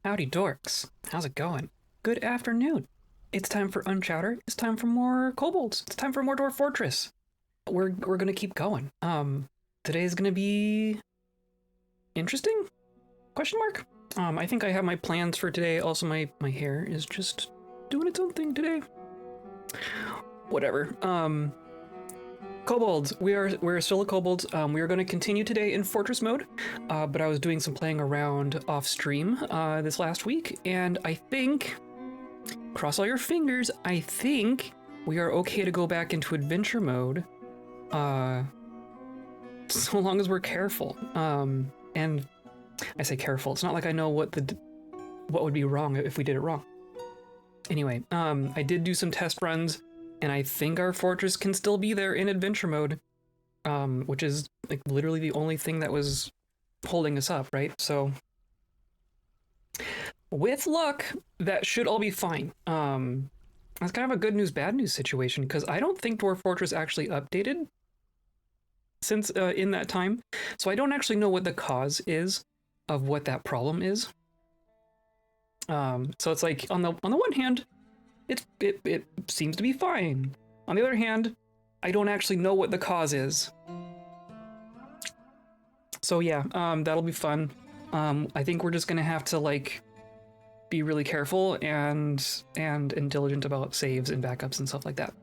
Howdy dorks, how's it going? Good afternoon. It's time for Unchowder. It's time for more kobolds. It's time for more Dwarf Fortress. We're gonna keep going. Today's gonna be interesting? Question mark? I think I have my plans for today. Also, my hair is just doing its own thing today. Whatever. Kobolds. We're still a kobolds. We are going to continue today in fortress mode, but I was doing some playing around off stream this last week, and I think, cross all your fingers, I think we are okay to go back into adventure mode, so long as we're careful. And I say careful. It's not like I know what would be wrong if we did it wrong. Anyway, I did do some test runs. And I think our fortress can still be there in adventure mode, which is like literally the only thing that was holding us up, right? So with luck, that should all be fine. That's kind of a good news, bad news situation, because I don't think Dwarf Fortress actually updated since in that time. So I don't actually know what the cause is of what that problem is. So it's like on the one hand, it seems to be fine. On the other hand, I don't actually know what the cause is. So yeah, that'll be fun. I think we're just gonna have to like be really careful and diligent about saves and backups and stuff like that.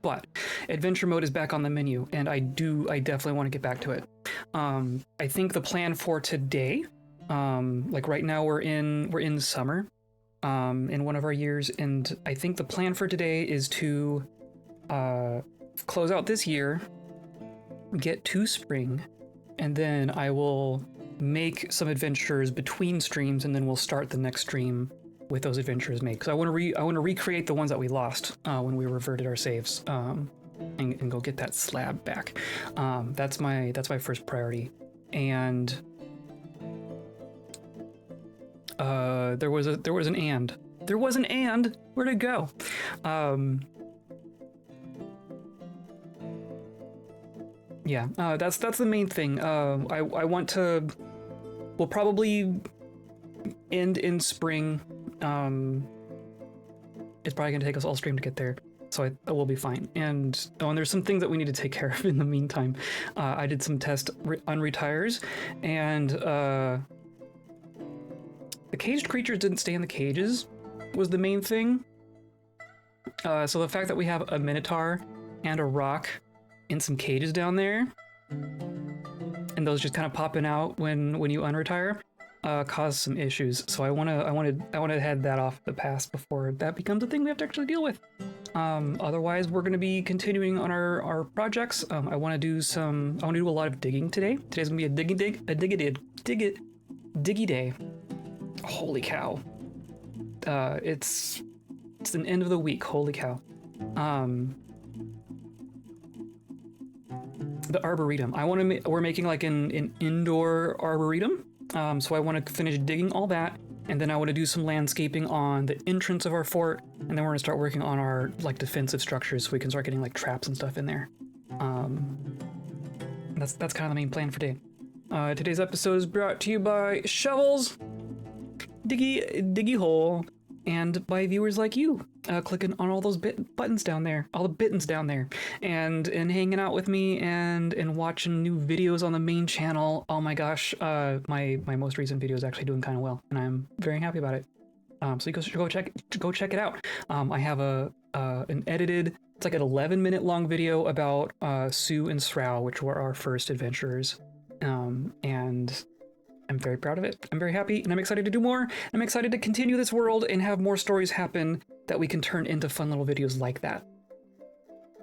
But adventure mode is back on the menu, and I definitely want to get back to it. I think the plan for today, like right now we're in summer. In one of our years, and I think the plan for today is to close out this year, get to spring, and then I will make some adventures between streams, and then we'll start the next stream with those adventures made. Because I want to recreate the ones that we lost when we reverted our saves, and go get that slab back. That's my first priority, and. There was an and. There was an and. Where'd it go? Yeah, that's the main thing. I want to. We'll probably end in spring. It's probably gonna take us all stream to get there, so I will be fine. And there's some things that we need to take care of in the meantime. I did some test unretires, and the caged creatures didn't stay in the cages was the main thing. So the fact that we have a minotaur and a rock in some cages down there, and those just kind of popping out when you unretire, caused some issues. So I want to head that off the past before that becomes a thing we have to actually deal with. Otherwise, we're going to be continuing on our projects. I want to do a lot of digging today. Today's gonna be a diggy day. Holy cow. It's an end of the week. Holy cow. The arboretum. We're making like an indoor arboretum. So I want to finish digging all that, and then I want to do some landscaping on the entrance of our fort, and then we're gonna start working on our like defensive structures so we can start getting like traps and stuff in there. That's kind of the main plan for today. Today's episode is brought to you by Shovels, Diggy Hole, and by viewers like you, clicking on all those buttons down there, all the bittons down there, and hanging out with me and watching new videos on the main channel. Oh my gosh, my most recent video is actually doing kind of well, and I'm very happy about it. So you go check it out. I have an edited, it's like an 11-minute long video about Sue and Srow, which were our first adventurers, and I'm very proud of it. I'm very happy, and I'm excited to do more. I'm excited to continue this world and have more stories happen that we can turn into fun little videos like that.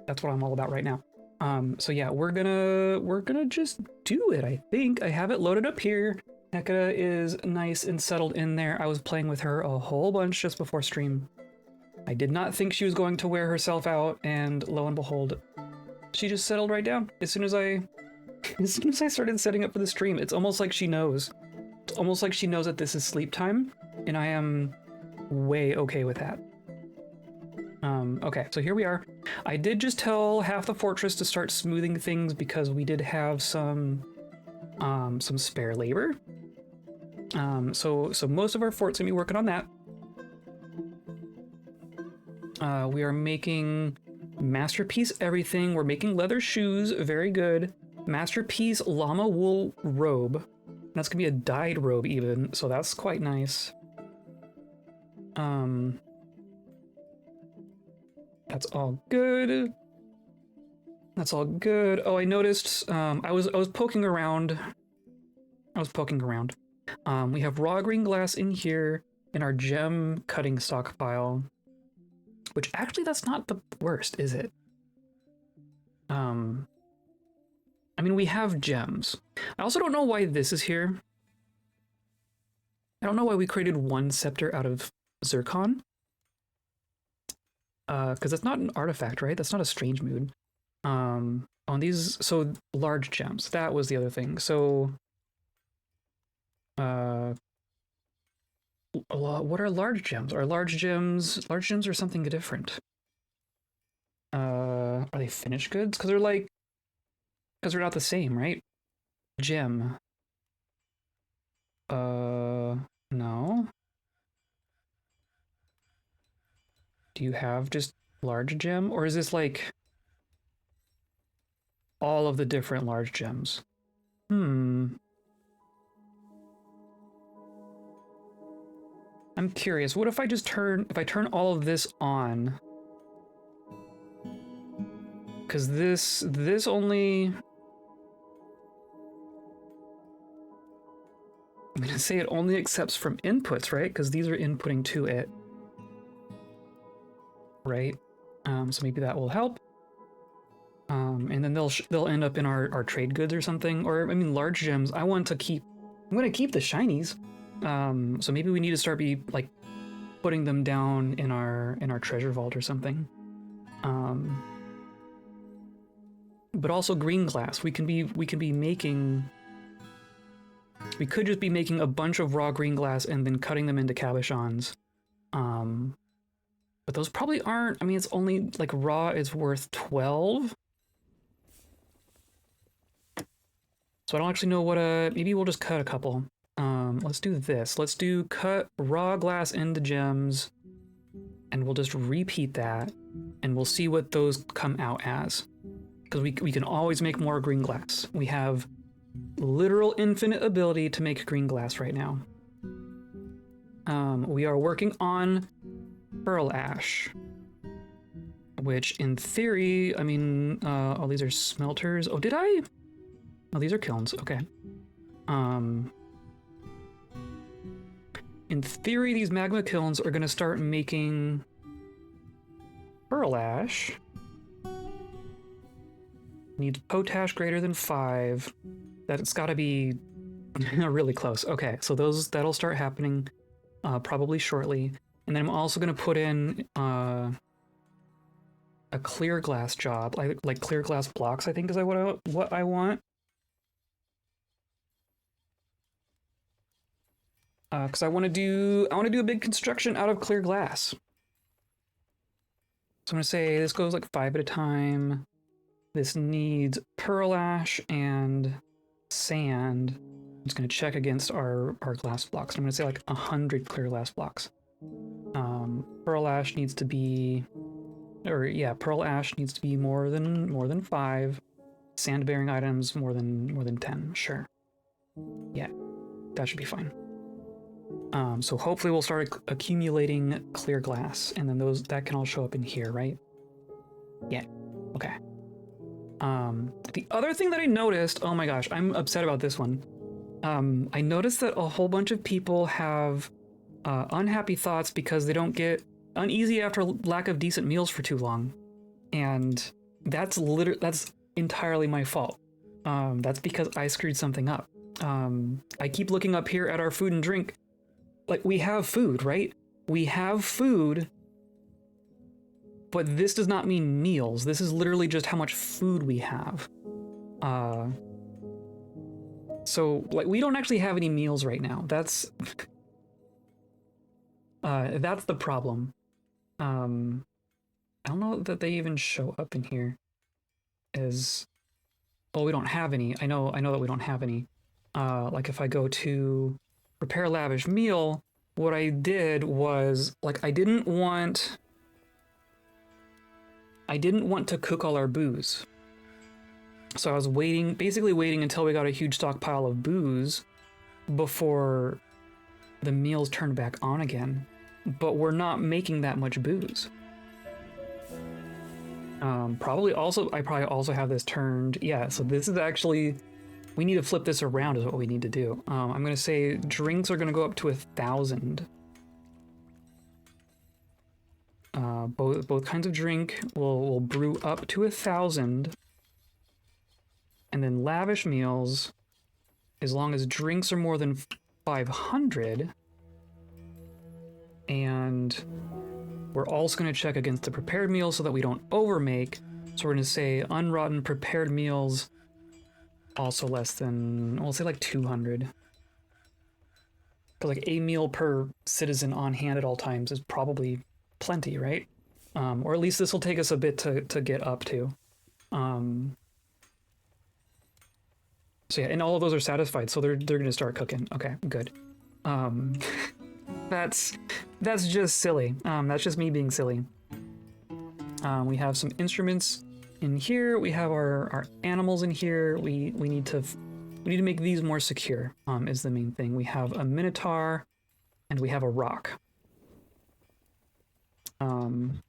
That's what I'm all about right now. So yeah, we're gonna just do it. I think I have it loaded up here. Heka is nice and settled in there. I was playing with her a whole bunch just before stream. I did not think she was going to wear herself out, and lo and behold, she just settled right down as soon as I started setting up for the stream. It's almost like she knows. It's almost like she knows that this is sleep time, and I am way okay with that. Okay, so here we are. I did just tell half the fortress to start smoothing things because we did have some spare labor. So most of our fort's gonna be working on that. We are making masterpiece everything. We're making leather shoes, very good. Masterpiece llama wool robe. That's gonna be a dyed robe even, so that's quite nice. That's all good. That's all good. Oh, I noticed. I was poking around. We have raw green glass in here in our gem cutting stockpile, which actually that's not the worst, is it? I mean, we have gems. I also don't know why this is here. I don't know why we created one scepter out of zircon. Because that's not an artifact, right? That's not a strange mood. On these, so large gems. That was the other thing. So, what are large gems? Are large gems are something different? Are they finished goods? Because they're not the same, right? Gem. No. Do you have just large gem? Or is this like all of the different large gems? I'm curious. What if I just turn all of this on? Because this only... I'm gonna say it only accepts from inputs, right? Because these are inputting to it. Right? So maybe that will help. And then they'll end up in our trade goods or something. Or I mean, large gems. I'm gonna keep the shinies. So maybe we need to start like putting them down in our treasure vault or something. But also green glass. We could just be making a bunch of raw green glass and then cutting them into cabochons. But those probably aren't, I mean, it's only like raw is worth 12. So I don't actually know what maybe we'll just cut a couple. Let's do this. Let's do cut raw glass into gems, and we'll just repeat that, and we'll see what those come out as. Because we can always make more green glass. We have literal infinite ability to make green glass right now. We are working on pearl ash, which in theory, I mean, oh, these are smelters. Oh, did I? Oh, these are kilns. Okay. In theory, these magma kilns are going to start making pearl ash. Needs potash greater than 5. That's got to be really close. Okay, so that'll start happening probably shortly. And then I'm also going to put in a clear glass job, like clear glass blocks, I think is what I want. Because I want to do a big construction out of clear glass. So I'm going to say this goes like 5 at a time. This needs pearl ash and sand. I'm just going to check against our glass blocks. I'm going to say like 100 clear glass blocks. Pearl ash needs to be, pearl ash needs to be more than 5. Sand bearing items more than 10. Sure. Yeah, that should be fine. So hopefully we'll start accumulating clear glass, and then that can all show up in here, right? Yeah. Okay. The other thing that I noticed, oh my gosh, I'm upset about this one. I noticed that a whole bunch of people have unhappy thoughts because they don't get uneasy after lack of decent meals for too long. And that's entirely my fault. That's because I screwed something up. I keep looking up here at our food and drink. Like, we have food, right? We have food, but this does not mean meals. This is literally just how much food we have. So, like, we don't actually have any meals right now. That's the problem. I don't know that they even show up in here as, well, we don't have any. I know that we don't have any. Like if I go to prepare lavish meal, what I did was, like, I didn't want to cook all our booze. So I was basically waiting until we got a huge stockpile of booze before the meals turned back on again. But we're not making that much booze. I probably also have this turned. Yeah, so this is actually, we need to flip this around is what we need to do. I'm going to say drinks are going to go up to 1,000. Both kinds of drink will brew up to 1,000. And then lavish meals, as long as drinks are more than 500. And we're also going to check against the prepared meals so that we don't overmake. So we're going to say unrotten prepared meals, also less than, we'll say like 200. Because like a meal per citizen on hand at all times is probably plenty, right? Or at least this will take us a bit to get up to. So yeah, and all of those are satisfied, so they're gonna start cooking. Okay, good. That's just silly. That's just me being silly. We have some instruments in here. We have our animals in here. We need to make these more secure. Is the main thing. We have a minotaur, and we have a rock. And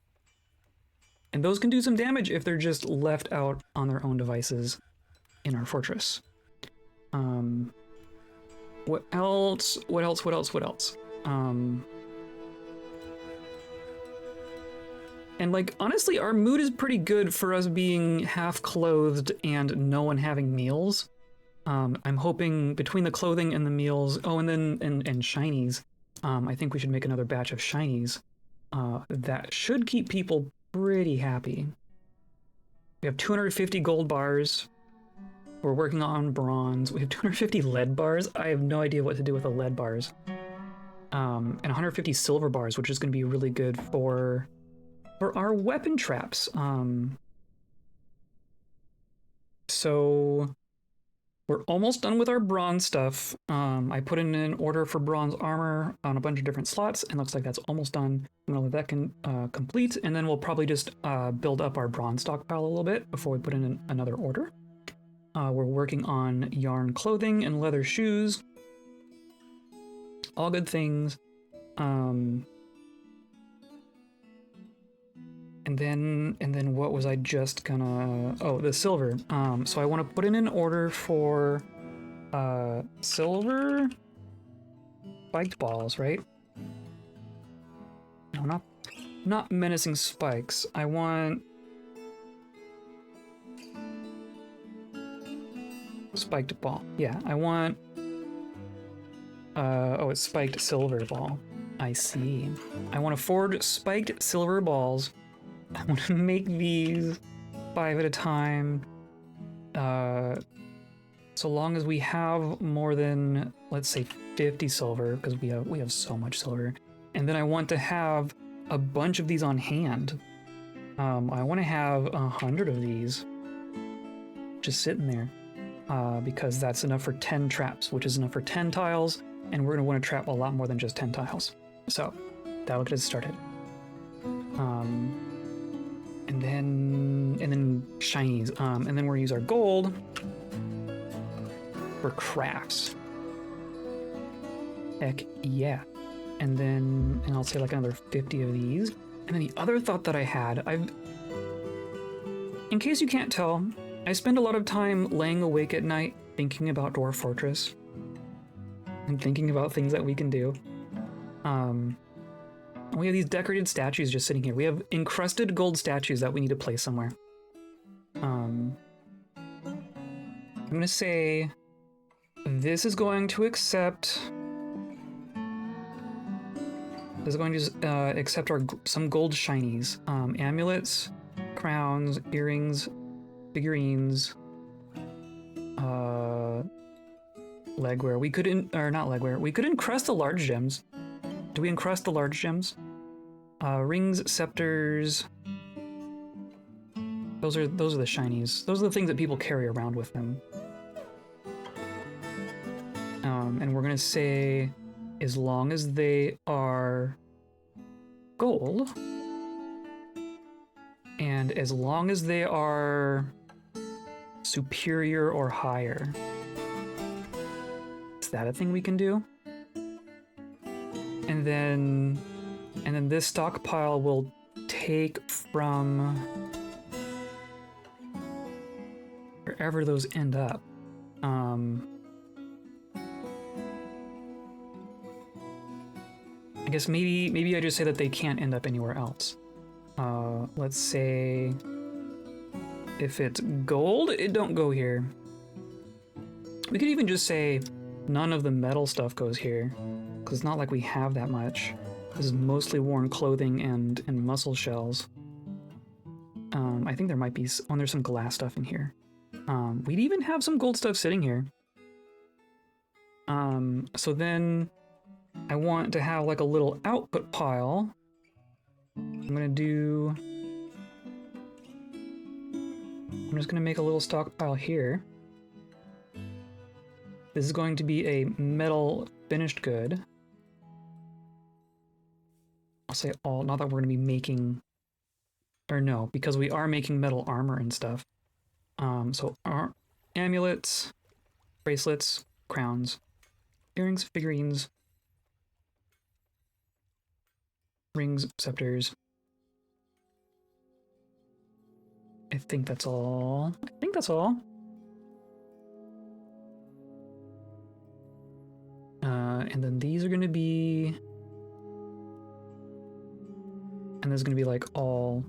those can do some damage if they're just left out on their own devices in our fortress. What else? And like, honestly, our mood is pretty good for us being half clothed and no one having meals. I'm hoping between the clothing and the meals, and shinies, I think we should make another batch of shinies. That should keep people pretty happy. We have 250 gold bars. We're working on bronze. We have 250 lead bars. I have no idea what to do with the lead bars. And 150 silver bars, which is going to be really good for our weapon traps. So we're almost done with our bronze stuff. I put in an order for bronze armor on a bunch of different slots, and looks like that's almost done. I'm gonna let that complete, and then we'll probably just build up our bronze stockpile a little bit before we put in another order. We're working on yarn clothing and leather shoes. All good things. And then what was I just gonna... Oh, the silver. So I want to put in an order for silver spiked balls, right? No, not menacing spikes. I want... spiked ball. Yeah, I want... it's spiked silver ball. I see. I want to forge spiked silver balls. I want to make these 5 at a time. So long as we have more than, let's say, 50 silver, because we have so much silver. And then I want to have a bunch of these on hand. I want to have 100 of these just sitting there. Because that's enough for 10 traps, which is enough for 10 tiles, and we're going to want to trap a lot more than just 10 tiles. So, that'll get us started. And then shinies. And then we'll use our gold for crafts. Heck yeah. And I'll say like another 50 of these. And then the other thought that I had, in case you can't tell, I spend a lot of time laying awake at night thinking about Dwarf Fortress and thinking about things that we can do. We have these decorated statues just sitting here. We have encrusted gold statues that we need to place somewhere. I'm gonna say this is going to accept... This is going to accept some gold shinies. Amulets, crowns, earrings, figurines, legwear. We could not legwear. We could encrust the large gems. Do we encrust the large gems? Rings, scepters. Those are the shinies. Those are the things that people carry around with them. And we're gonna say as long as they are gold, and as long as they are superior or higher. Is that a thing we can do? And then this stockpile will take from wherever those end up. I guess maybe I just say that they can't end up anywhere else. Let's say if it's gold, it don't go here. We could even just say none of the metal stuff goes here, because it's not like we have that much. This is mostly worn clothing and muscle shells. I think there might be, there's some glass stuff in here. We'd even have some gold stuff sitting here. So then I want to have like a little output pile. I'm just gonna make a little stockpile here. This is going to be a metal finished good. I'll say all, not that we're gonna be making, or no, because we are making metal armor and stuff. So our amulets, bracelets, crowns, earrings, figurines, rings, scepters. I think that's all. And then these are going to be... And there's going to be like all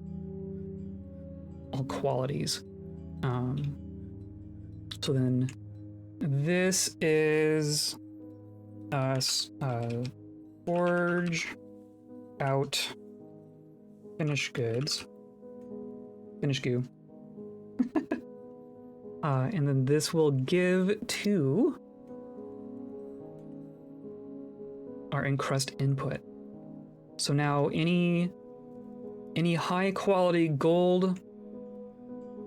qualities. So then this is forge out finished goods. Finished goo. And then this will give to our encrust input. So now any high quality gold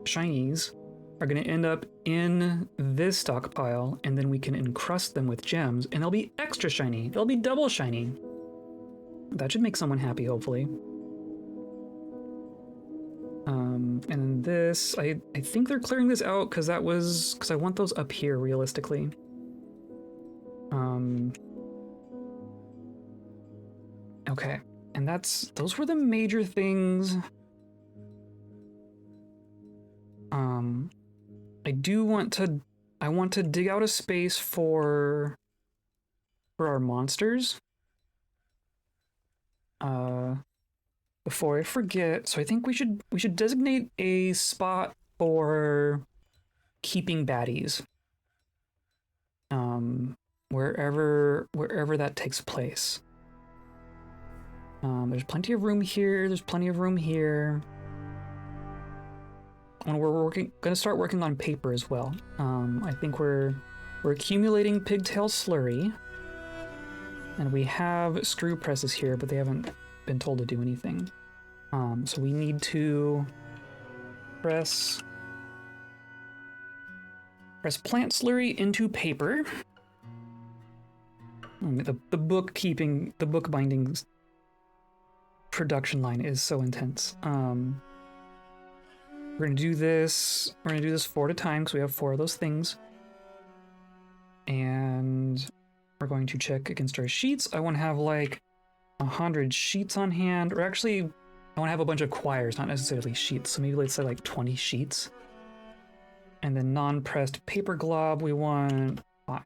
shinies are going to end up in this stockpile, and then we can encrust them with gems, and they'll be extra shiny. They'll be double shiny. That should make someone happy, hopefully. And then this, I think they're clearing this out because I want those up here realistically. Okay, and those were the major things. I want to dig out a space for our monsters. Before I forget, so I think we should designate a spot for keeping baddies. Wherever that takes place. There's plenty of room here. There's plenty of room here. And we're gonna start working on paper as well. I think we're accumulating pigtail slurry, and we have screw presses here, but they haven't been told to do anything. So we need to press plant slurry into paper. The book bindings production line is so intense. We're gonna do this 4 at a time because we have 4 of those things. And we're going to check against our sheets. I want to have like 100 sheets on hand, or actually I want to have a bunch of quires, not necessarily sheets. So maybe let's say like 20 sheets. And then non-pressed paper glob, we want 5.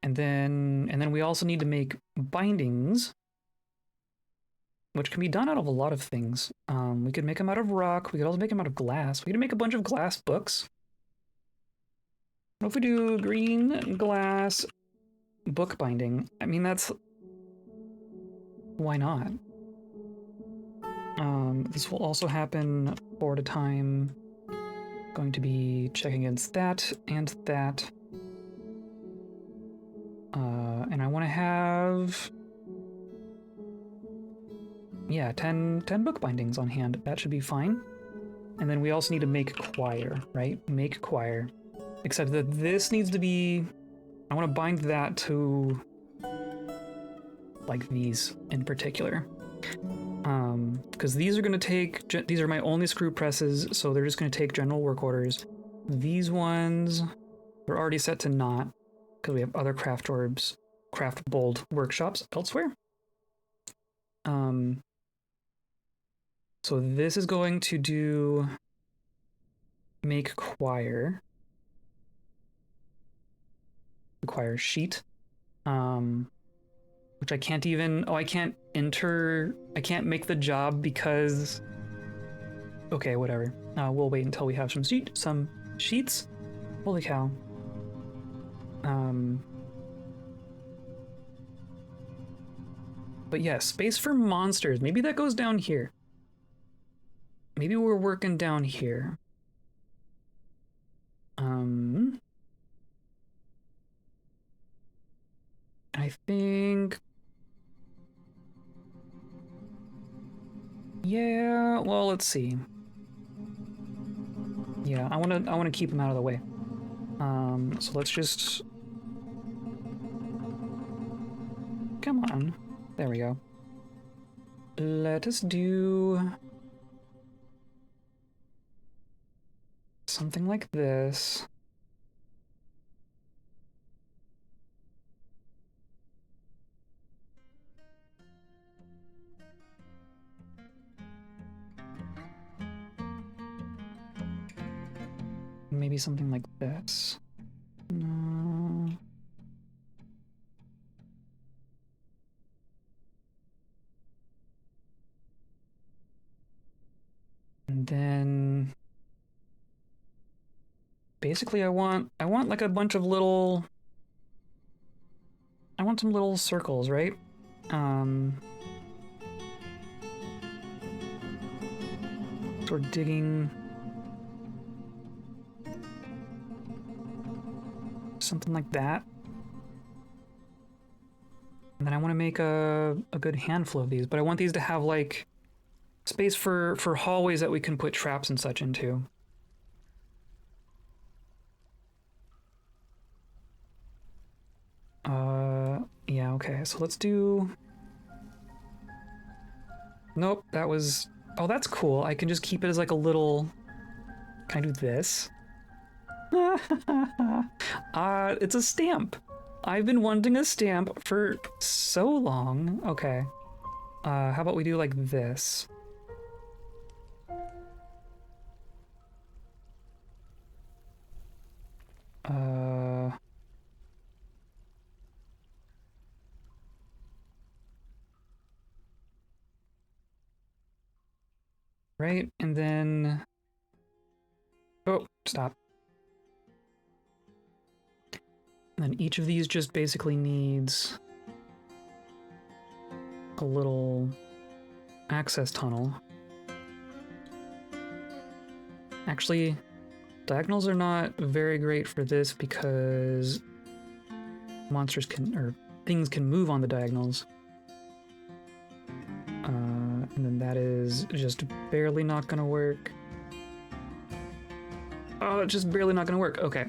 And then we also need to make bindings, which can be done out of a lot of things. We could make them out of rock. We could also make them out of glass. We could make a bunch of glass books. What if we do green glass book binding? I mean, why not? This will also happen 4 at a time. Going to be checking against that and that. And I want to have... yeah, 10 book bindings on hand. That should be fine. And then we also need to make quire, right? Make quire. Except that this needs to be I want to bind that to like these in particular. Because these are going to take, these are my only screw presses, so they're just going to take general work orders. These ones, they're already set to not, because we have other craft orbs, craft bold workshops elsewhere. So this is going to do make choir sheet, which I can't even, I can't make the job because, okay, whatever. We'll wait until we have some sheets. Holy cow. But yeah, space for monsters. Maybe that goes down here. Maybe we're working down here. I think... Yeah, well, let's see. Yeah, I wanna keep them out of the way. So let's just... Come on. There we go. Let us do... something like this. Maybe something like this. No. And then basically I want like a bunch of little, I want some little circles, right? So we're digging something like that. And then I want to make a good handful of these, but I want these to have like space for hallways that we can put traps and such into. Yeah, okay, so let's do... Nope, that was... Oh, that's cool. I can just keep it as like a little... Can I do this? It's a stamp. I've been wanting a stamp for so long. Okay. How about we do like this? Right, and then... Oh, stop. And then each of these just basically needs a little access tunnel. Actually, diagonals are not very great for this because monsters can, or things can move on the diagonals. And then that is just barely not gonna work. Oh, it's just barely not gonna work. Okay.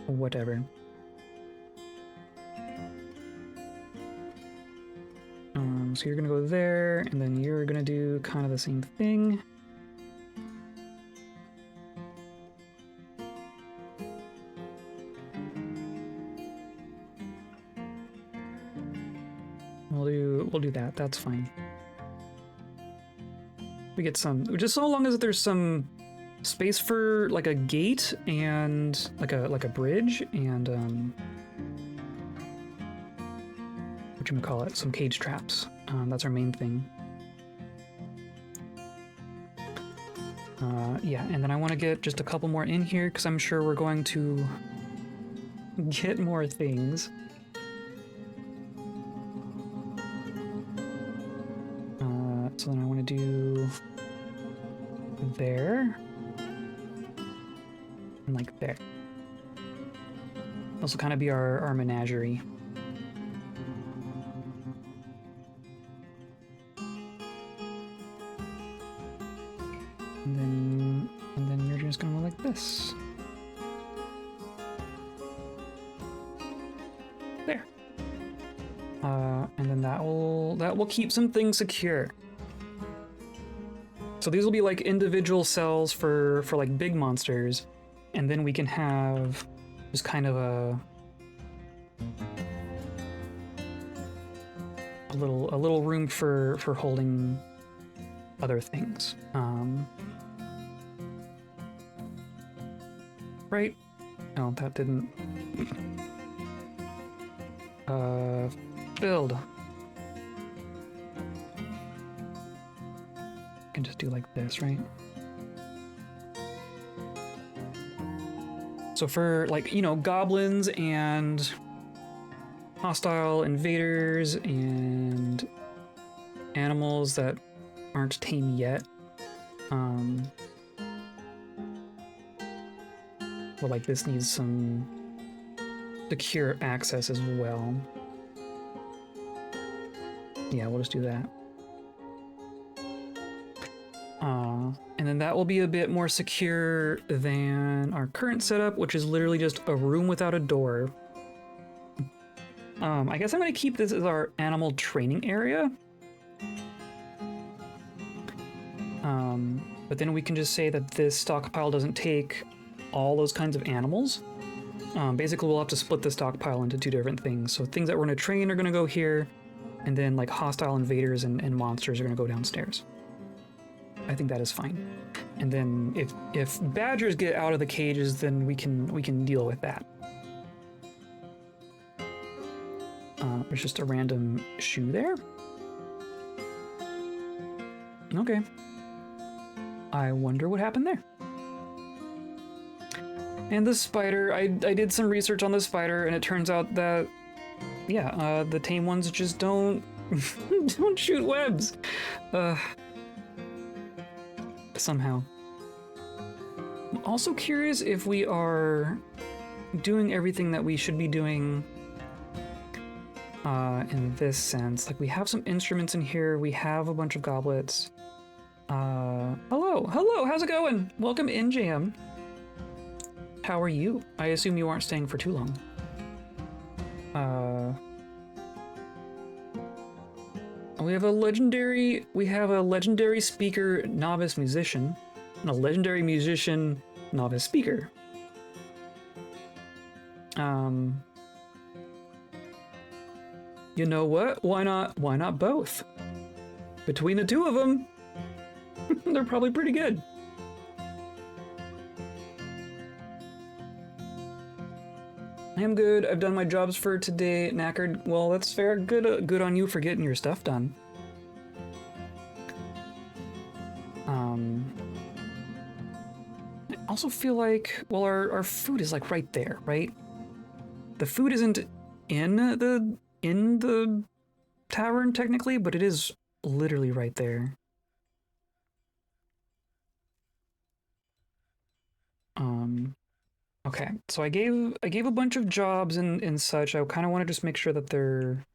Whatever. So you're gonna go there, and then you're gonna do kind of the same thing. We'll do that. That's fine. We get some, just so long as there's some space for like a gate and like a bridge and whatchamacallit, some cage traps. That's our main thing. Yeah, and then I want to get just a couple more in here because I'm sure we're going to get more things. So then I want to do there and like there. This will kind of be our menagerie. And then you're just gonna go like this. There. And then that will keep some things secure. So these will be like individual cells for like big monsters, and then we can have just kind of a little room for holding other things. Right? No, that didn't. Build. Can just do like this, right? So for like, you know, goblins and hostile invaders and animals that aren't tame yet, well, like this needs some secure access as well. Yeah, we'll just do that. And then that will be a bit more secure than our current setup, which is literally just a room without a door. I guess I'm going to keep this as our animal training area. But then we can just say that this stockpile doesn't take all those kinds of animals. Basically, we'll have to split the stockpile into two different things. So things that we're going to train are going to go here, and then like hostile invaders and monsters are going to go downstairs. I think that is fine. And then if badgers get out of the cages, then we can deal with that. There's just a random shoe there. Okay. I wonder what happened there. And the spider, I did some research on the spider, and it turns out that, yeah, the tame ones just don't don't shoot webs. Somehow. I'm also curious if we are doing everything that we should be doing in this sense. Like, we have some instruments in here, we have a bunch of goblets. Hello, how's it going? Welcome in, JM. How are you? I assume you aren't staying for too long. We have a legendary speaker novice musician, and a legendary musician novice speaker. You know what? Why not both? Between the two of them, they're probably pretty good. I am good. I've done my jobs for today. Knackered. Well, that's fair. Good on you for getting your stuff done. I also feel like, well, our food is like right there, right? The food isn't in the tavern technically, but it is literally right there. Okay, so I gave a bunch of jobs and such. I kind of want to just make sure that they're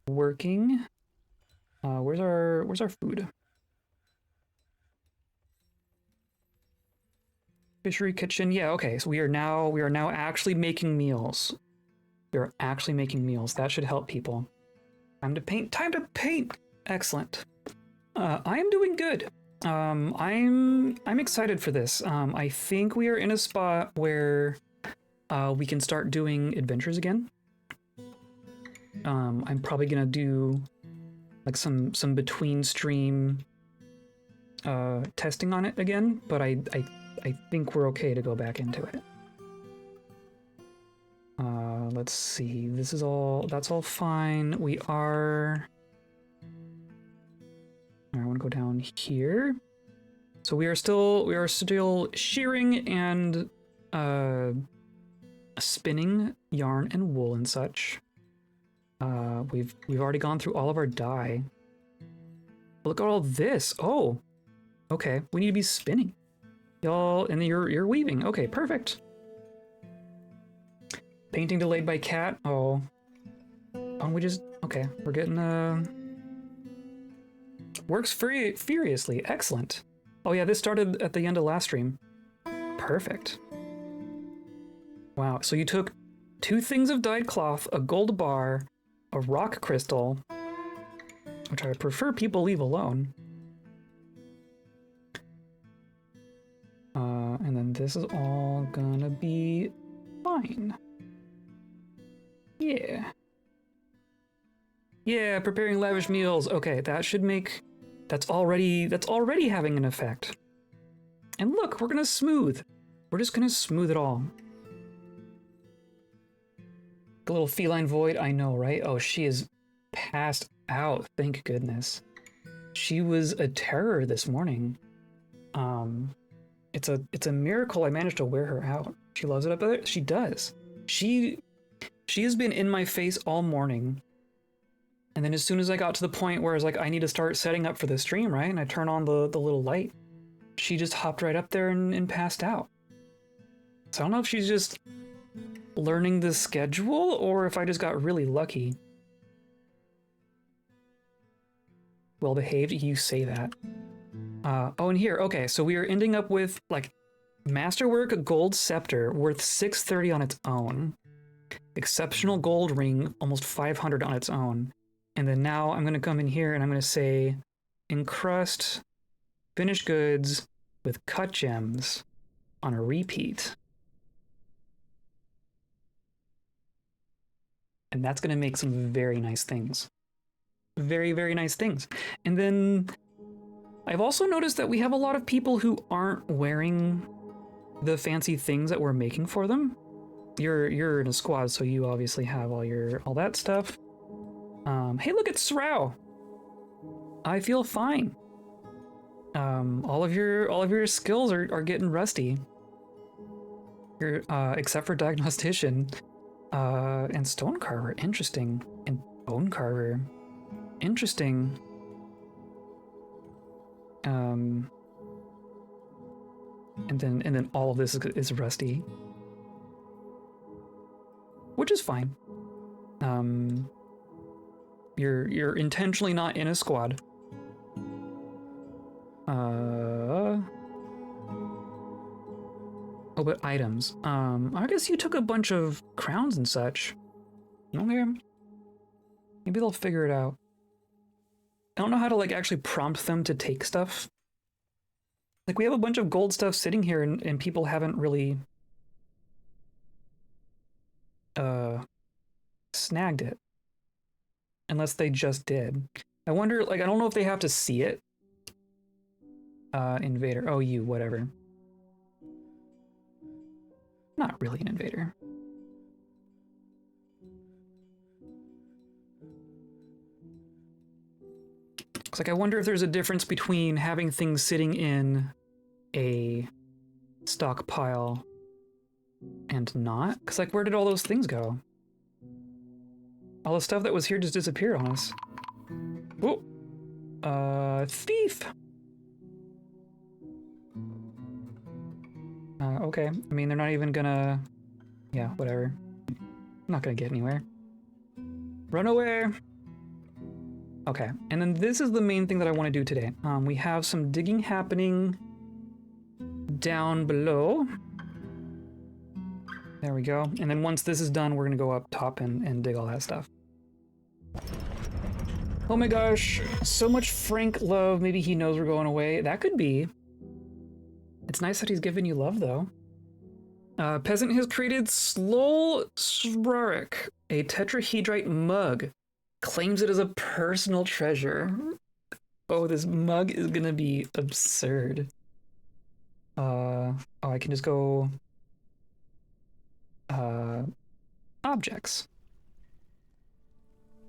working. Where's our food? Fishery kitchen. Yeah, okay. So we are now actually making meals. We are actually making meals. That should help people. Time to paint. Time to paint. Excellent. I am doing good. I'm excited for this. I think we are in a spot where we can start doing adventures again. I'm probably gonna do like some between stream testing on it again, but I think we're okay to go back into it. Let's see. That's all fine. We are. I want to go down here. So we are still shearing and spinning yarn and wool and such. We've already gone through all of our dye. Look at all this. Oh, okay. We need to be spinning, y'all, and you're weaving. Okay, perfect. Painting delayed by cat. Oh, we just okay. We're getting works furiously. Excellent. Oh yeah, this started at the end of last stream. Perfect. Wow, so you took 2 things of dyed cloth, a gold bar, a rock crystal, which I prefer people leave alone. And then this is all gonna be fine. Yeah. Yeah, preparing lavish meals. Okay, that should make... That's already having an effect. And look, we're gonna smooth. We're just gonna smooth it all. The little feline void, I know, right? Oh, she is passed out, thank goodness. She was a terror this morning. It's a miracle I managed to wear her out. She loves it up there. She does. She has been in my face all morning. And then as soon as I got to the point where I was like, I need to start setting up for the stream, right? And I turn on the little light. She just hopped right up there and passed out. So I don't know if she's just learning the schedule or if I just got really lucky. Well behaved, you say that. Oh, and here, okay, so we are ending up with, like, Masterwork Gold Scepter worth 630 on its own. Exceptional Gold Ring, almost 500 on its own. And then now I'm going to come in here and I'm going to say, encrust finished goods with cut gems on a repeat. And that's going to make some very nice things. Very, very nice things. And then I've also noticed that we have a lot of people who aren't wearing the fancy things that we're making for them. You're in a squad, so you obviously have all that stuff. Hey, look at Srow. I feel fine. All of your skills are getting rusty. Except for diagnostician, and stone carver, interesting, and bone carver, interesting. And then all of this is rusty, which is fine. You're intentionally not in a squad. Oh, but items. I guess you took a bunch of crowns and such. Okay. Maybe they'll figure it out. I don't know how to, like, actually prompt them to take stuff. Like, we have a bunch of gold stuff sitting here and people haven't really snagged it. Unless they just did. I wonder, like, I don't know if they have to see it. Invader. Oh, you, whatever. Not really an invader. It's like, I wonder if there's a difference between having things sitting in a stockpile and not. Because, like, where did all those things go? All the stuff that was here just disappeared on us. Oh, thief. Okay. I mean, they're not even gonna... Yeah, whatever. I'm not gonna get anywhere. Run away! Okay, and then this is the main thing that I want to do today. We have some digging happening down below. There we go. And then once this is done, we're gonna go up top and dig all that stuff. Oh my gosh, so much Frank love. Maybe he knows we're going away. That could be. It's nice that he's giving you love, though. Peasant has created Slol Srarik, a tetrahedrite mug. Claims it as a personal treasure. Oh, this mug is gonna be absurd. Oh, I can just go... objects.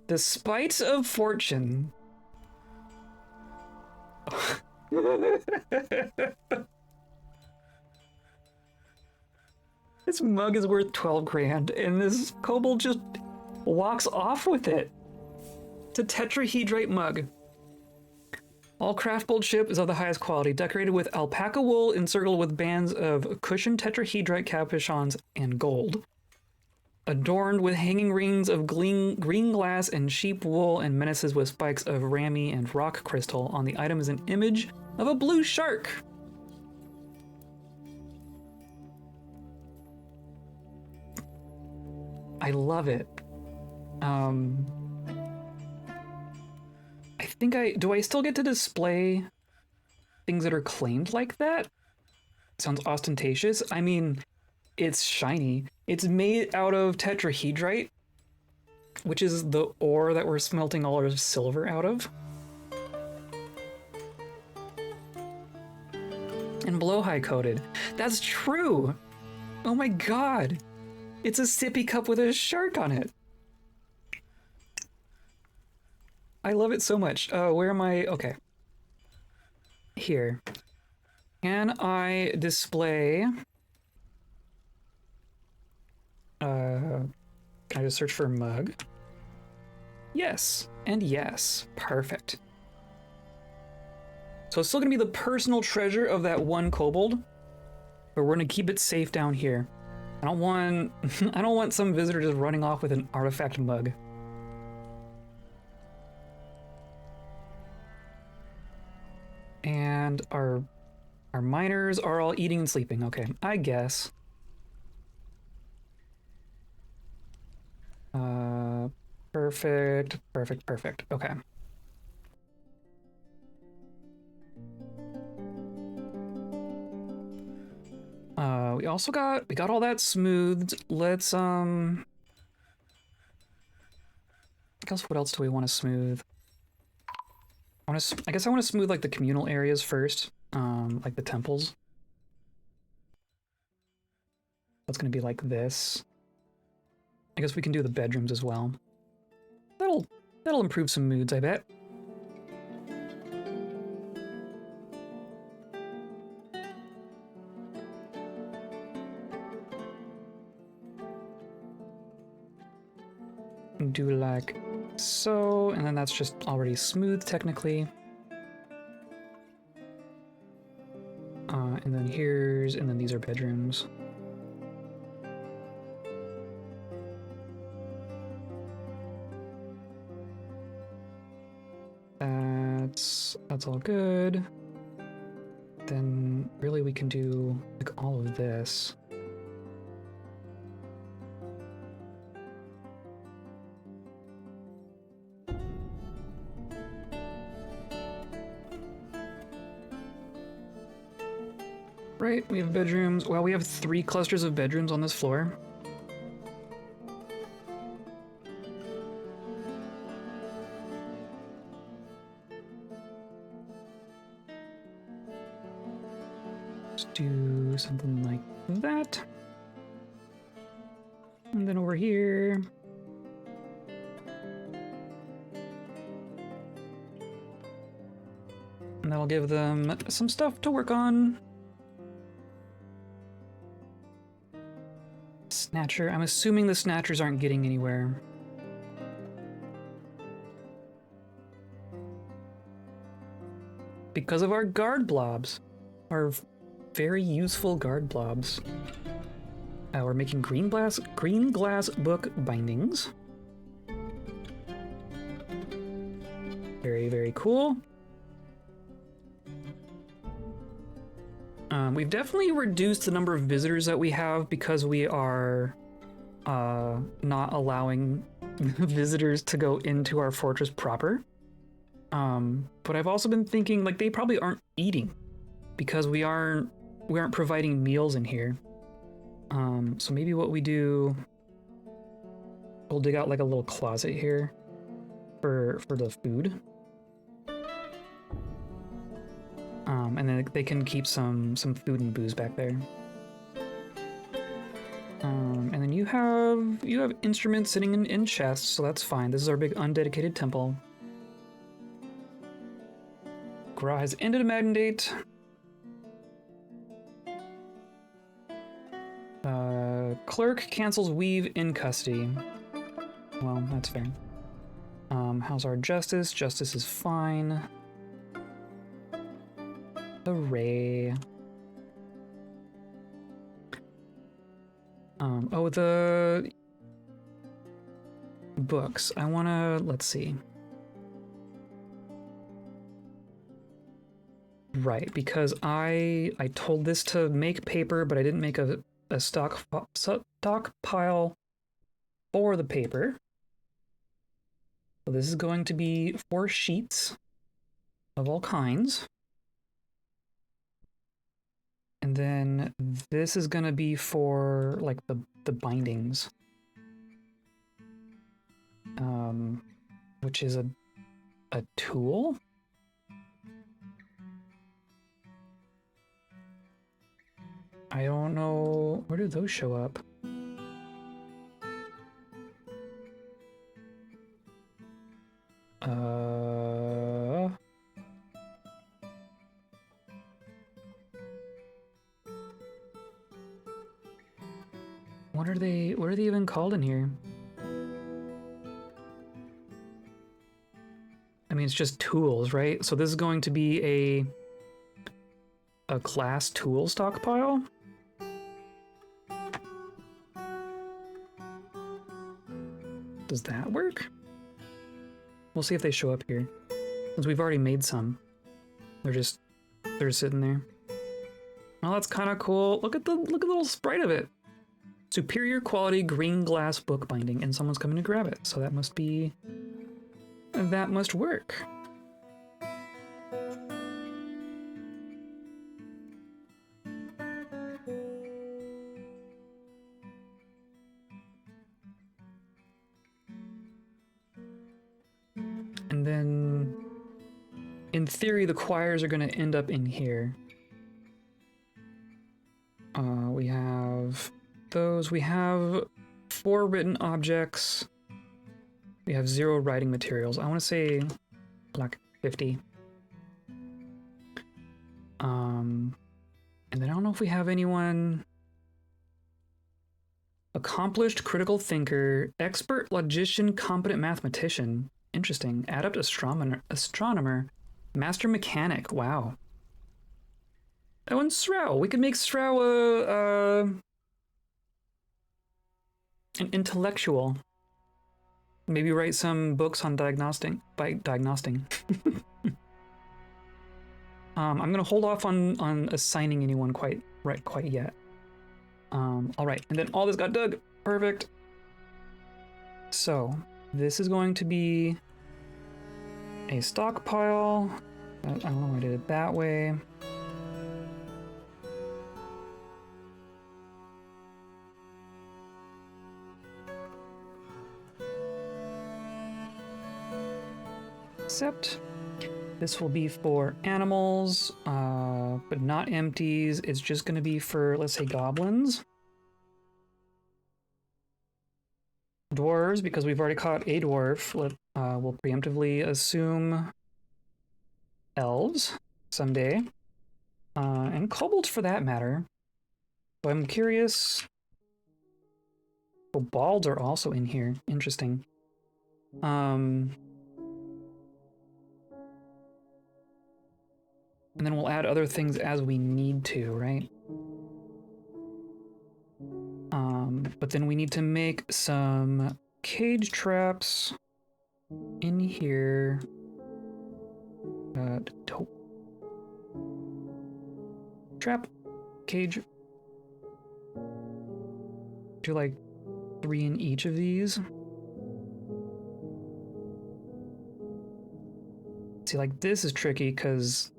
The Spite of Fortune. This mug is worth 12 grand, and this kobold just walks off with it. It's a tetrahedrite mug. All craftable ship is of the highest quality, decorated with alpaca wool encircled with bands of cushioned tetrahedrite capuchons and gold. Adorned with hanging rings of green glass and sheep wool and menaces with spikes of ramie and rock crystal. On the item is an image of a blue shark. I love it. I think do I still get to display things that are claimed like that? Sounds ostentatious. I mean, it's shiny. It's made out of tetrahedrite, which is the ore that we're smelting all our silver out of. And blowhigh coated. That's true! Oh my god! It's a sippy cup with a shark on it! I love it so much. Where am I? Okay. Here. Can I display... can I just search for mug? Yes, and yes. Perfect. So it's still gonna be the personal treasure of that one kobold, but we're gonna keep it safe down here. I don't want some visitor just running off with an artifact mug. And our miners are all eating and sleeping. Okay, I guess. Perfect, perfect, perfect. Okay. We got all that smoothed. Let's I guess what else do we want to smooth? I guess I want to smooth like the communal areas first, like the temples. That's gonna be like this. I guess we can do the bedrooms as well. That'll improve some moods, I bet. Do like so, and then that's just already smooth technically. And then these are bedrooms. That's all good. Then really we can do like all of this. Right, we have bedrooms. Well, we have 3 clusters of bedrooms on this floor. Let's do something like that. And then over here. And that'll give them some stuff to work on. Snatcher. I'm assuming the snatchers aren't getting anywhere. Because of our guard blobs. Our very useful guard blobs. We're making green glass book bindings. Very, very cool. We've definitely reduced the number of visitors that we have because we are not allowing visitors to go into our fortress proper. But I've also been thinking like they probably aren't eating because we aren't providing meals in here. So maybe what we do, we'll dig out like a little closet here for the food. And then they can keep some food and booze back there. And then you have instruments sitting in chests, so that's fine. This is our big undedicated temple. Gra has ended a mandate. Clerk cancels weave in custody. Well, that's fair. How's our justice? Justice is fine. Hooray. Oh, the books. I wanna, let's see. Right, because I told this to make paper, but I didn't make a stockpile for the paper. So this is going to be 4 sheets of all kinds. And then this is gonna be for like the bindings. Which is a tool? I don't know. Where do those show up? What are they even called in here? I mean, it's just tools, right? So this is going to be a class tool stockpile? Does that work? We'll see if they show up here. Since we've already made some. They're sitting there. Oh, that's kind of cool. Look at the little sprite of it. Superior quality green glass book binding, and someone's coming to grab it. So that must work. And then, in theory, the quires are going to end up in here. We have those. We have 4 written objects. We have 0 writing materials. I want to say like 50. And then I don't know if we have anyone. Accomplished critical thinker, expert logician, competent mathematician. Interesting. Adept astronomer, master mechanic. Wow. That one's Srow. We could make Srow an intellectual. Maybe write some books on diagnosing. I'm gonna hold off on assigning anyone quite yet. All right, and then all this got dug. Perfect. So this is going to be a stockpile. I don't know why I did it that way. Except this will be for animals, but not empties. It's just going to be for, let's say, goblins. Dwarves, because we've already caught a dwarf. We'll preemptively assume elves someday. And kobolds for that matter. So I'm curious. Kobolds are also in here. Interesting. And then we'll add other things as we need to, right? But then we need to make some cage traps in here. Trap, cage. Do like 3 in each of these. See, like this is tricky because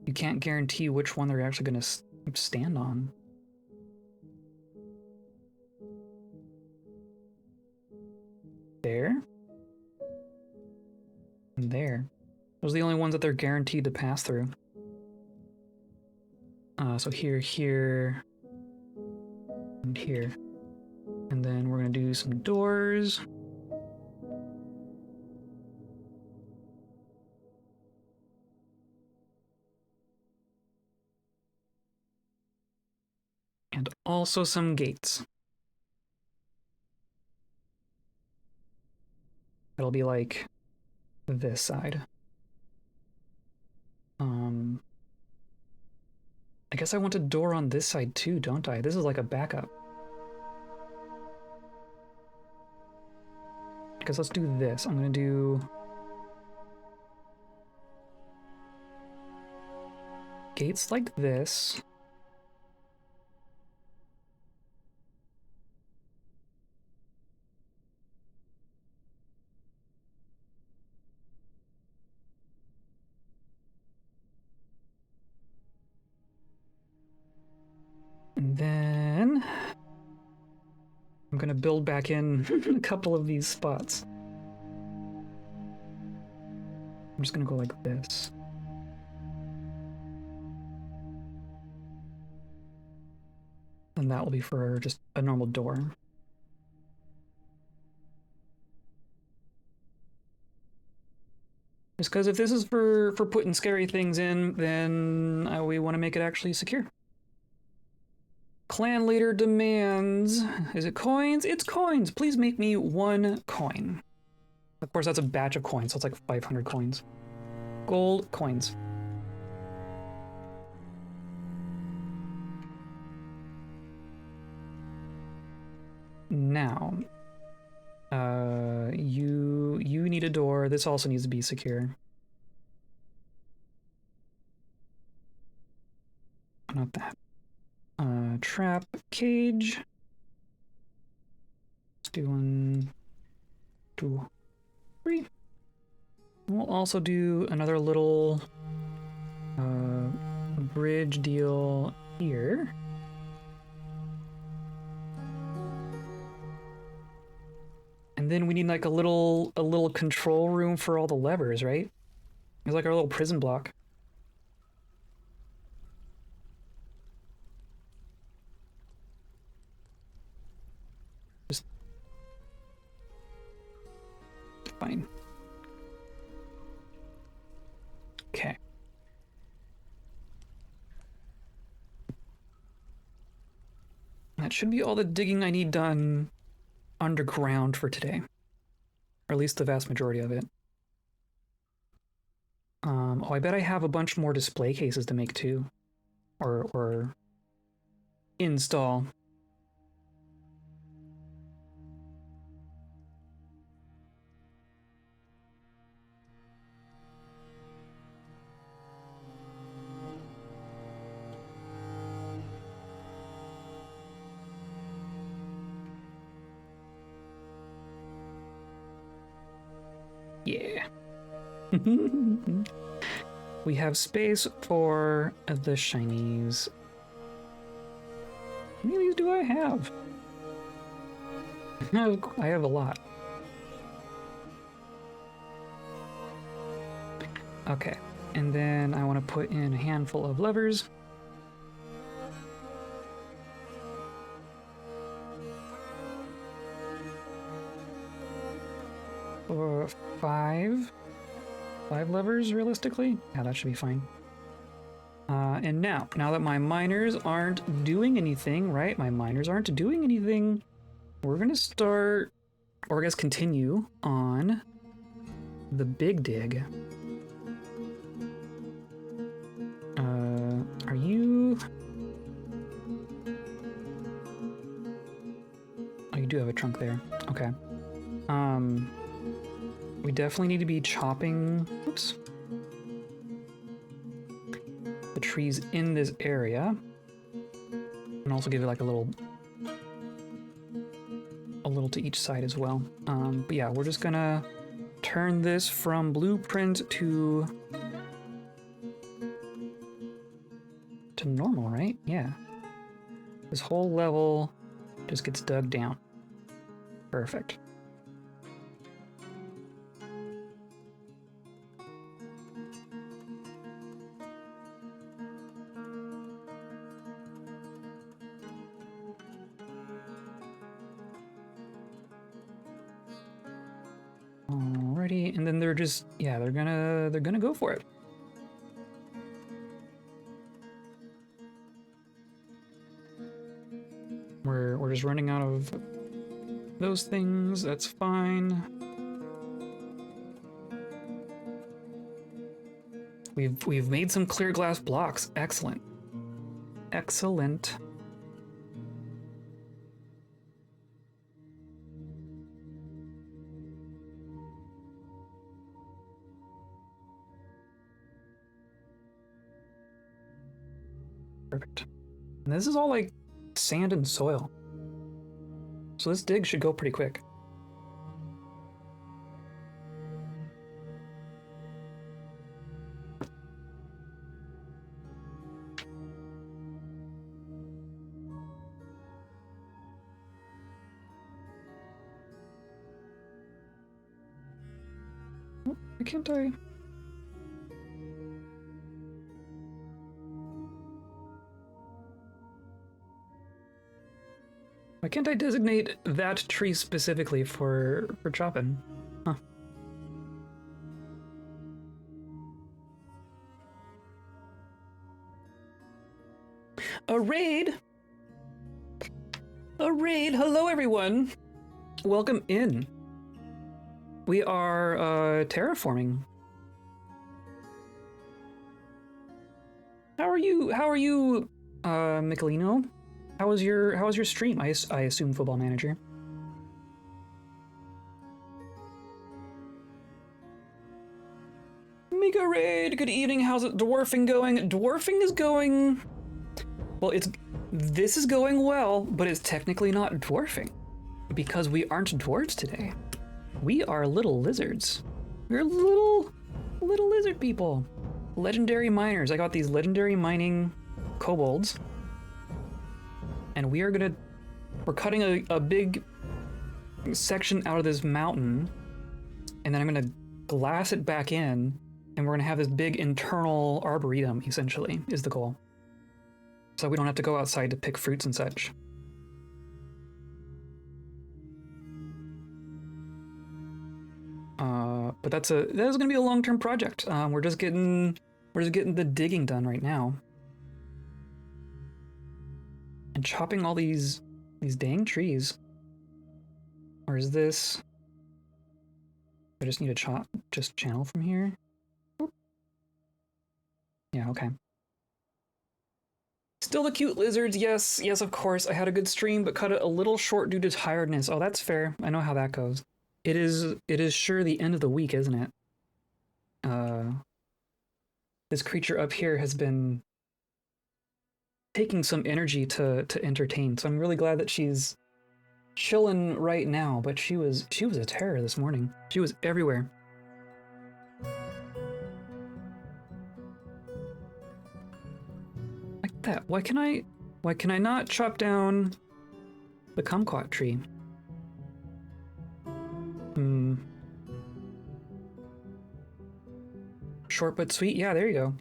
you can't guarantee which one they're actually going to stand on. There. And there. Those are the only ones that they're guaranteed to pass through. So here, here, and here. And then we're going to do some doors. And also some gates. It'll be like this side. I guess I want a door on this side too, don't I? This is like a backup. I guess let's do this. I'm gonna do gates like this. I'm gonna build back in a couple of these spots. I'm just gonna go like this. And that will be for just a normal door. Just because if this is for putting scary things in, then we want to make it actually secure. Clan leader demands, is it coins? It's coins! Please make me 1 coin. Of course, that's a batch of coins, so it's like 500 coins. Gold coins. Now, you need a door. This also needs to be secure. Not that. Trap cage. Let's do 1, 2, 3. We'll also do another little bridge deal here. And then we need like a little control room for all the levers, right? It's like our little prison block. Just fine. Okay. That should be all the digging I need done underground for today, or at least the vast majority of it. Oh, I bet I have a bunch more display cases to make too, or install. Yeah. We have space for the shinies. How many of these do I have? I have a lot. Okay, and then I want to put in a handful of levers. Or 5 levers, realistically? Yeah, that should be fine. And now that my miners aren't doing anything, right? My miners aren't doing anything. We're gonna start, or I guess continue on the big dig. Are you... Oh, you do have a trunk there. Okay. We definitely need to be chopping, oops, the trees in this area, and also give it like a little to each side as well. But yeah, we're just gonna turn this from blueprint to normal, right? Yeah. This whole level just gets dug down. Perfect. Alrighty, and then they're just, yeah, they're gonna go for it. We're just running out of those things. That's fine. We've made some clear glass blocks. Excellent. Excellent. Perfect. And this is all like sand and soil. So this dig should go pretty quick. Why can't I? Why can't I designate that tree specifically for chopping? Huh. A raid! A raid! Hello, everyone! Welcome in. We are, terraforming. How are you, Michelino? How was your stream? I assume Football Manager. Mega Raid, good evening. How's it dwarfing going? Dwarfing is going... Well, this is going well, but it's technically not dwarfing because we aren't dwarves today. We are little lizards. We're little lizard people. Legendary miners. I got these legendary mining kobolds. And we're cutting a big section out of this mountain, and then I'm gonna glass it back in, and we're gonna have this big internal arboretum, essentially, is the goal. So we don't have to go outside to pick fruits and such. But that is gonna be a long-term project. We're just getting the digging done right now. And chopping all these dang trees. Or is this... I just need to just channel from here? Yeah, okay. Still the cute lizards, yes, of course. I had a good stream, but cut it a little short due to tiredness. Oh, that's fair. I know how that goes. It is sure the end of the week, isn't it? This creature up here has been taking some energy to entertain, so I'm really glad that she's chilling right now, but she was a terror this morning. She was everywhere. Like that. Why can I not chop down the kumquat tree? Short but sweet? Yeah, there you go.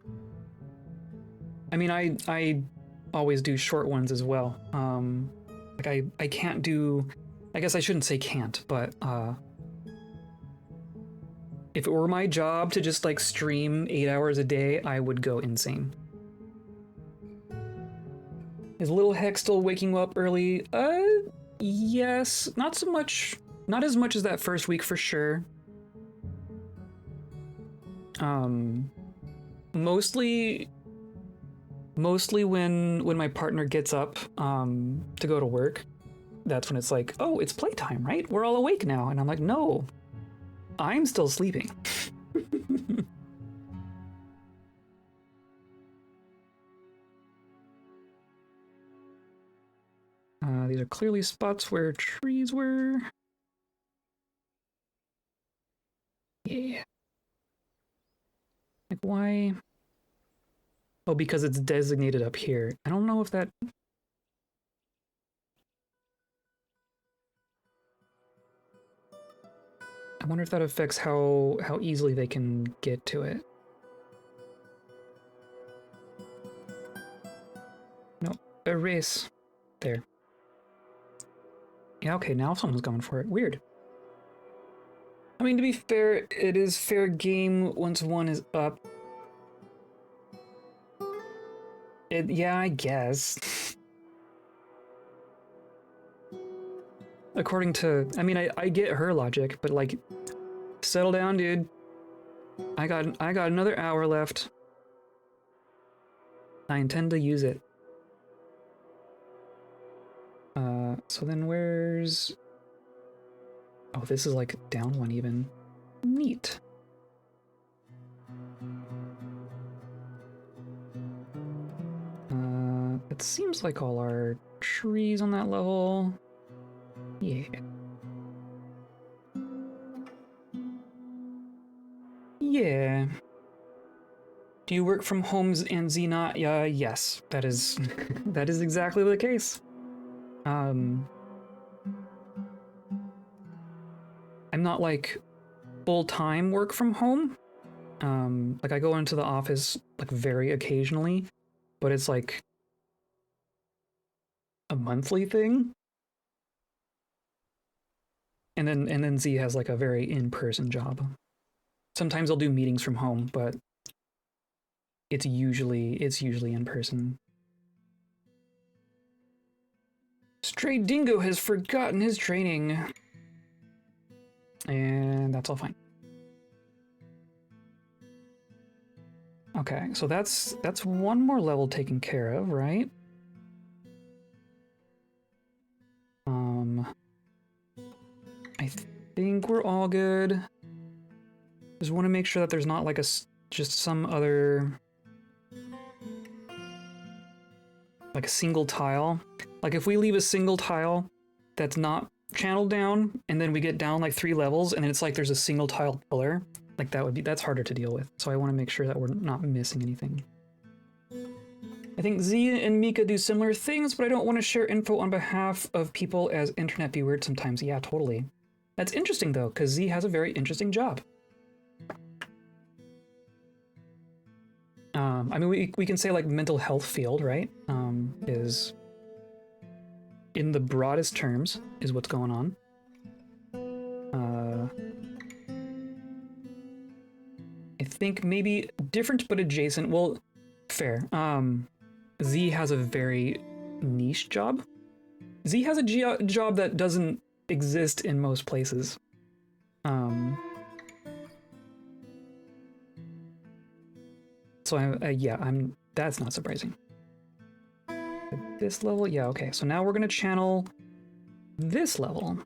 I mean, I always do short ones as well. Like I can't do... I guess I shouldn't say can't, but if it were my job to just like stream 8 hours a day, I would go insane. Is Little Heck still waking you up early? Yes. Not so much. Not as much as that first week for sure. Mostly when my partner gets up to go to work, that's when it's like, oh, it's playtime, right? We're all awake now. And I'm like, no, I'm still sleeping. These are clearly spots where trees were. Yeah. Like, why? Oh, because it's designated up here. I don't know if that... I wonder if that affects how easily they can get to it. No, erase. There. Yeah, okay, now someone's going for it. Weird. I mean, to be fair, it is fair game once one is up. Yeah, I guess. According to... I mean, I get her logic, but like... Settle down, dude. I got another hour left. I intend to use it. So then where's... Oh, this is like down one even. Neat. It seems like all our trees on that level. Yeah. Yeah. Do you work from homes and Xena? Yeah, yes. That is that is exactly the case. I'm not like full-time work from home. Like I go into the office like very occasionally, but it's like a monthly thing. And then Z has like a very in-person job. Sometimes I'll do meetings from home, but it's usually in person. Stray Dingo has forgotten his training. And that's all fine. Okay, so that's one more level taken care of, right? I think we're all good. Just want to make sure that there's not like just some other like a single tile. Like if we leave a single tile that's not channeled down, and then we get down like 3 levels, and it's like there's a single tile pillar, like that's harder to deal with. So I want to make sure that we're not missing anything. I think Z and Mika do similar things, but I don't want to share info on behalf of people as internet viewers sometimes. Yeah, totally. That's interesting though, because Z has a very interesting job. I mean, we can say like mental health field, right? Is in the broadest terms is what's going on. I think maybe different but adjacent. Well, fair. Z has a very niche job. Z has a job that doesn't exist in most places. So that's not surprising. At this level, yeah, okay. So now we're gonna channel this level.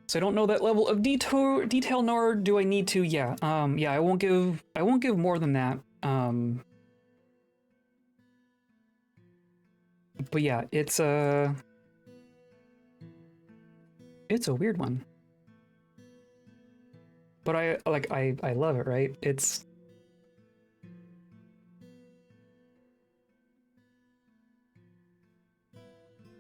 So I don't know that level of detail, nor do I need to. Yeah, I won't give more than that. But yeah, it's a weird one. But I love it, right? It's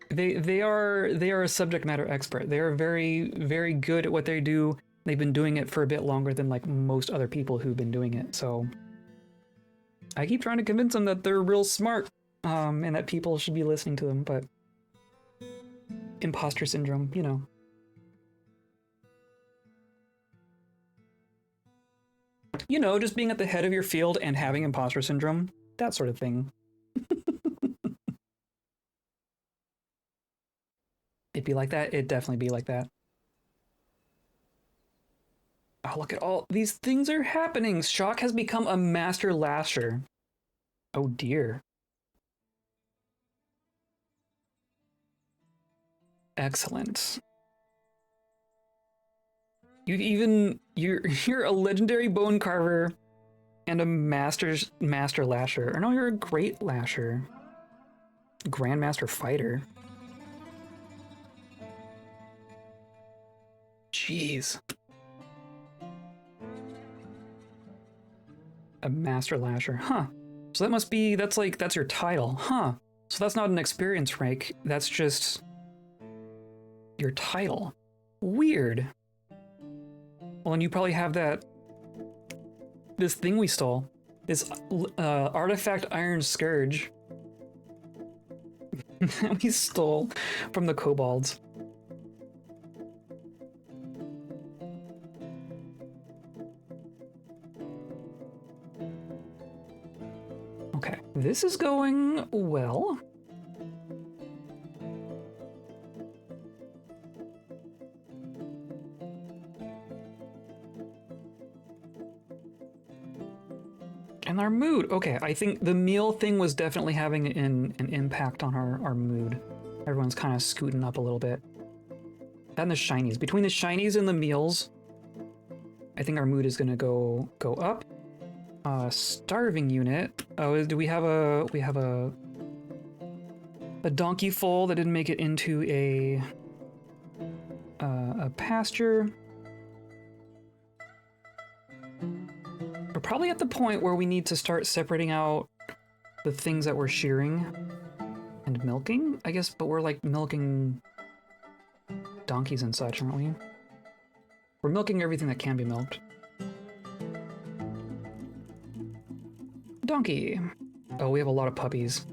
they are a subject matter expert. They are very, very good at what they do. They've been doing it for a bit longer than like most other people who've been doing it. So I keep trying to convince them that they're real smart, and that people should be listening to them, but imposter syndrome, you know. You know, just being at the head of your field and having imposter syndrome, that sort of thing. It'd be like that. It'd definitely be like that. Oh, look at all these things are happening. Shock has become a master lasher. Oh dear. Excellent. You're a legendary bone carver and a master lasher. Or no, you're a great lasher. Grandmaster fighter. Jeez. A master lasher, huh? So that must be, that's your title, huh? So that's not an experience rank, that's just your title. Weird. Well, and you probably have this thing we stole. This artifact iron scourge that we stole from the kobolds. Okay, this is going well. And our mood. Okay, I think the meal thing was definitely having an impact on our mood. Everyone's kind of scooting up a little bit. That and the shinies. Between the shinies and the meals, I think our mood is gonna go up. Starving unit. Oh, do we have a donkey foal that didn't make it into a pasture? We're probably at the point where we need to start separating out the things that we're shearing. And milking, I guess, but we're like milking donkeys and such, aren't we? We're milking everything that can be milked. Donkey. Oh, we have a lot of puppies.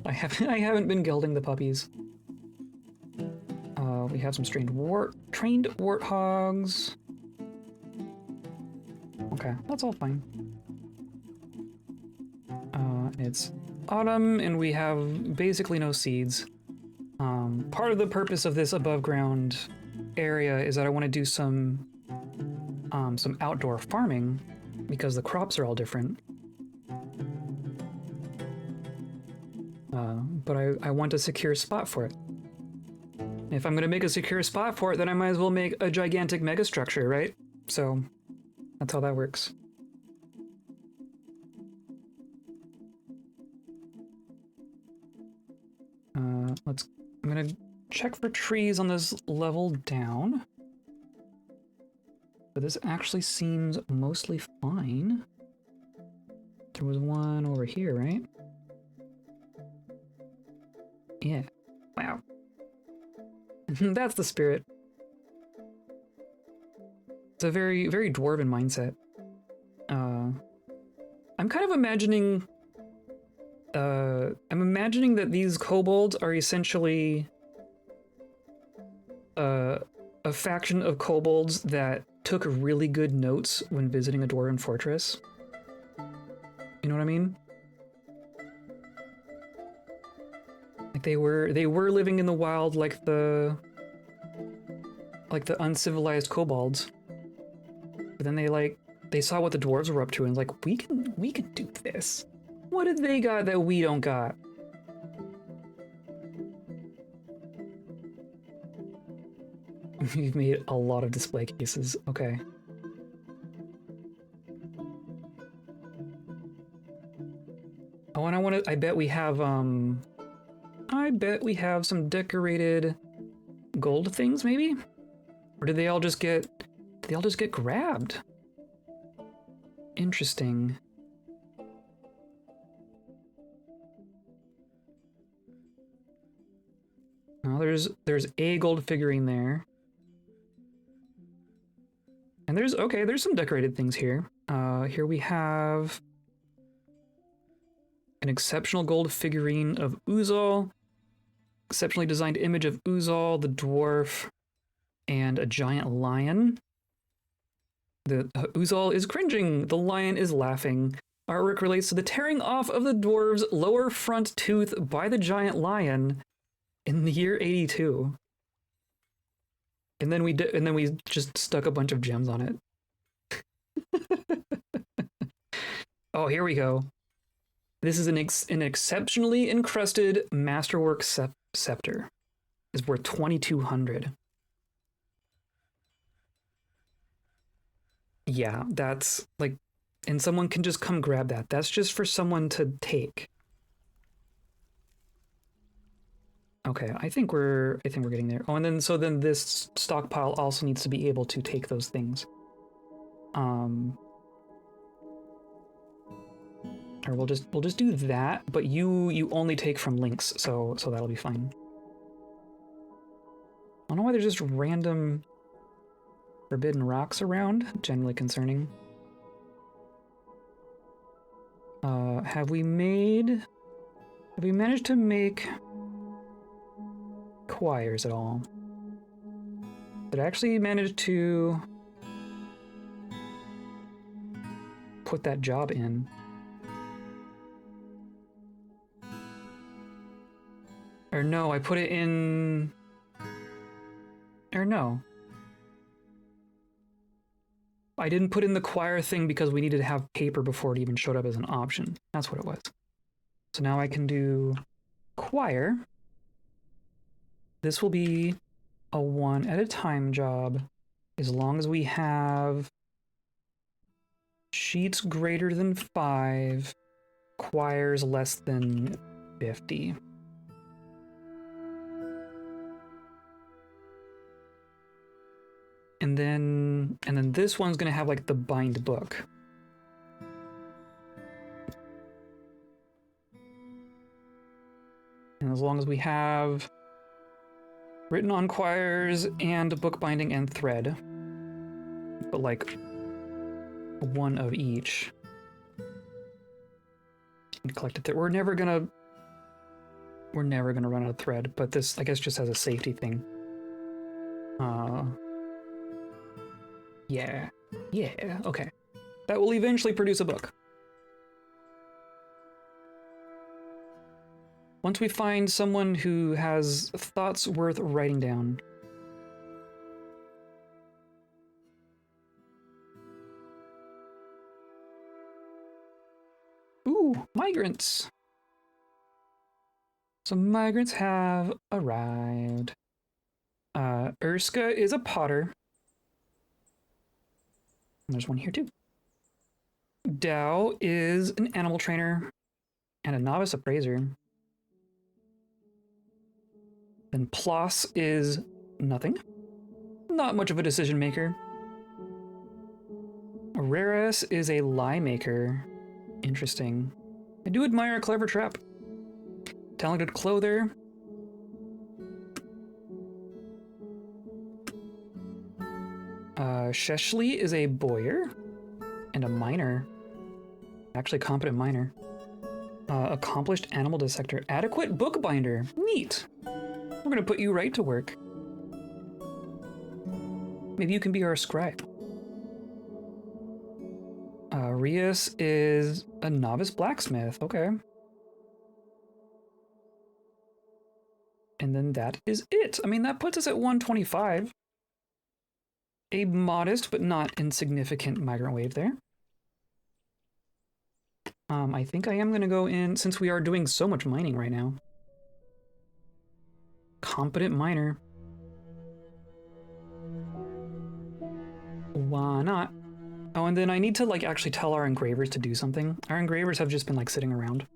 I haven't been gelding the puppies. We have some trained warthogs. Okay, that's all fine. It's autumn and we have basically no seeds. Part of the purpose of this above ground area is that I want to do some outdoor farming because the crops are all different. But I want a secure spot for it. If I'm going to make a secure spot for it, then I might as well make a gigantic megastructure, right? So that's how that works. I'm going to check for trees on this level down. But this actually seems mostly fine. There was one over here, right? Yeah. Wow. That's the spirit. It's a very, very dwarven mindset. I'm kind of imagining... I'm imagining that these kobolds are essentially... a faction of kobolds that took really good notes when visiting a dwarven fortress. You know what I mean? Like they were living in the wild like the uncivilized kobolds. But then they saw what the dwarves were up to and like, we can do this. What did they got that we don't got? We've made a lot of display cases. Okay. Oh, and I bet we have some decorated gold things, maybe? Or did they all just get grabbed? Interesting. Oh, there's a gold figurine there. And there's some decorated things here. Here we have an exceptional gold figurine of Uzal, exceptionally designed image of Uzal, the dwarf, and a giant lion. The Uzal is cringing, the lion is laughing. Artwork relates to the tearing off of the dwarf's lower front tooth by the giant lion in the year 82. And then we just stuck a bunch of gems on it. Oh, here we go. This is an exceptionally encrusted masterwork scepter. It's worth 2,200. Yeah, that's like, and someone can just come grab that. That's just for someone to take. Okay, I think we're getting there. Oh, and then this stockpile also needs to be able to take those things. Or we'll just do that, but you only take from links, so that'll be fine. I don't know why there's just random forbidden rocks around, generally concerning. Have we managed to make choirs at all? Did I actually manage to put that job in? Or no, I put it in... Or no. I didn't put in the choir thing because we needed to have paper before it even showed up as an option. That's what it was. So now I can do choir. This will be a 1 at a time job as long as we have sheets greater than 5, choirs less than 50. And then this one's gonna have like the bind book. And And as long as we have written on quires and bookbinding and thread, but like one of each. And collect it. We're never gonna run out of thread, but this I guess just has a safety thing. Yeah, okay. That will eventually produce a book. Once we find someone who has thoughts worth writing down. Ooh, migrants. Some migrants have arrived. Irska is a potter. And there's one here too. Dao is an animal trainer and a novice appraiser. Then Ploss is nothing. Not much of a decision maker. Raris is a lie maker. Interesting. I do admire a clever trap. Talented clother. Sheshli is a boyer and a miner. Actually, competent miner. Accomplished animal dissector. Adequate bookbinder. Neat. We're gonna put you right to work. Maybe you can be our scribe. Rias is a novice blacksmith. Okay. And then that is it. I mean, that puts us at 125. A modest but not insignificant migrant wave there. I think I am going to go in, since we are doing so much mining right now. Competent miner. Why not? Oh, and then I need to like actually tell our engravers to do something. Our engravers have just been like sitting around.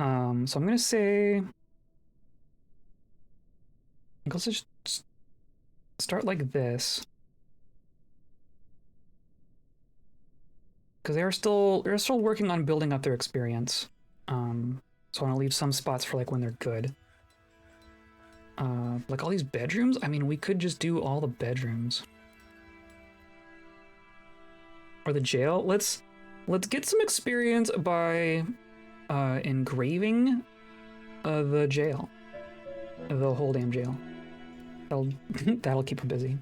So I'm gonna say, let's just start like this, because they're still working on building up their experience. So I want to leave some spots for like when they're good. Like all these bedrooms. I mean, we could just do all the bedrooms. Or the jail. Let's get some experience by engraving the jail, the whole damn jail. That'll keep them busy.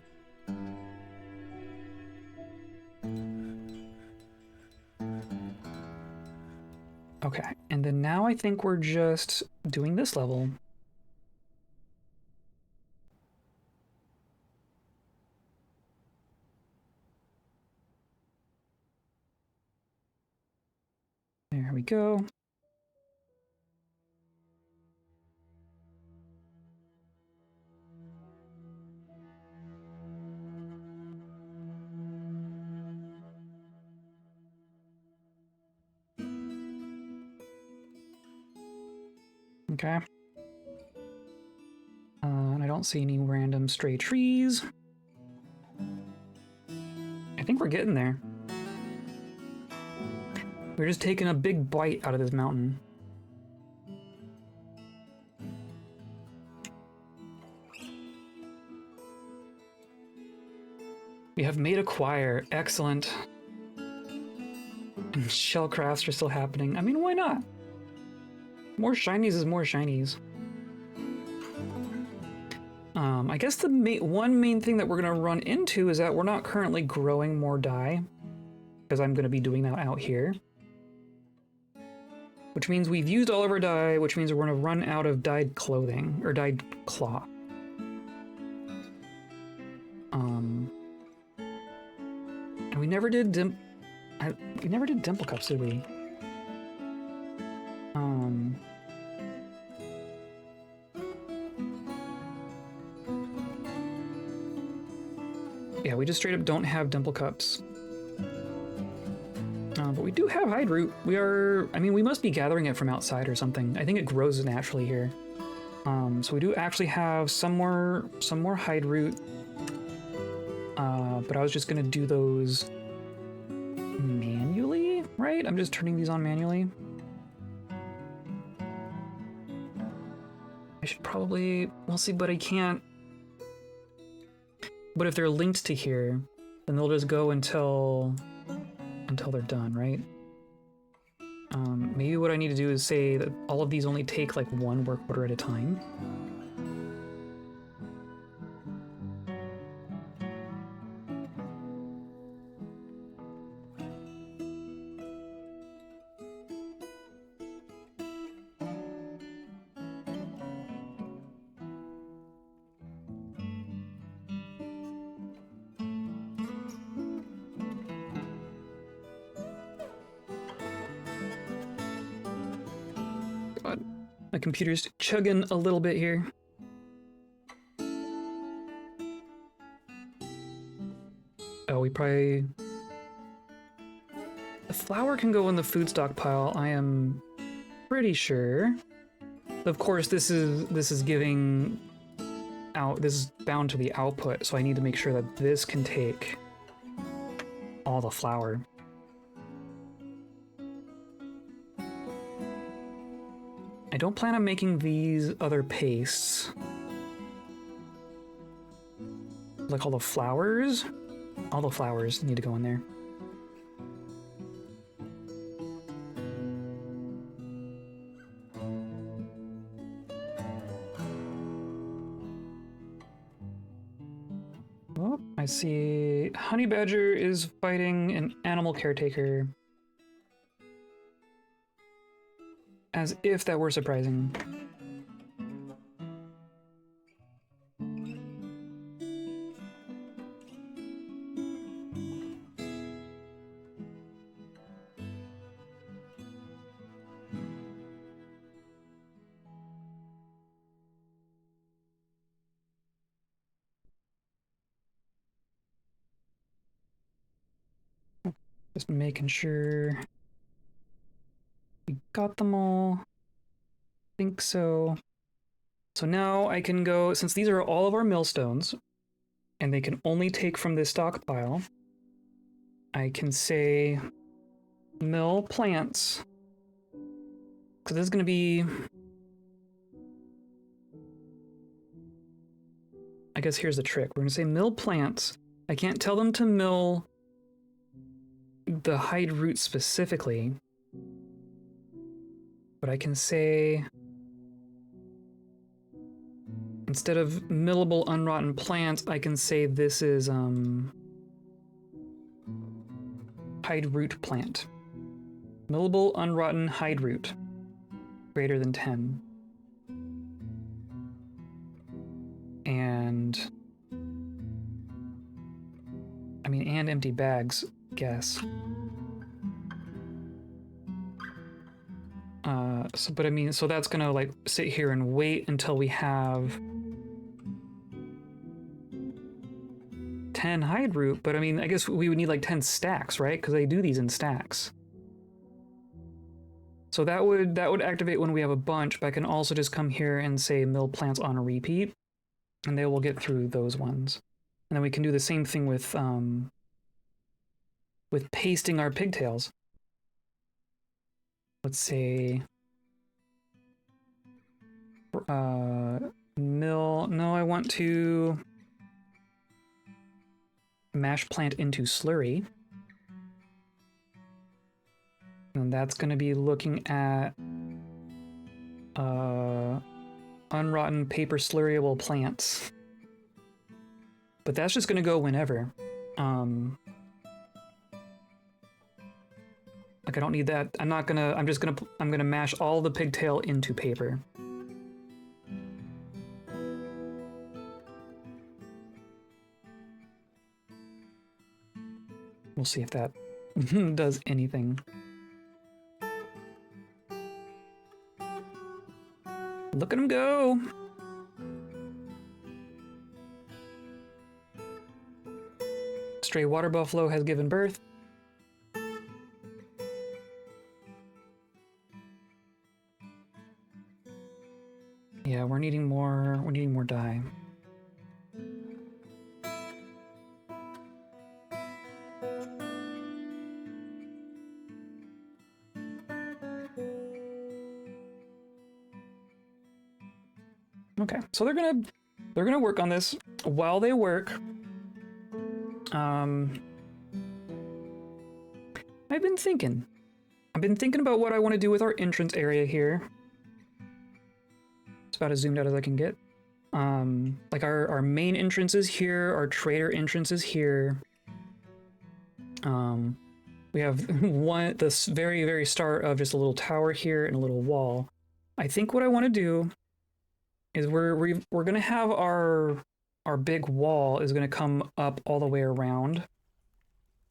Okay, and then now I think we're just doing this level. There we go. Okay. And I don't see any random stray trees. I think we're getting there. We're just taking a big bite out of this mountain. We have made a choir. Excellent. And shell crafts are still happening. I mean, why not? More shinies is more shinies. I guess the one main thing that we're going to run into is that we're not currently growing more dye, because I'm going to be doing that out here. Which means we've used all of our dye, which means we're going to run out of dyed clothing, or dyed cloth. And we never did dimple cups, did we? Yeah, we just straight up don't have dimple cups. But we do have hide root. I mean, we must be gathering it from outside or something. I think it grows naturally here. So we do actually have some more hide root. But I was just gonna do those manually, right? I'm just turning these on manually. I should probably, we'll see, but I can't. But if they're linked to here, then they'll just go until they're done, right? Maybe what I need to do is say that all of these only take like one work order at a time. God, my computer's chugging a little bit here. Oh, we probably... The flour can go in the food stockpile, I am pretty sure. Of course, this is giving out, this is bound to the output, so I need to make sure that this can take all the flour. I don't plan on making these other pastes. Like all the flowers? All the flowers need to go in there. Oh, I see Honey Badger is fighting an animal caretaker. As if that were surprising. Just making sure we got them all. Think so. So now I can go, since these are all of our millstones, and they can only take from this stockpile, I can say mill plants. Because this is going to be... I guess here's the trick. We're going to say mill plants. I can't tell them to mill the hide root specifically, but I can say... Instead of millable unrotten plants, I can say this is hide root plant. Millable unrotten hide root. Greater than 10. And... I mean, and empty bags, guess. But I mean, so that's gonna like sit here and wait until we have 10 hide root, but I mean, I guess we would need like 10 stacks, right? Because they do these in stacks. So that would activate when we have a bunch, but I can also just come here and say mill plants on a repeat, and they will get through those ones. And then we can do the same thing with pasting our pigtails. Let's say mill, no, I want to mash plant into slurry. And that's going to be looking at unrotten paper slurryable plants. But that's just going to go whenever. Like I don't need that. I'm gonna mash all the pigtail into paper. We'll see if that does anything. Look at him go! Stray water buffalo has given birth. Yeah, we're needing more dye. Okay, so they're gonna work on this. While they work, I've been thinking about what I want to do with our entrance area here. It's about as zoomed out as I can get. Like our main entrance is here, our trader entrance is here. We have this very, very start of just a little tower here and a little wall. I think what I want to do is we're gonna have our big wall is gonna come up all the way around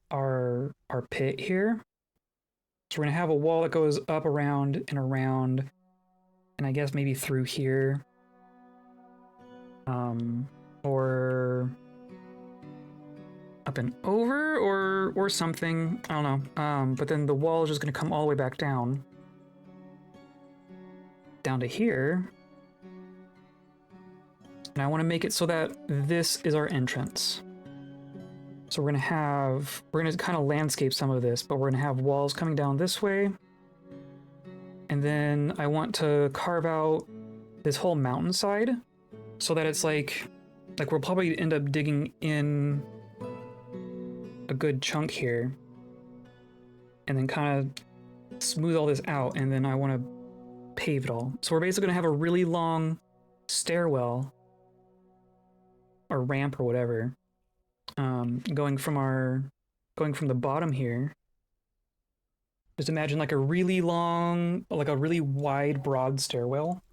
our pit here. So we're gonna have a wall that goes up around and around, and I guess maybe through here. Or up and over, or something. I don't know. But then the wall is just gonna come all the way back down to here. And I want to make it so that this is our entrance. So we're gonna kind of landscape some of this, but we're gonna have walls coming down this way. And then I want to carve out this whole mountainside so that it's like we'll probably end up digging in a good chunk here and then kind of smooth all this out, and then I want to pave it all. So we're basically gonna have a really long stairwell or ramp or whatever, going from the bottom here. Just imagine like a really long, like a really wide, broad stairwell.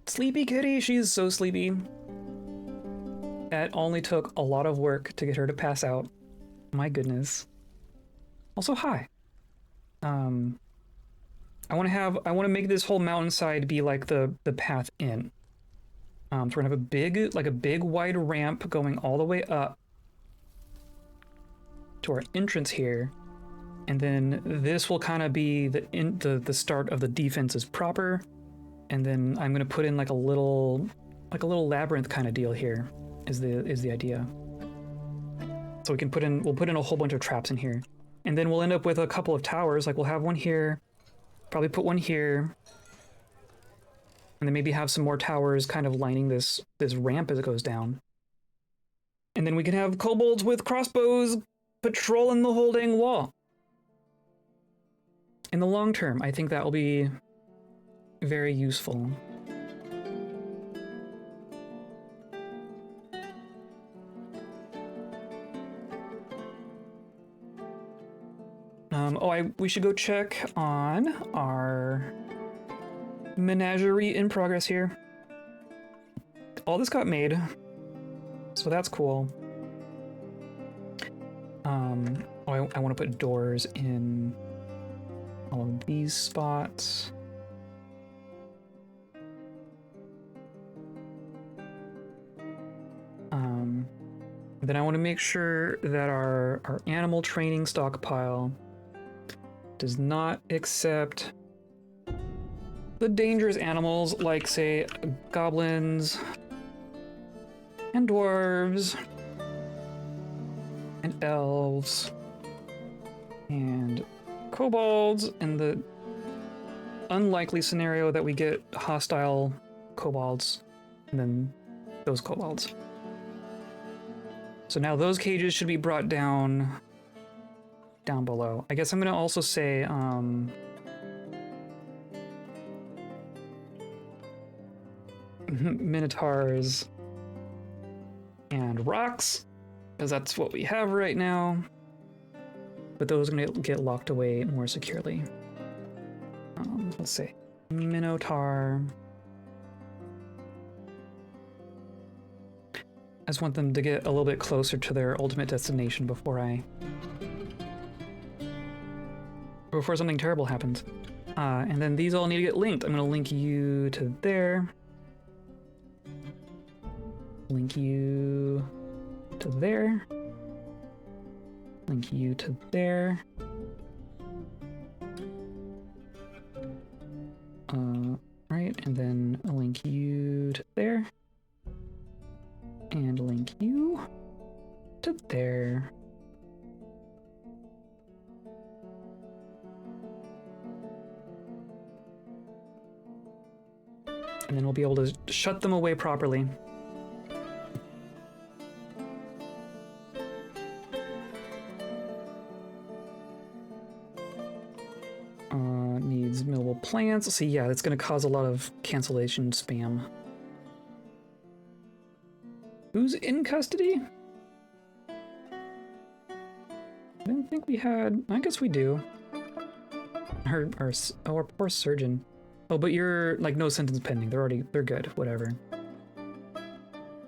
Sleepy kitty, she's so sleepy. That only took a lot of work to get her to pass out. My goodness. Also, hi. I want to make this whole mountainside be like the path in. So we're gonna have a big wide ramp going all the way up to our entrance here, and then this will kind of be the start of the defenses proper. And then I'm gonna put in like a little labyrinth kind of deal here. Is the idea. So we'll put in a whole bunch of traps in here, and then we'll end up with a couple of towers. Like we'll have one here, probably put one here, and then maybe have some more towers kind of lining this ramp as it goes down. And then we can have kobolds with crossbows patrolling the whole dang wall. In the long term, I think that will be very useful. We should go check on our menagerie in progress here. All this got made, so that's cool. I want to put doors in all of these spots. Then I want to make sure that our animal training stockpile does not accept the dangerous animals like, say, goblins and dwarves and elves and kobolds, and the unlikely scenario that we get hostile kobolds and then those kobolds. So now those cages should be brought down below. I guess I'm gonna also say minotaurs and rocks, because that's what we have right now. But those are gonna get locked away more securely. Let's say minotaur. I just want them to get a little bit closer to their ultimate destination before something terrible happens. And then these all need to get linked. I'm gonna link you to there. Link you to there. Link you to there. Right, and then link you to there. And link you to there. And then we'll be able to shut them away properly. Needs millable plants. See, yeah, that's going to cause a lot of cancellation spam. Who's in custody? I didn't think we had... I guess we do. Our poor surgeon. Oh, but you're, like, no sentence pending. They're good. Whatever.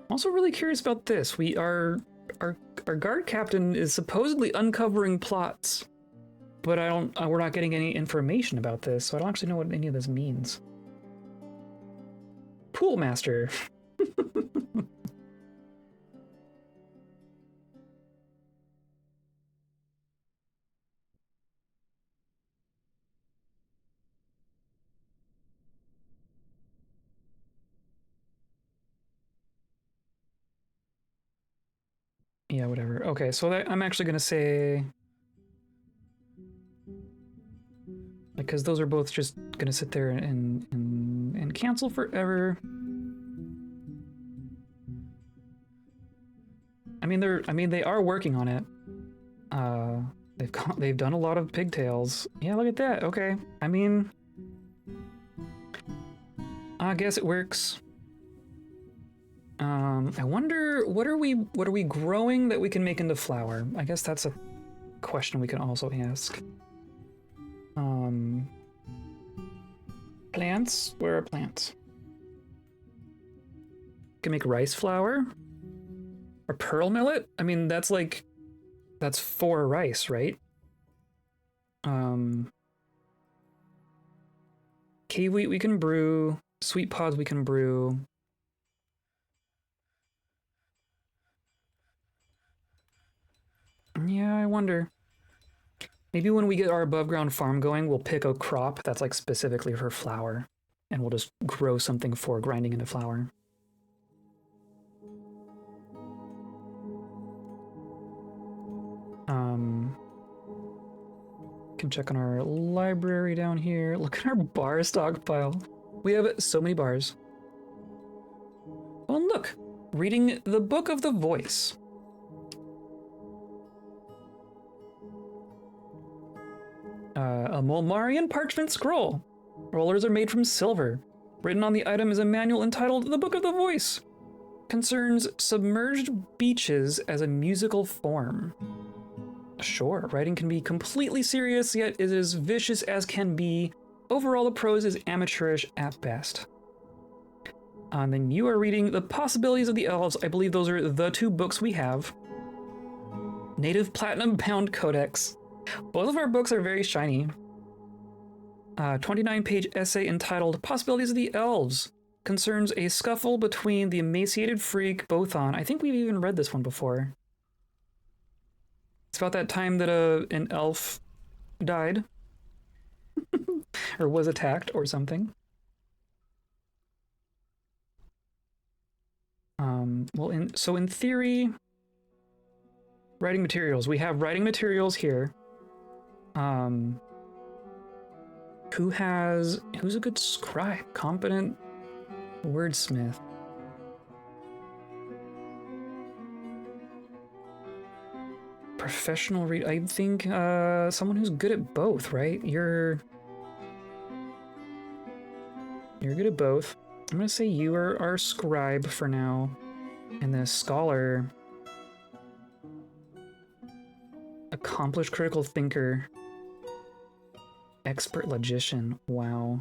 Also really curious about this. Our guard captain is supposedly uncovering plots. But we're not getting any information about this, so I don't actually know what any of this means. Pool master. Yeah, whatever. Okay, so I'm actually gonna say... because those are both just gonna sit there and cancel forever. I mean they are working on it. They've done a lot of pigtails. Yeah, look at that. Okay. I mean, I guess it works. I wonder what are we growing that we can make into flour? I guess that's a question we can also ask. Plants? Where are plants? Can make rice flour? Or pearl millet? I mean, that's 4 rice, right? Cave wheat we can brew. Sweet pods we can brew. Yeah, I wonder. Maybe when we get our above ground farm going, we'll pick a crop that's like specifically for flour, and we'll just grow something for grinding into flour. Can check on our library down here. Look at our bar stockpile. We have so many bars. Oh, and look, reading the Book of the Voice. A Mulmarian parchment scroll. Rollers are made from silver. Written on the item is a manual entitled The Book of the Voice. Concerns submerged beaches as a musical form. Sure, writing can be completely serious, yet it is vicious as can be. Overall, the prose is amateurish at best. And then you are reading The Possibilities of the Elves. I believe those are the 2 books we have. Native Platinum Bound Codex. Both of our books are very shiny. 29-page essay entitled Possibilities of the Elves. Concerns a scuffle between the emaciated freak Bothon. I think we've even read this one before. It's about that time that an elf died. Or was attacked or something. Well, in theory, writing materials. We have writing materials here. Who's a good scribe? Competent wordsmith. Professional read. I think someone who's good at both, right? You're good at both. I'm gonna say you are our scribe for now, and the scholar, accomplished critical thinker, expert logician. Wow.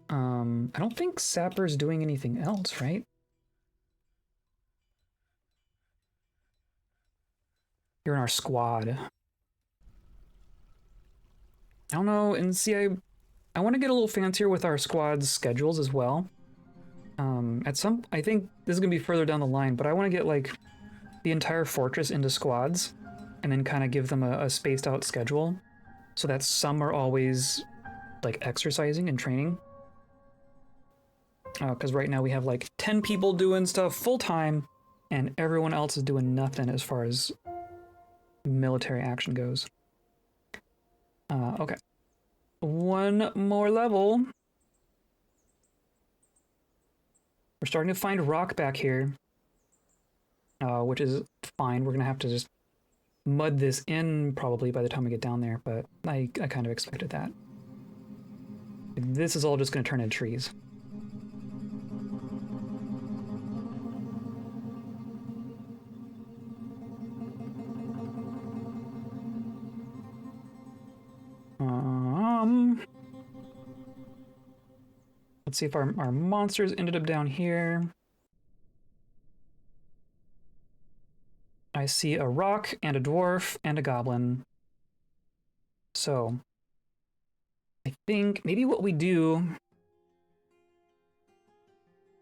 I don't think Sapper's doing anything else, right? You're in our squad. I don't know, and see, I want to get a little fancier with our squad's schedules as well. I think this is gonna be further down the line, but I want to get like the entire fortress into squads, and then kind of give them a spaced out schedule, so that some are always like exercising and training. Because right now we have like 10 people doing stuff full time, and everyone else is doing nothing as far as military action goes. Okay. One more level. We're starting to find rock back here, which is fine. We're gonna have to just mud this in probably by the time we get down there, but I kind of expected that. This is all just gonna turn into trees. Let's see if our monsters ended up down here. I see a rock and a dwarf and a goblin. So I think maybe what we do,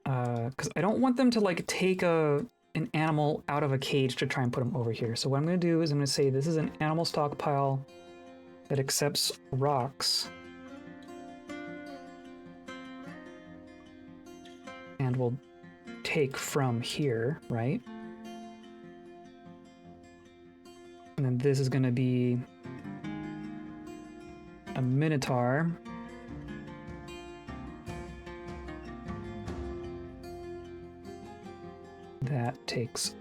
because I don't want them to like take an animal out of a cage to try and put them over here. So what I'm going to do is I'm going to say this is an animal stockpile that accepts rocks. And we'll take from here, right? And then this is going to be a minotaur. That takes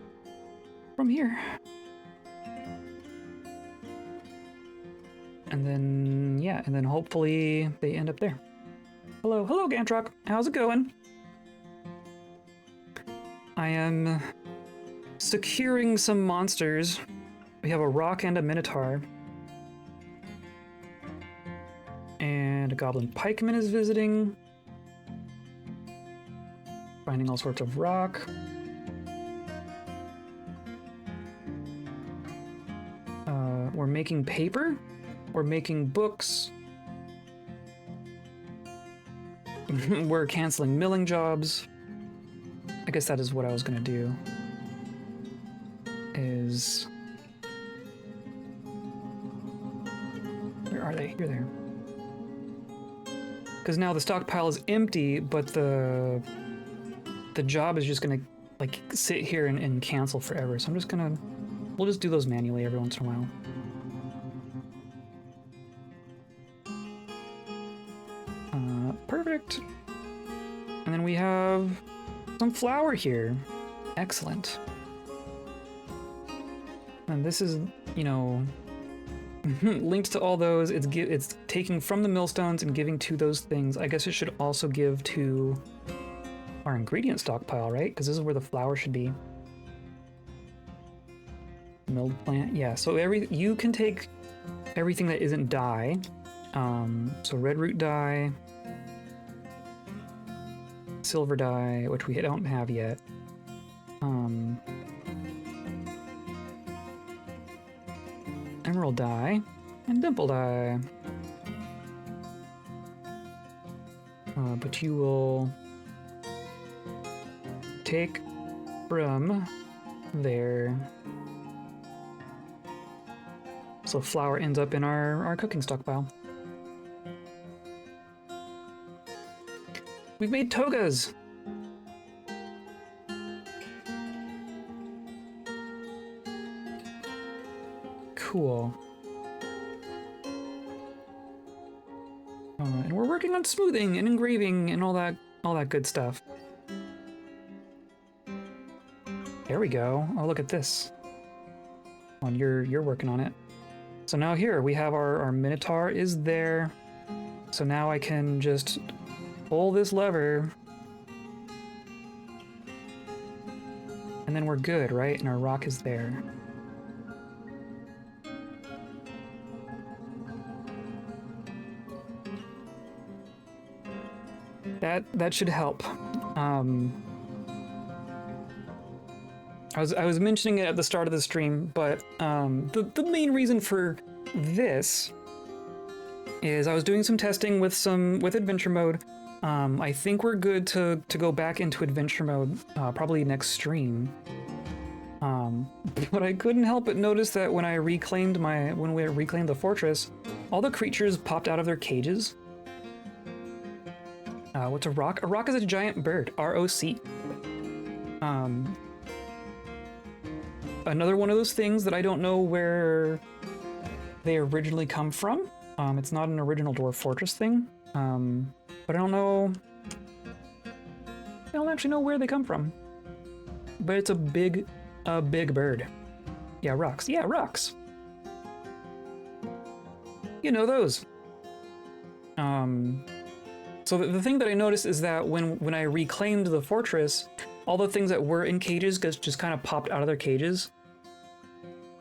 from here. And then, yeah, and then hopefully they end up there. Hello, Gantrock. How's it going? I am securing some monsters. We have a rock and a minotaur. And a goblin pikeman is visiting. Finding all sorts of rock. We're making paper. We're making books. We're canceling milling jobs. I guess that is what I was gonna do. Is... Where are they? You're there. Because now the stockpile is empty, but the job is just gonna like sit here and cancel forever. So I'm just gonna... We'll just do those manually every once in a while. Perfect. And then we have some flour here. Excellent. And this is, you know, linked to all those. It's taking from the millstones and giving to those things. I guess it should also give to our ingredient stockpile, right? Because this is where the flour should be. Milled plant, yeah. So you can take everything that isn't dye. So red root dye, silver dye, which we don't have yet. Emerald dye and dimple dye. But you will take from there. So flour ends up in our cooking stockpile. We've made togas! Cool. And we're working on smoothing and engraving and all that good stuff. There we go. Oh, look at this. Well, you're working on it. So now here we have our minotaur is there. So now I can just pull this lever, and then we're good, right? And our rock is there. That should help. I was mentioning it at the start of the stream, but the main reason for this is I was doing some testing with adventure mode. I think we're good to go back into adventure mode probably next stream. But I couldn't help but notice that when we reclaimed the fortress, all the creatures popped out of their cages. What's a rock? A rock is a giant bird. R-O-C. Another one of those things that I don't know where they originally come from. It's not an original Dwarf Fortress thing. But I don't know I don't actually know where they come from. But it's a big bird. Yeah, rocks. Yeah, rocks. You know those. So the thing that I noticed is that when I reclaimed the fortress, all the things that were in cages just kind of popped out of their cages.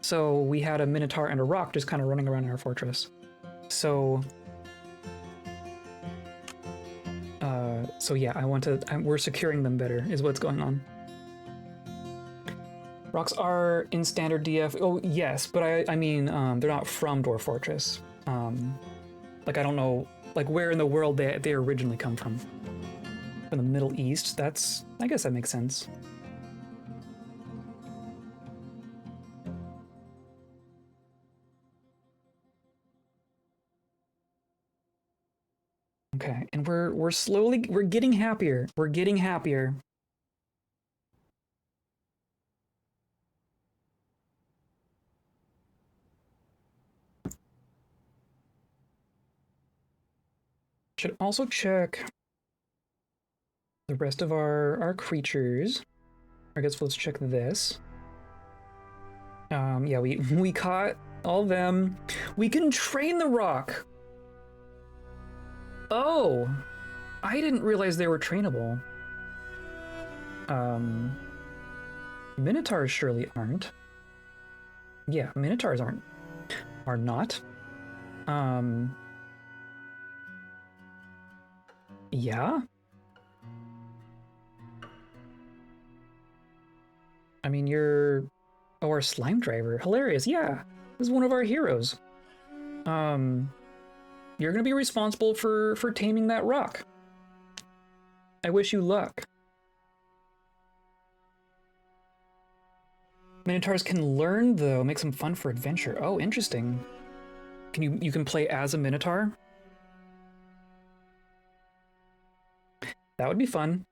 So we had a minotaur and a rock just kind of running around in our fortress. So yeah, we're securing them better is what's going on. Rocks are in standard DF. Oh, yes, but I mean, they're not from Dwarf Fortress. Like, I don't know, like, where in the world they originally come from. From the Middle East, I guess that makes sense. Okay, and we're getting happier. We're getting happier. Should also check the rest of our creatures. I guess let's check this. Yeah, we caught all of them. We can train the rock. Oh, I didn't realize they were trainable. Minotaurs surely aren't. Yeah, minotaurs are not. Yeah. I mean, our slime driver. Hilarious. Yeah, this is one of our heroes. You're gonna be responsible for taming that rock. I wish you luck. Minotaurs can learn though, makes them fun for adventure. Oh, interesting. You can play as a minotaur? That would be fun.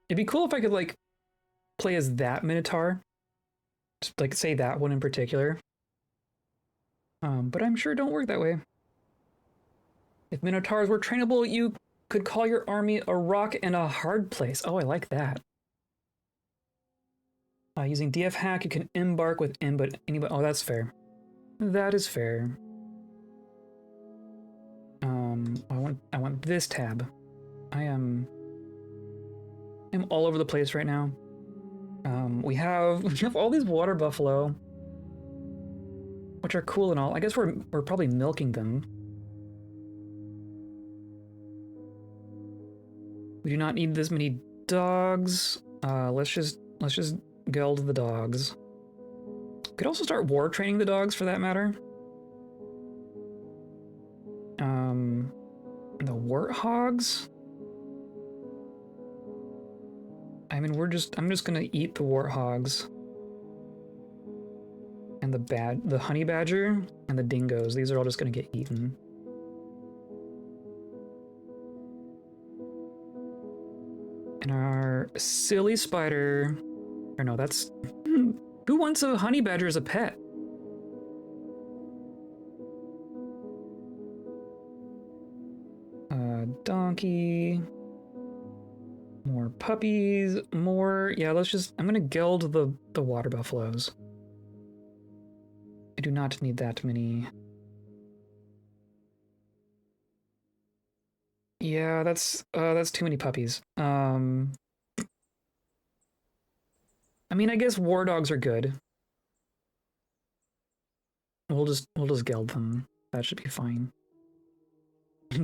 It'd be cool if I could like play as that minotaur. Just like say that one in particular. But I'm sure it don't work that way. If minotaurs were trainable, you could call your army a rock and a hard place. Oh, I like that. Using DF hack, you can embark with anybody. Oh, that's fair. That is fair. I want this tab. I'm all over the place right now. We have all these water buffalo, which are cool and all. I guess we're probably milking them. We do not need this many dogs. Let's just geld the dogs. Could also start war training the dogs for that matter. The warthogs. I mean, I'm just gonna eat the warthogs. And the honey badger and the dingoes. These are all just gonna get eaten. And our silly spider, or no, that's, who wants a honey badger as a pet? Donkey, more puppies, more, yeah, I'm gonna geld the water buffaloes. I do not need that many. Yeah, that's too many puppies. I mean, I guess war dogs are good. We'll just geld them. That should be fine.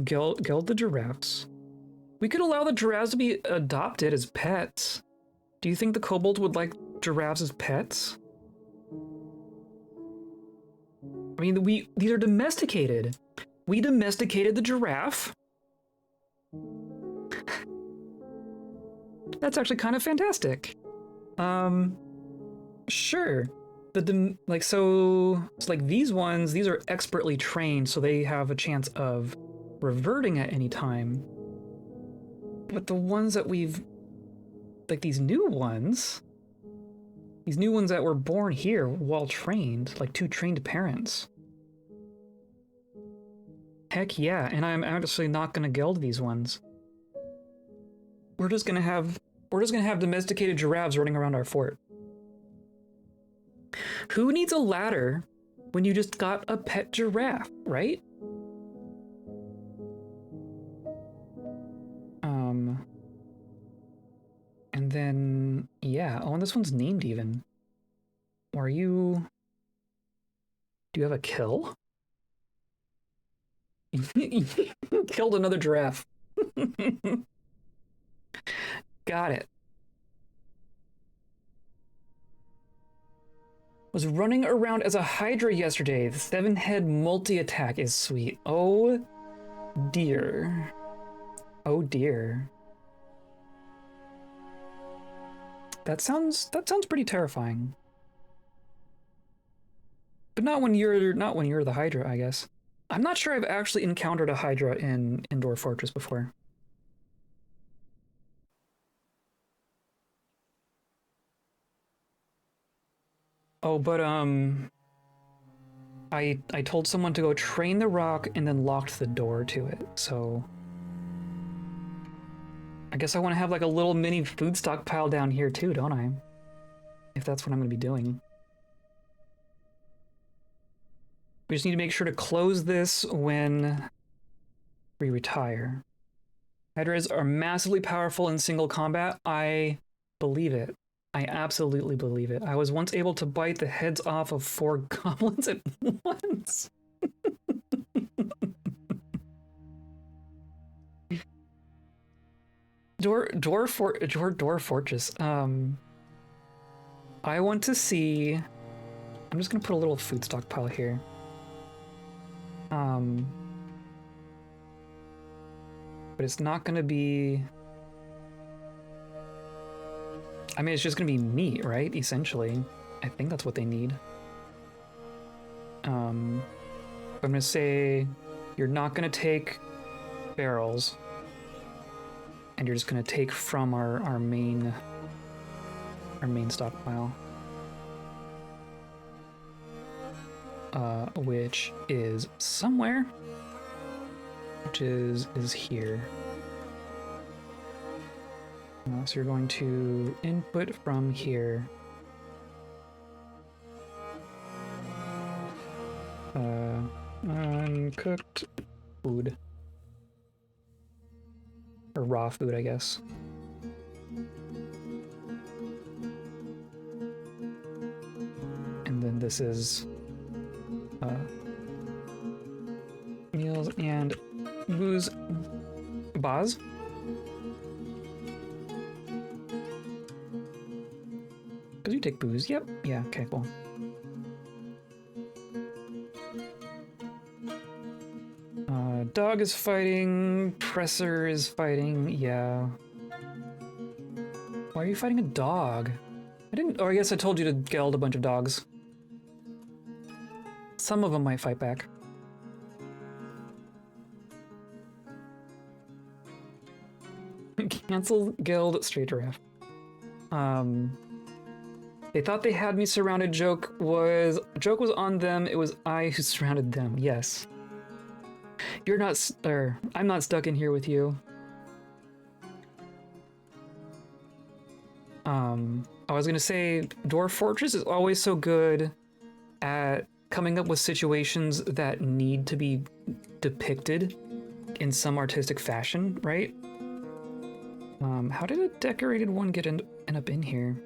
Geld the giraffes. We could allow the giraffes to be adopted as pets. Do you think the kobold would like giraffes as pets? I mean, these are domesticated. We domesticated the giraffe. That's actually kind of fantastic. Sure. So like these ones, these are expertly trained, so they have a chance of reverting at any time. But the ones that like these new ones that were born here while trained, like two trained parents. Heck yeah, and I'm actually not gonna geld these ones. we're just gonna have domesticated giraffes running around our fort. Who needs a ladder when you just got a pet giraffe, right? And then, yeah. Oh, and this one's named even. Are you... Do you have a kill? Killed another giraffe. Got it. Was running around as a Hydra yesterday. The 7-head multi-attack is sweet. Oh dear. Oh dear. That sounds pretty terrifying. But not when you're the Hydra, I guess. I'm not sure I've actually encountered a Hydra in Dwarf Fortress before. Oh, but I told someone to go train the rock and then locked the door to it, so I guess I want to have like a little mini food stockpile down here too, don't I? If that's what I'm going to be doing. We just need to make sure to close this when we retire. Hydras are massively powerful in single combat. I believe it. I absolutely believe it. I was once able to bite the heads off of 4 goblins at once. Dwarf Fortress. I want to see... I'm just gonna put a little food stockpile here. But it's not gonna be... I mean, it's just gonna be meat, right? Essentially. I think that's what they need. I'm gonna say you're not gonna take barrels. And you're just gonna take from our main stockpile. Which is somewhere. Which is here. So you're going to input from here. Uncooked food. Or raw food, I guess. And then this is meals and booze. Baz? Because you take booze. Yep. Yeah, okay, cool. Dog is fighting. Presser is fighting. Yeah. Why are you fighting a dog? I didn't... Oh, I guess I told you to geld a bunch of dogs. Some of them might fight back. Cancel guild straight giraffe. They thought they had me surrounded. Joke was on them. It was I who surrounded them. Yes. You're not, I'm not stuck in here with you. I was gonna say, Dwarf Fortress is always so good at coming up with situations that need to be depicted in some artistic fashion, right? How did a decorated one end up in here?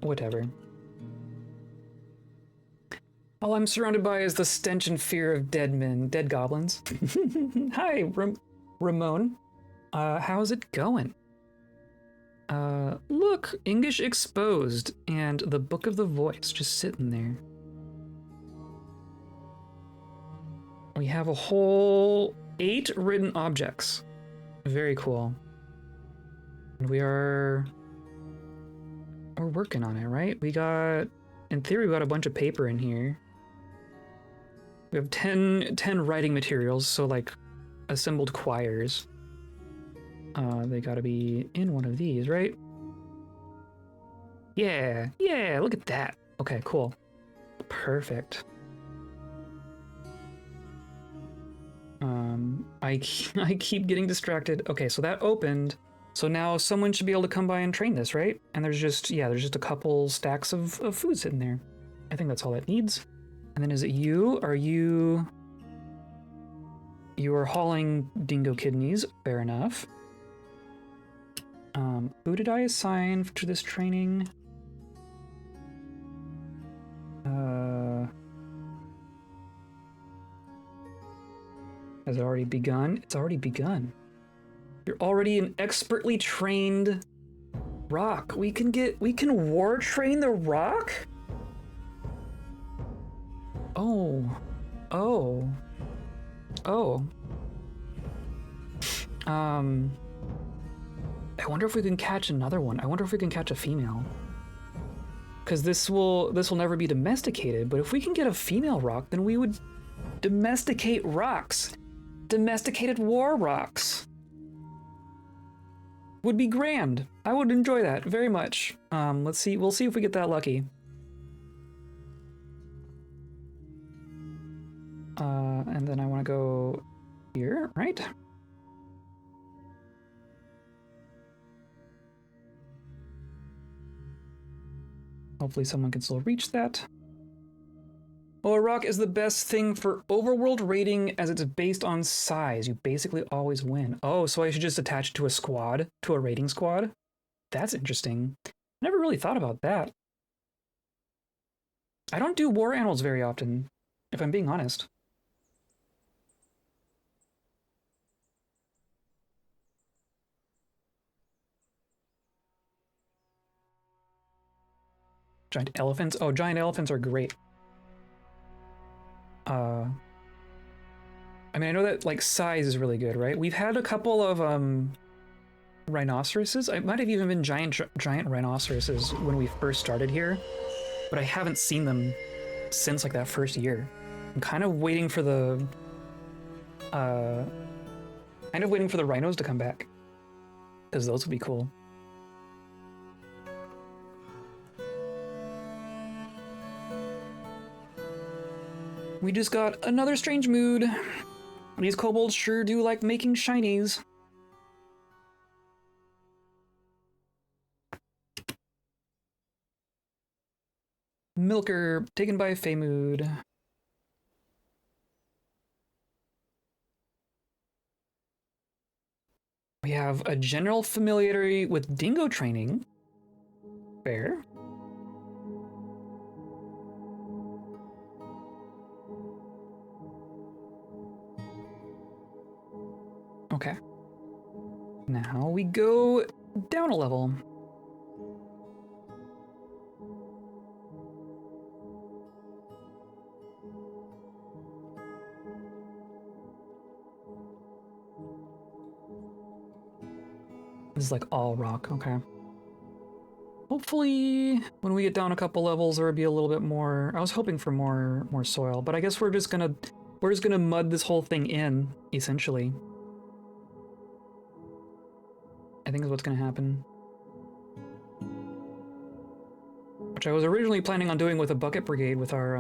Whatever. All I'm surrounded by is the stench and fear of dead men, dead goblins. Hi, Ramon. How's it going? Look, English Exposed and the Book of the Voice just sitting there. We have a whole 8 written objects. Very cool. And we're working on it, right? In theory, we got a bunch of paper in here. We have 10 writing materials, so like assembled choirs. They gotta be in one of these, right? Yeah, look at that. Okay, cool. Perfect. I keep getting distracted. Okay, so that opened. So now someone should be able to come by and train this, right? And there's just, yeah, there's just a couple stacks of food sitting there. I think that's all it needs. And then is it you? Are you... You are hauling dingo kidneys. Fair enough. Who did I assign to this training? Has it already begun? It's already begun. You're already an expertly trained rock. We can war train the rock? Oh. Oh. Oh. I wonder if we can catch another one. I wonder if we can catch a female. Because this will never be domesticated, but if we can get a female rock, then we would domesticate rocks. Domesticated war rocks. Would be grand. I would enjoy that very much. Let's see. We'll see if we get that lucky. And then I want to go here, right? Hopefully someone can still reach that. Oh, a rock is the best thing for overworld raiding as it's based on size. You basically always win. Oh, so I should just attach it to a squad, to a raiding squad? That's interesting. Never really thought about that. I don't do war animals very often, if I'm being honest. Giant elephants? Oh, giant elephants are great. I mean, I know that, like, size is really good, right? We've had a couple of, rhinoceroses. It might have even been giant rhinoceroses when we first started here, but I haven't seen them since, like, that first year. I'm kind of waiting for the, rhinos to come back, because those would be cool. We just got another strange mood. These kobolds sure do like making shinies. Milker, taken by Feymood. We have a general familiarity with dingo training. Fair. Okay. Now we go down a level. This is like all rock, okay. Hopefully when we get down a couple levels there would be a little bit more. I was hoping for more soil, but I guess we're just gonna mud this whole thing in, essentially. I think is what's gonna happen. Which I was originally planning on doing with a bucket brigade with our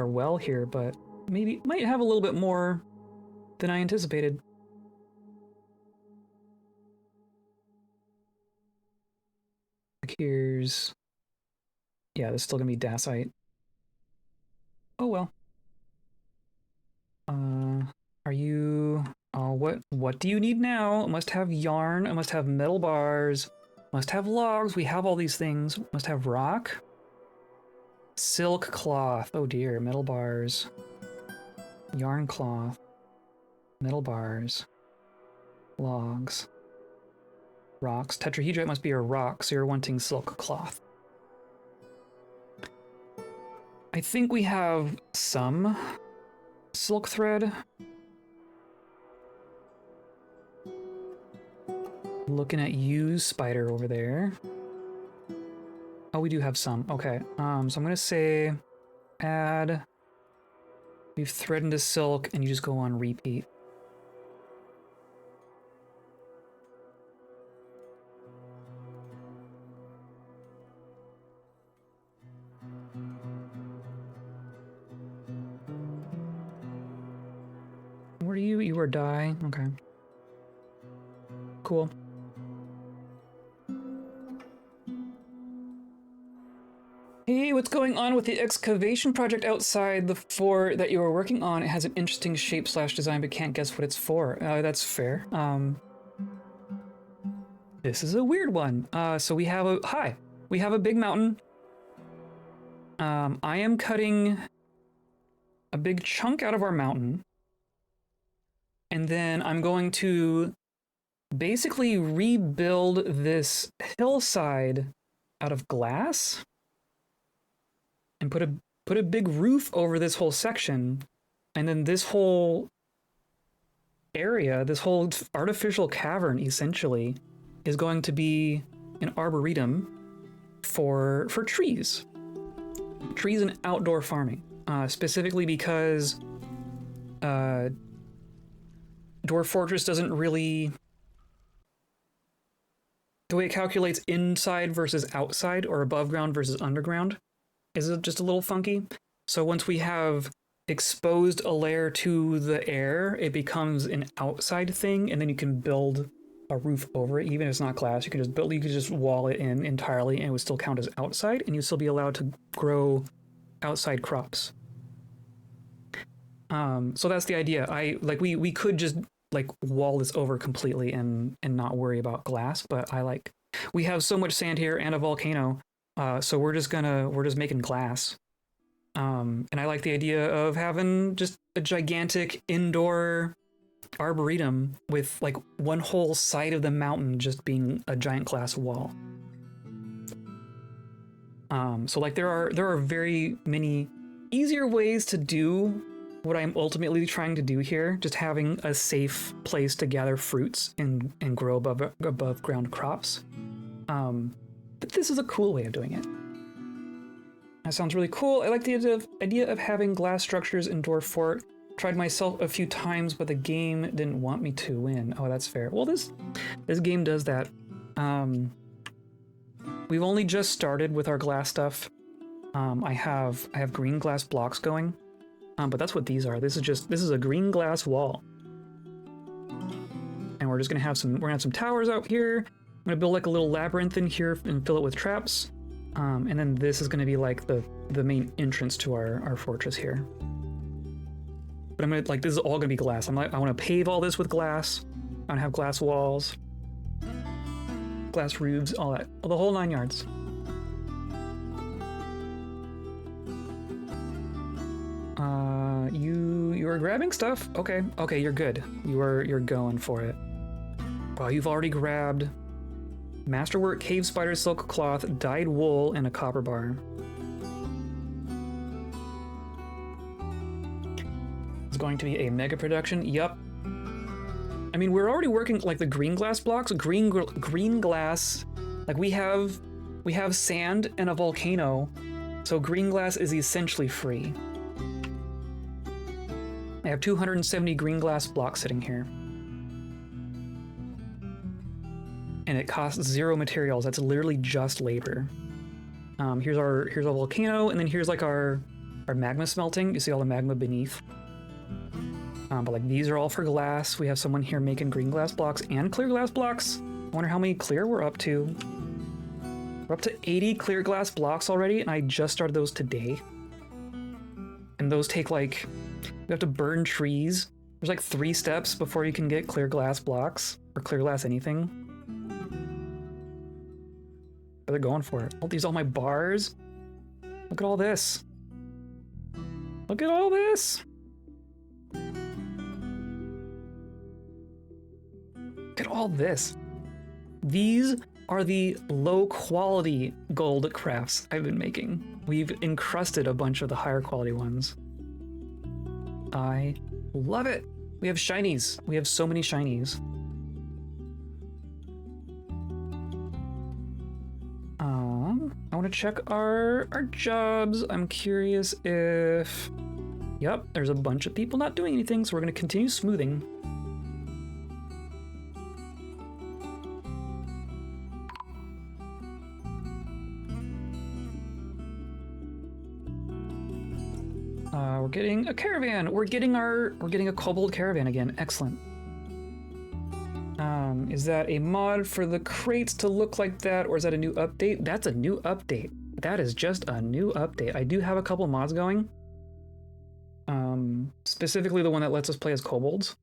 well here, but maybe might have a little bit more than I anticipated. Like here's, yeah, this is still gonna be dacite. Oh well. Are you? Oh, what do you need now? Must have yarn. I must have metal bars. Must have logs. We have all these things. Must have rock. Silk cloth. Oh dear. Metal bars. Yarn cloth. Metal bars. Logs. Rocks. Tetrahedrite must be a rock, so you're wanting silk cloth. I think we have some silk thread. Looking at you, spider, over there. Oh, we do have some. Okay. So I'm gonna say add. We've thread into silk, and you just go on repeat. What are you? You are dye. Okay. Cool. Hey, what's going on with the excavation project outside the fort that you were working on? It has an interesting shape / design, but can't guess what it's for. That's fair. This is a weird one. So we have we have a big mountain. I am cutting a big chunk out of our mountain. And then I'm going to basically rebuild this hillside out of glass and put a big roof over this whole section, and then this whole area, this whole artificial cavern essentially is going to be an arboretum for trees and outdoor farming, specifically because Dwarf Fortress doesn't really, the way it calculates inside versus outside or above ground versus underground is just a little funky. So once we have exposed a layer to the air, it becomes an outside thing, and then you can build a roof over it. Even if it's not glass, you can just wall it in entirely, and it would still count as outside, and you'd still be allowed to grow outside crops. So that's the idea. We could just like wall this over completely and not worry about glass, but we have so much sand here and a volcano. So we're just making glass. And I like the idea of having just a gigantic indoor arboretum with like one whole side of the mountain just being a giant glass wall. So like there are very many easier ways to do what I'm ultimately trying to do here, just having a safe place to gather fruits and grow above ground crops. But this is a cool way of doing it. That sounds really cool. I like the idea of having glass structures in Dwarf Fort. Tried myself a few times, but the game didn't want me to win. Oh, that's fair. Well, this game does that. We've only just started with our glass stuff. I have green glass blocks going, but that's what these are. This is a green glass wall, and we're gonna have some towers out here. I'm gonna build like a little labyrinth in here and fill it with traps. And then this is gonna be like the main entrance to our fortress here. But I'm gonna this is all gonna be glass. I wanna pave all this with glass. I wanna have glass walls, glass roofs, all that, the whole 9 yards. You are grabbing stuff. Okay, you're good. You're going for it. Wow, you've already grabbed masterwork, cave spider, silk cloth, dyed wool, and a copper bar. It's going to be a mega production. Yup. I mean, we're already working like the green glass blocks. Green glass. Like we have sand and a volcano, so green glass is essentially free. I have 270 green glass blocks sitting here. And it costs 0 materials. That's literally just labor. Here's our volcano, and then here's like our magma smelting. You see all the magma beneath. But like these are all for glass. We have someone here making green glass blocks and clear glass blocks. I wonder how many clear we're up to. We're up to 80 clear glass blocks already, and I just started those today. And those take like, you have to burn trees. There's like 3 steps before you can get clear glass blocks or clear glass anything. But they're going for it. Oh, these are all my bars. Look at all this. Look at all this. Look at all this. These are the low quality gold crafts I've been making. We've encrusted a bunch of the higher quality ones. I love it. We have shinies. We have so many shinies. I want to check our jobs. I'm curious if... Yep, there's a bunch of people not doing anything, so we're going to continue smoothing. We're getting a caravan. We're getting a kobold caravan again. Excellent. Is that a mod for the crates to look like that, or is that a new update? That's a new update. That is just a new update. I do have a couple mods going. Specifically the one that lets us play as kobolds.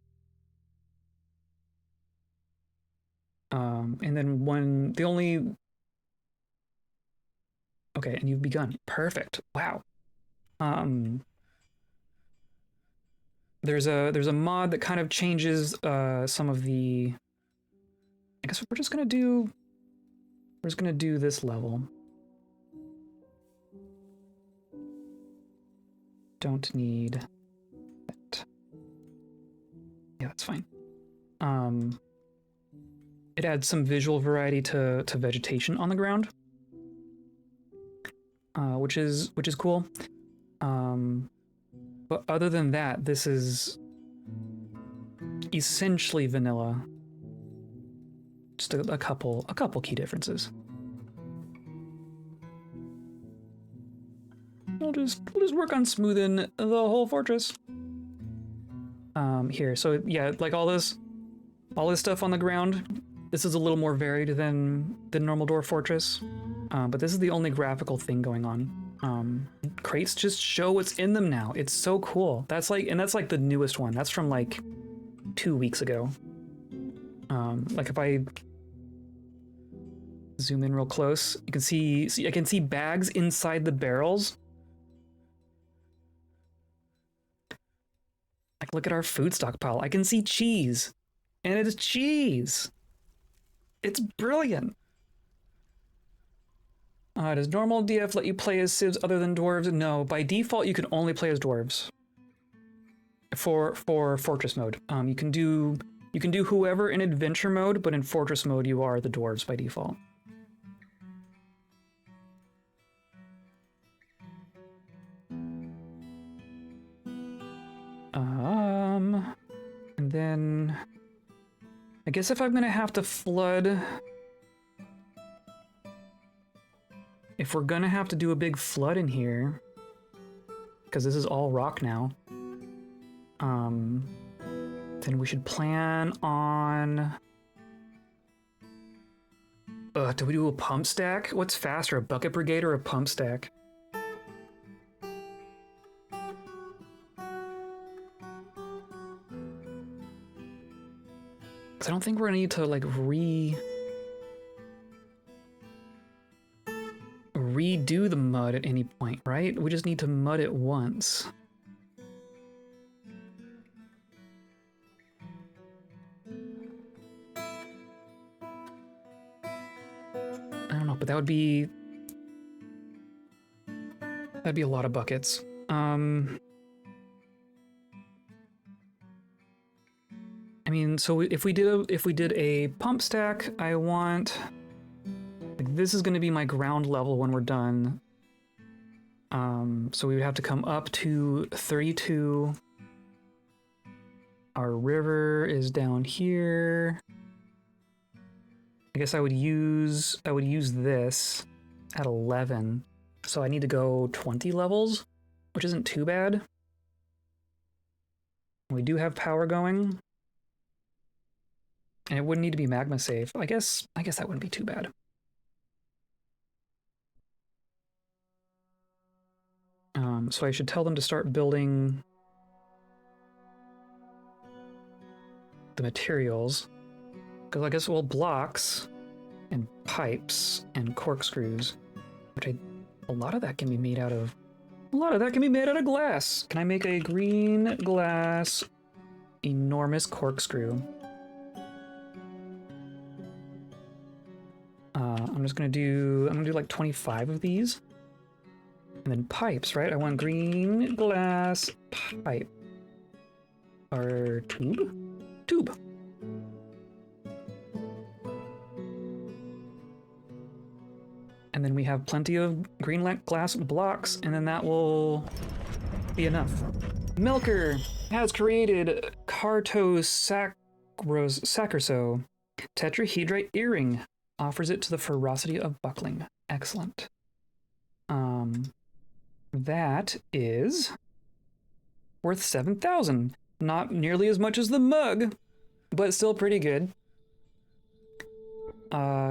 And then okay, and you've begun. Perfect. Wow. There's a mod that kind of changes some of the. I guess we're just gonna do this level. Don't need that. Yeah, that's fine. It adds some visual variety to vegetation on the ground, which is cool. But other than that, this is essentially vanilla. Just a couple key differences. We'll just work on smoothing the whole fortress. Here, so yeah, like all this stuff on the ground. This is a little more varied than normal Dwarf Fortress, but this is the only graphical thing going on. Crates just show what's in them now. It's so cool. That's like the newest one. That's from like 2 weeks ago. Like if I zoom in real close, you can see I can see bags inside the barrels. Like look at our food stockpile. I can see cheese, and it is cheese. It's brilliant. Does normal DF let you play as civs other than dwarves? No, by default you can only play as dwarves. For fortress mode, you can do whoever in adventure mode, but in fortress mode you are the dwarves by default. And then I guess if I'm gonna have to flood. If we're gonna have to do a big flood in here, because this is all rock now, then we should plan on. Do we do a pump stack? What's faster, a bucket brigade or a pump stack? Because I don't think we're gonna need to like redo the mud at any point, right? We just need to mud it once. I don't know, but that'd be a lot of buckets. I mean, so if we did a pump stack, I want. Like, this is going to be my ground level when we're done. So we would have to come up to 32. Our river is down here. I guess I would use this at 11. So I need to go 20 levels, which isn't too bad. We do have power going. And it wouldn't need to be magma safe. I guess that wouldn't be too bad. So I should tell them to start building the materials. Because I guess, well, blocks and pipes and corkscrews, which a lot of that can be made out of glass. Can I make a green glass enormous corkscrew? I'm gonna do like 25 of these. And then pipes, right? I want green glass pipe. Or tube. And then we have plenty of green glass blocks, and then that will be enough. Milker has created Cartosacroso tetrahedrite earring. Offers it to the ferocity of buckling. Excellent. That is worth 7,000. Not nearly as much as the mug, but still pretty good.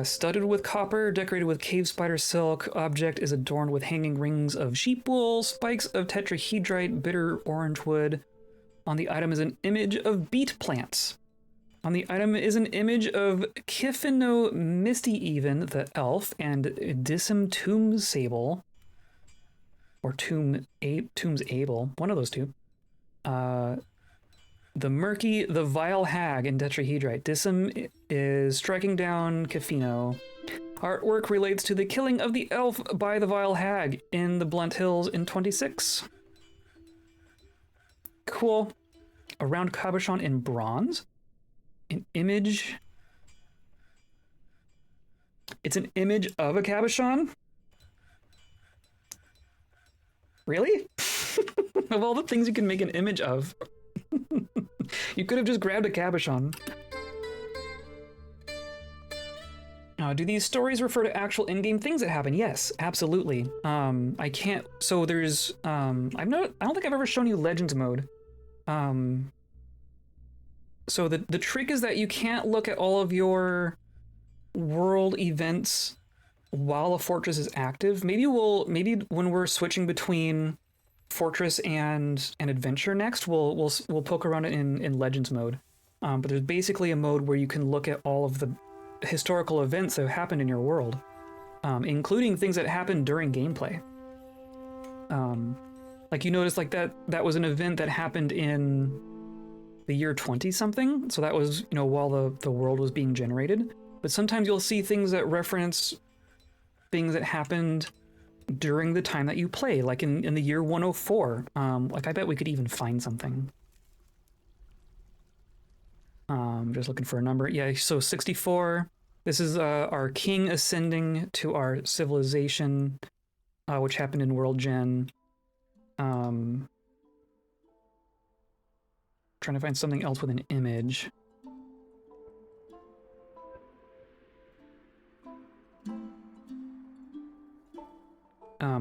Studded with copper, decorated with cave spider silk. Object is adorned with hanging rings of sheep wool, spikes of tetrahedrite, bitter orange wood. On the item is an image of beet plants. On the item is an image of Kifino Misty Even, the elf, and Dissim Tombs Sable. Or Tombs Able, one of those two. The Murky, the Vile Hag in Tetrahedrite. Dissim is striking down Kifino. Artwork relates to the killing of the elf by the Vile Hag in the Blunt Hills in 26. Cool. A round cabochon in bronze. An image. It's an image of a cabochon? Really? Of all the things you can make an image of. You could have just grabbed a cabochon. Do these stories refer to actual in-game things that happen? Yes, absolutely. I can't. So there's. I don't think I've ever shown you Legends mode. So the trick is that you can't look at all of your world events while a fortress is active. Maybe when we're switching between Fortress and Adventure next, we'll poke around in Legends mode. But there's basically a mode where you can look at all of the historical events that have happened in your world, including things that happened during gameplay. Like you notice, like that was an event that happened in the year 20 something. So that was, while the world was being generated. But sometimes you'll see things that reference things that happened during the time that you play, like in the year 104. Like I bet we could even find something. Just looking for a number. Yeah, so 64. This is our king ascending to our civilization, which happened in World Gen. Trying to find something else with an image.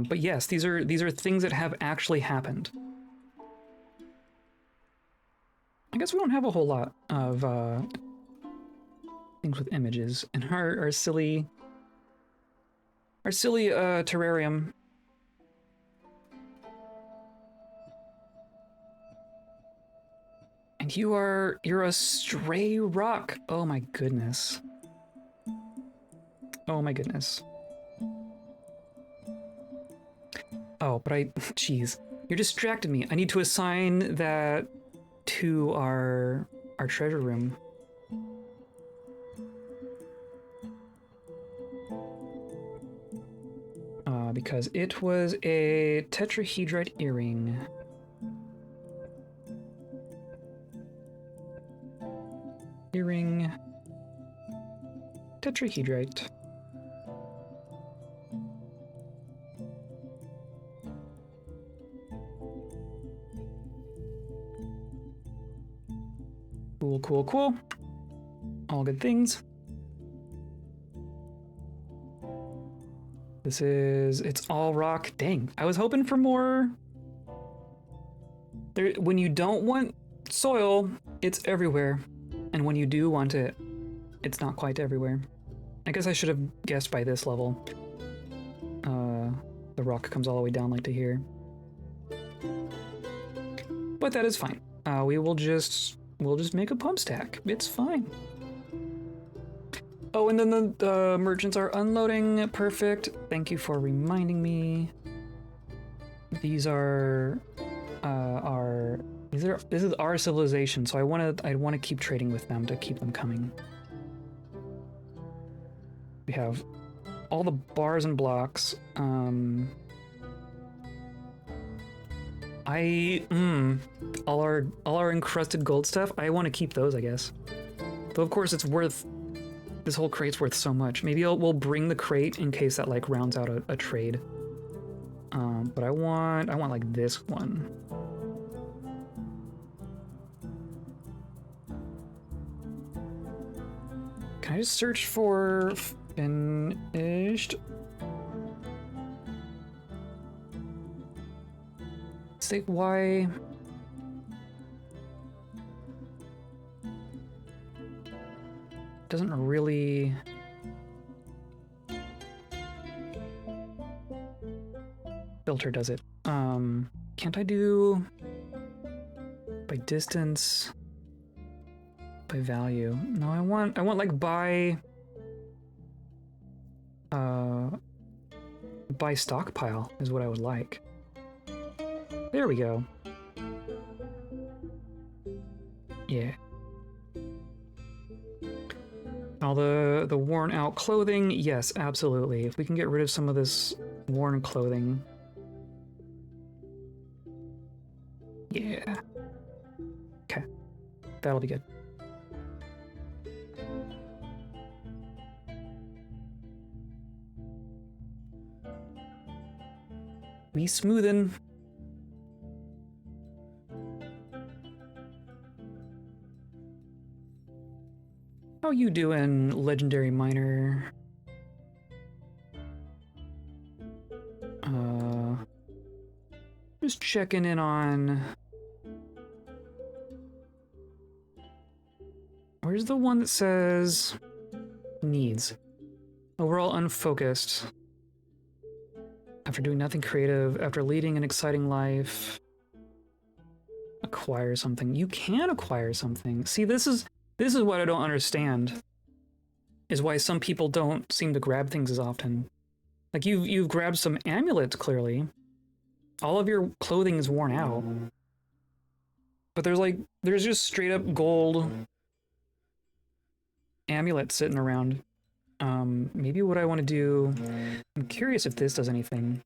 But yes, these are things that have actually happened. I guess we don't have a whole lot of things with images in our silly terrarium. And you're a stray rock. Oh my goodness. Oh my goodness. Oh, but jeez, you're distracted me. I need to assign that to our treasure room. Because it was a tetrahedrite earring. Earring. Tetrahedrite. Cool, cool, cool. All good things. It's all rock. Dang, I was hoping for more. When you don't want soil, it's everywhere. And when you do want it, it's not quite everywhere. I guess I should have guessed by this level. The rock comes all the way down like to here. But that is fine. We'll just make a pump stack. It's fine. Oh, and then the merchants are unloading. Perfect. Thank you for reminding me. These are this is our civilization, so I want to keep trading with them to keep them coming. We have all the bars and blocks. All our encrusted gold stuff. I want to keep those, I guess. Though of course it's worth. This whole crate's worth so much. Maybe we'll bring the crate in case that like rounds out a trade. But I want like this one. Can I just search for finished? Say why doesn't really... filter, does it? Can't I do by distance, by value? No, I want like by stockpile is what I would like. There we go. Yeah. All the worn out clothing, yes, absolutely. If we can get rid of some of this worn clothing. Yeah. Okay. That'll be good. We smoothin'. How you doing, legendary miner? Just checking in on... Where's the one that says needs? Overall unfocused. After doing nothing creative, after leading an exciting life, acquire something. You can acquire something. See, this is what I don't understand. Is why some people don't seem to grab things as often. Like you've grabbed some amulets clearly. All of your clothing is worn out. But there's just straight up gold amulets sitting around. Maybe what I want to do, I'm curious if this does anything.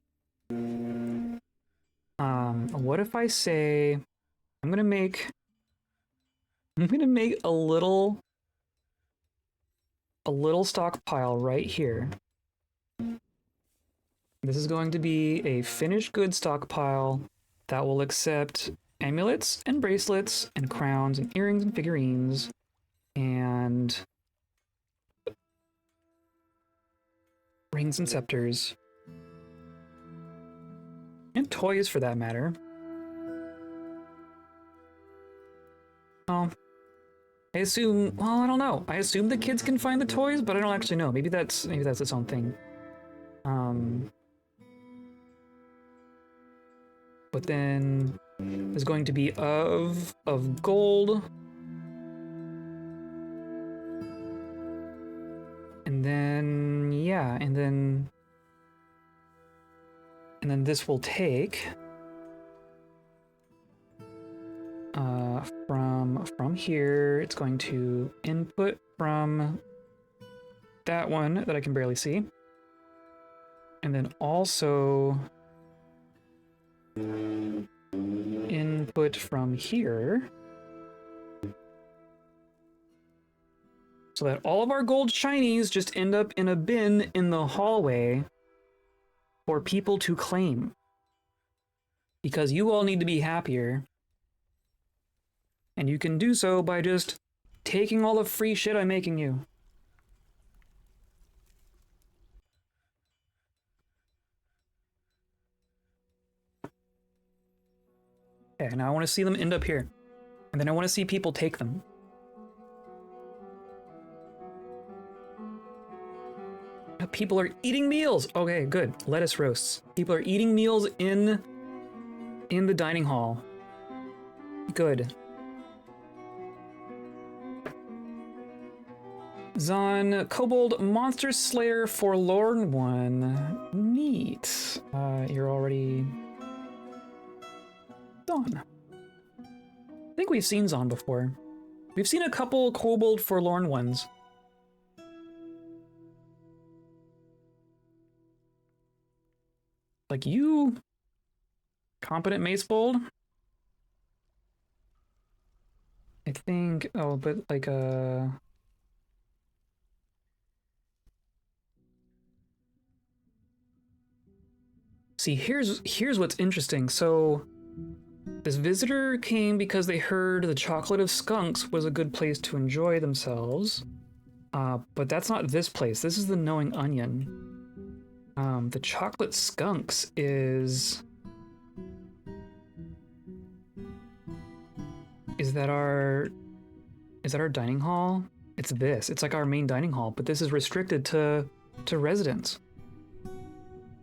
What if I say, I'm gonna make a little stockpile right here. This is going to be a finished goods stockpile that will accept amulets and bracelets and crowns and earrings and figurines and rings and scepters. And toys for that matter. Oh. I assume, well, I don't know. I assume the kids can find the toys, but I don't actually know. Maybe that's its own thing. But then there's going to be of gold. And then yeah, and then this will take from here, it's going to input from that one that I can barely see. And then also input from here. So that all of our gold shinies just end up in a bin in the hallway for people to claim. Because you all need to be happier. And you can do so by just taking all the free shit I'm making you. Okay, now I want to see them end up here. And then I want to see people take them. People are eating meals! Okay, good. Lettuce roasts. People are eating meals in the dining hall. Good. Zon, Kobold, Monster Slayer, Forlorn One. Neat. You're already Zon. I think we've seen Zon before. We've seen a couple Kobold Forlorn Ones. Like you, competent Macebold. I think, oh, but like, see, here's what's interesting. So this visitor came because they heard the Chocolate of Skunks was a good place to enjoy themselves. But that's not this place. This is the Knowing Onion. The Chocolate Skunks is that our dining hall? It's this. It's like our main dining hall, but this is restricted to residents.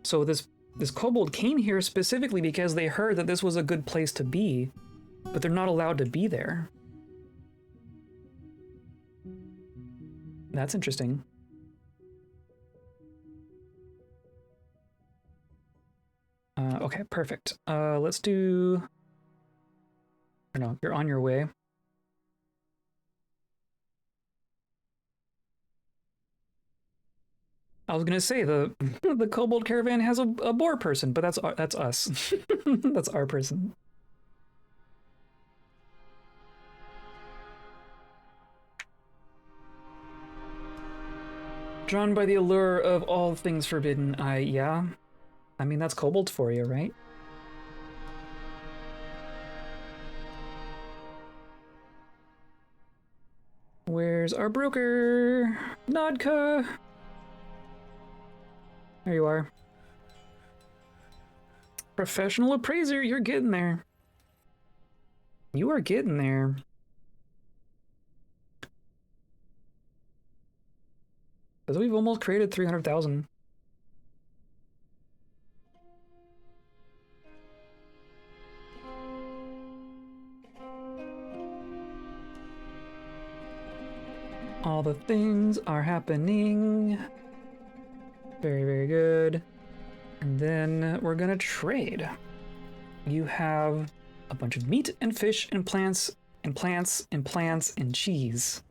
So this kobold came here specifically because they heard that this was a good place to be, but they're not allowed to be there. That's interesting. Okay, perfect. Let's do... Or no, you're on your way. I was gonna say the the kobold caravan has a boar person, but that's us. That's our person. Drawn by the allure of all things forbidden, yeah. I mean, that's kobolds for you, right? Where's our broker? Nodka! There you are. Professional appraiser, you're getting there. You are getting there. Because we've almost created 300,000. All the things are happening. Very, very good. And then we're gonna trade. You have a bunch of meat and fish and plants and plants and plants and cheese.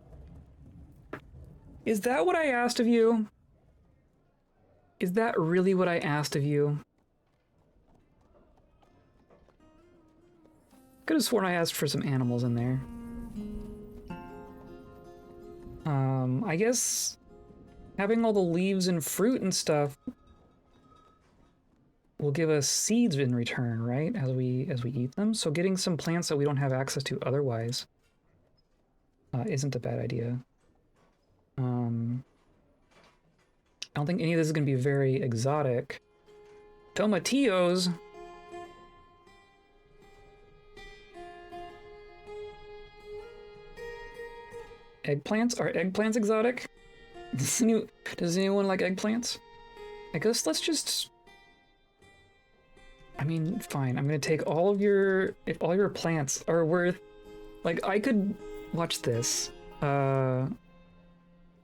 Is that what I asked of you? Is that really what I asked of you? Could have sworn I asked for some animals in there. I guess having all the leaves and fruit and stuff will give us seeds in return, right? As we eat them. So getting some plants that we don't have access to otherwise isn't a bad idea. I don't think any of this is going to be very exotic. Tomatillos. Eggplants? Are eggplants exotic? Does anyone like eggplants? I guess let's just... I mean, fine. I'm gonna take all of your... If all your plants are worth... Like, I could... Watch this.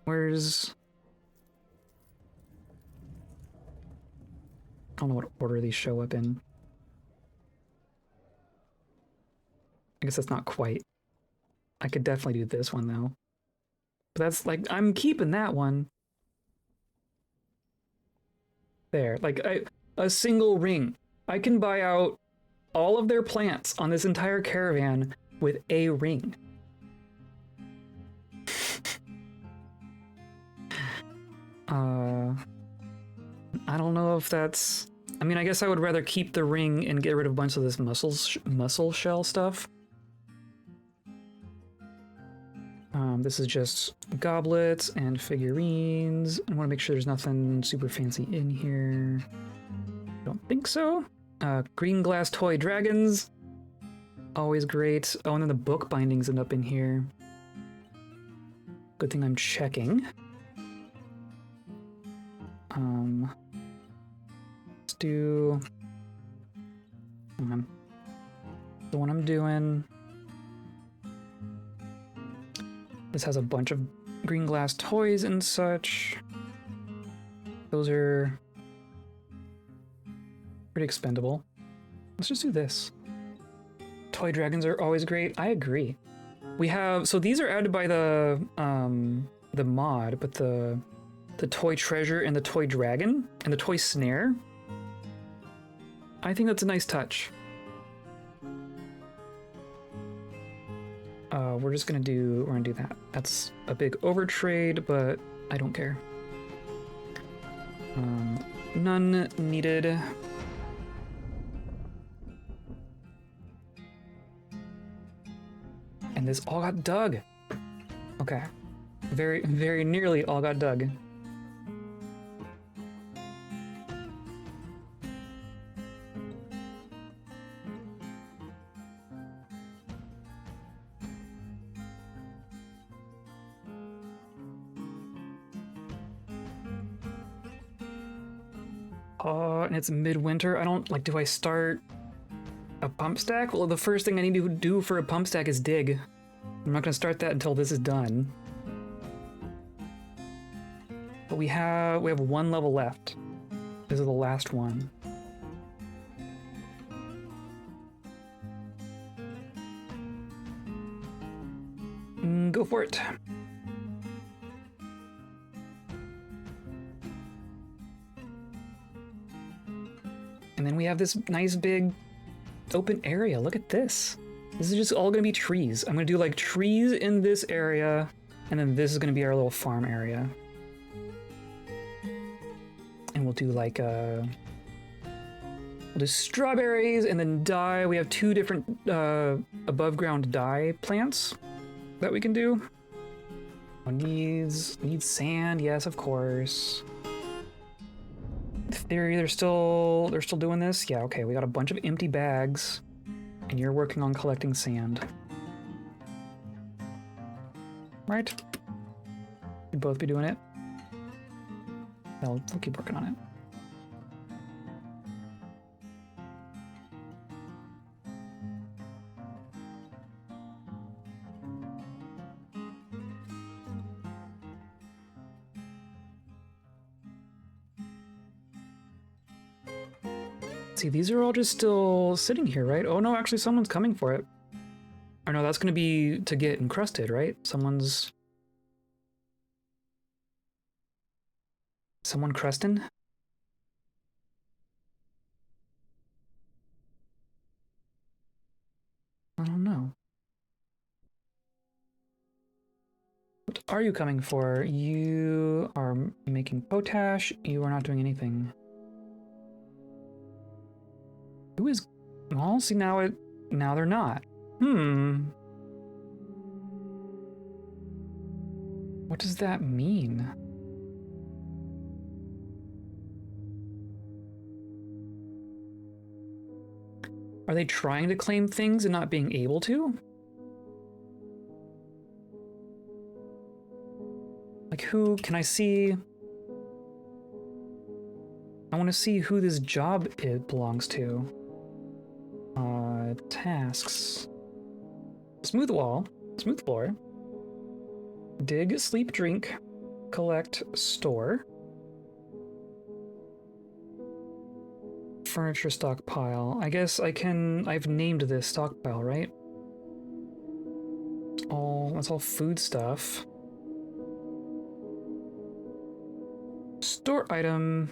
Where's... I don't know what order these show up in. I guess that's not quite. I could definitely do this one, though. But that's like, I'm keeping that one. There, like a single ring. I can buy out all of their plants on this entire caravan with a ring. I don't know if that's... I mean, I guess I would rather keep the ring and get rid of a bunch of this mussel shell stuff. This is just goblets and figurines. I want to make sure there's nothing super fancy in here. Don't think so. Green glass toy dragons. Always great. Oh, and then the book bindings end up in here. Good thing I'm checking. Let's do... the one I'm doing... This has a bunch of green glass toys and such. Those are pretty expendable. Let's just do this. Toy dragons are always great. I agree. We have, so these are added by the mod, but the toy treasure and the toy dragon and the toy snare. I think that's a nice touch. We're gonna do that. That's a big overtrade, but I don't care. None needed. And this all got dug. Okay. Very, very nearly all got dug. And it's midwinter. I don't, like, do I start a pump stack? Well, the first thing I need to do for a pump stack is dig. I'm not gonna start that until this is done. But we have one level left. This is the last one. Go for it. And then we have this nice big open area. Look at this. This is just all gonna be trees. I'm gonna do like trees in this area, and then this is gonna be our little farm area. And we'll do like we'll do strawberries and then dye. We have two different above ground dye plants that we can do. Needs sand, yes, of course. In theory, they're still doing this. Yeah, okay. We got a bunch of empty bags, and you're working on collecting sand, right? You'd both be doing it. We'll keep working on it. See, these are all just still sitting here, right? Oh no, actually someone's coming for it. Or no, that's gonna be to get encrusted, right? Someone crusting? I don't know. What are you coming for? You are making potash. You are not doing anything. Who is... Well, see, now they're not. What does that mean? Are they trying to claim things and not being able to? Like, who can I see? I want to see who this job belongs to. Tasks. Smooth wall, smooth floor. Dig, sleep, drink, collect, store. Furniture stockpile. I guess I've named this stockpile, right? That's all food stuff. Store item.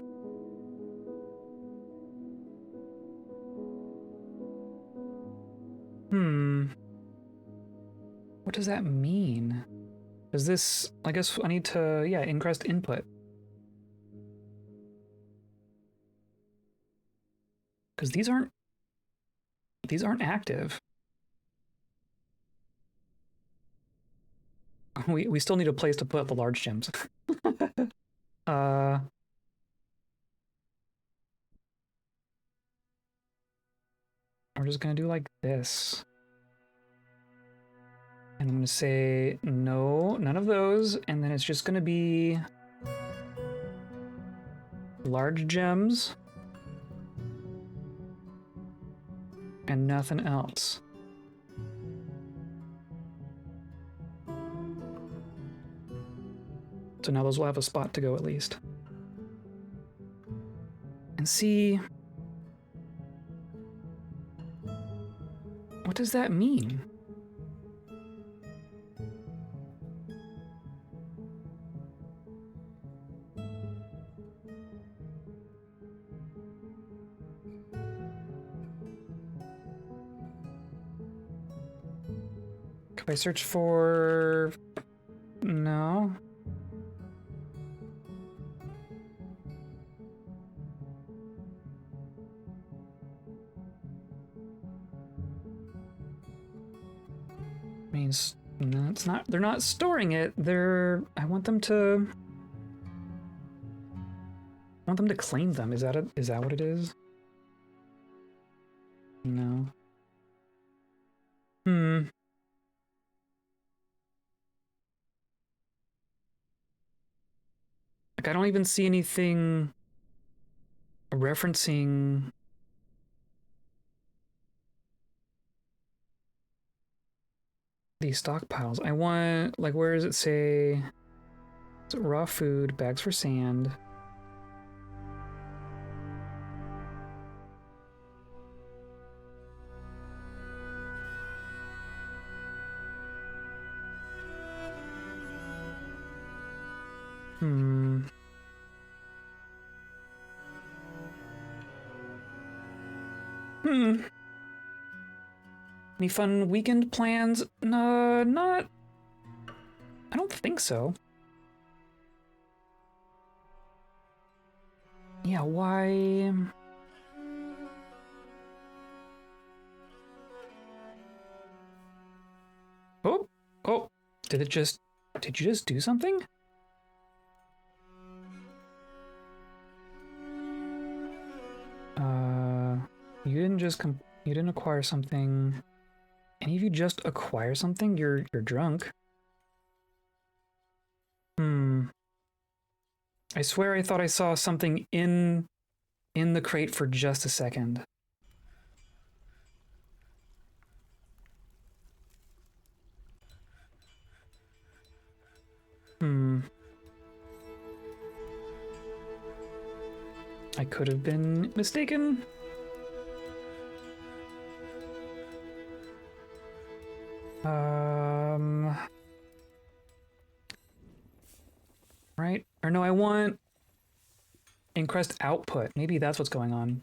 What does that mean? Is this... I guess I need to, yeah, encrust input. Because these aren't active. We still need a place to put the large gems. We're just gonna do like this. And I'm gonna say, no, none of those, and then it's just gonna be large gems and nothing else. So now those will have a spot to go at least. And see... What does that mean? If I search for... No. Means no, it's not. They're not storing it. I want them to claim them. Is that what it is? No. Like, I don't even see anything referencing these stockpiles. I want, like, where does it say? Is it raw food, bags for sand? Any fun weekend plans? No, not... I don't think so. Yeah, why... Oh! Oh! Did you just do something? You didn't acquire something. Any of you just acquire something? You're drunk. I swear I thought I saw something in the crate for just a second. I could have been mistaken. Right? Or no, I want encrust output. Maybe that's what's going on.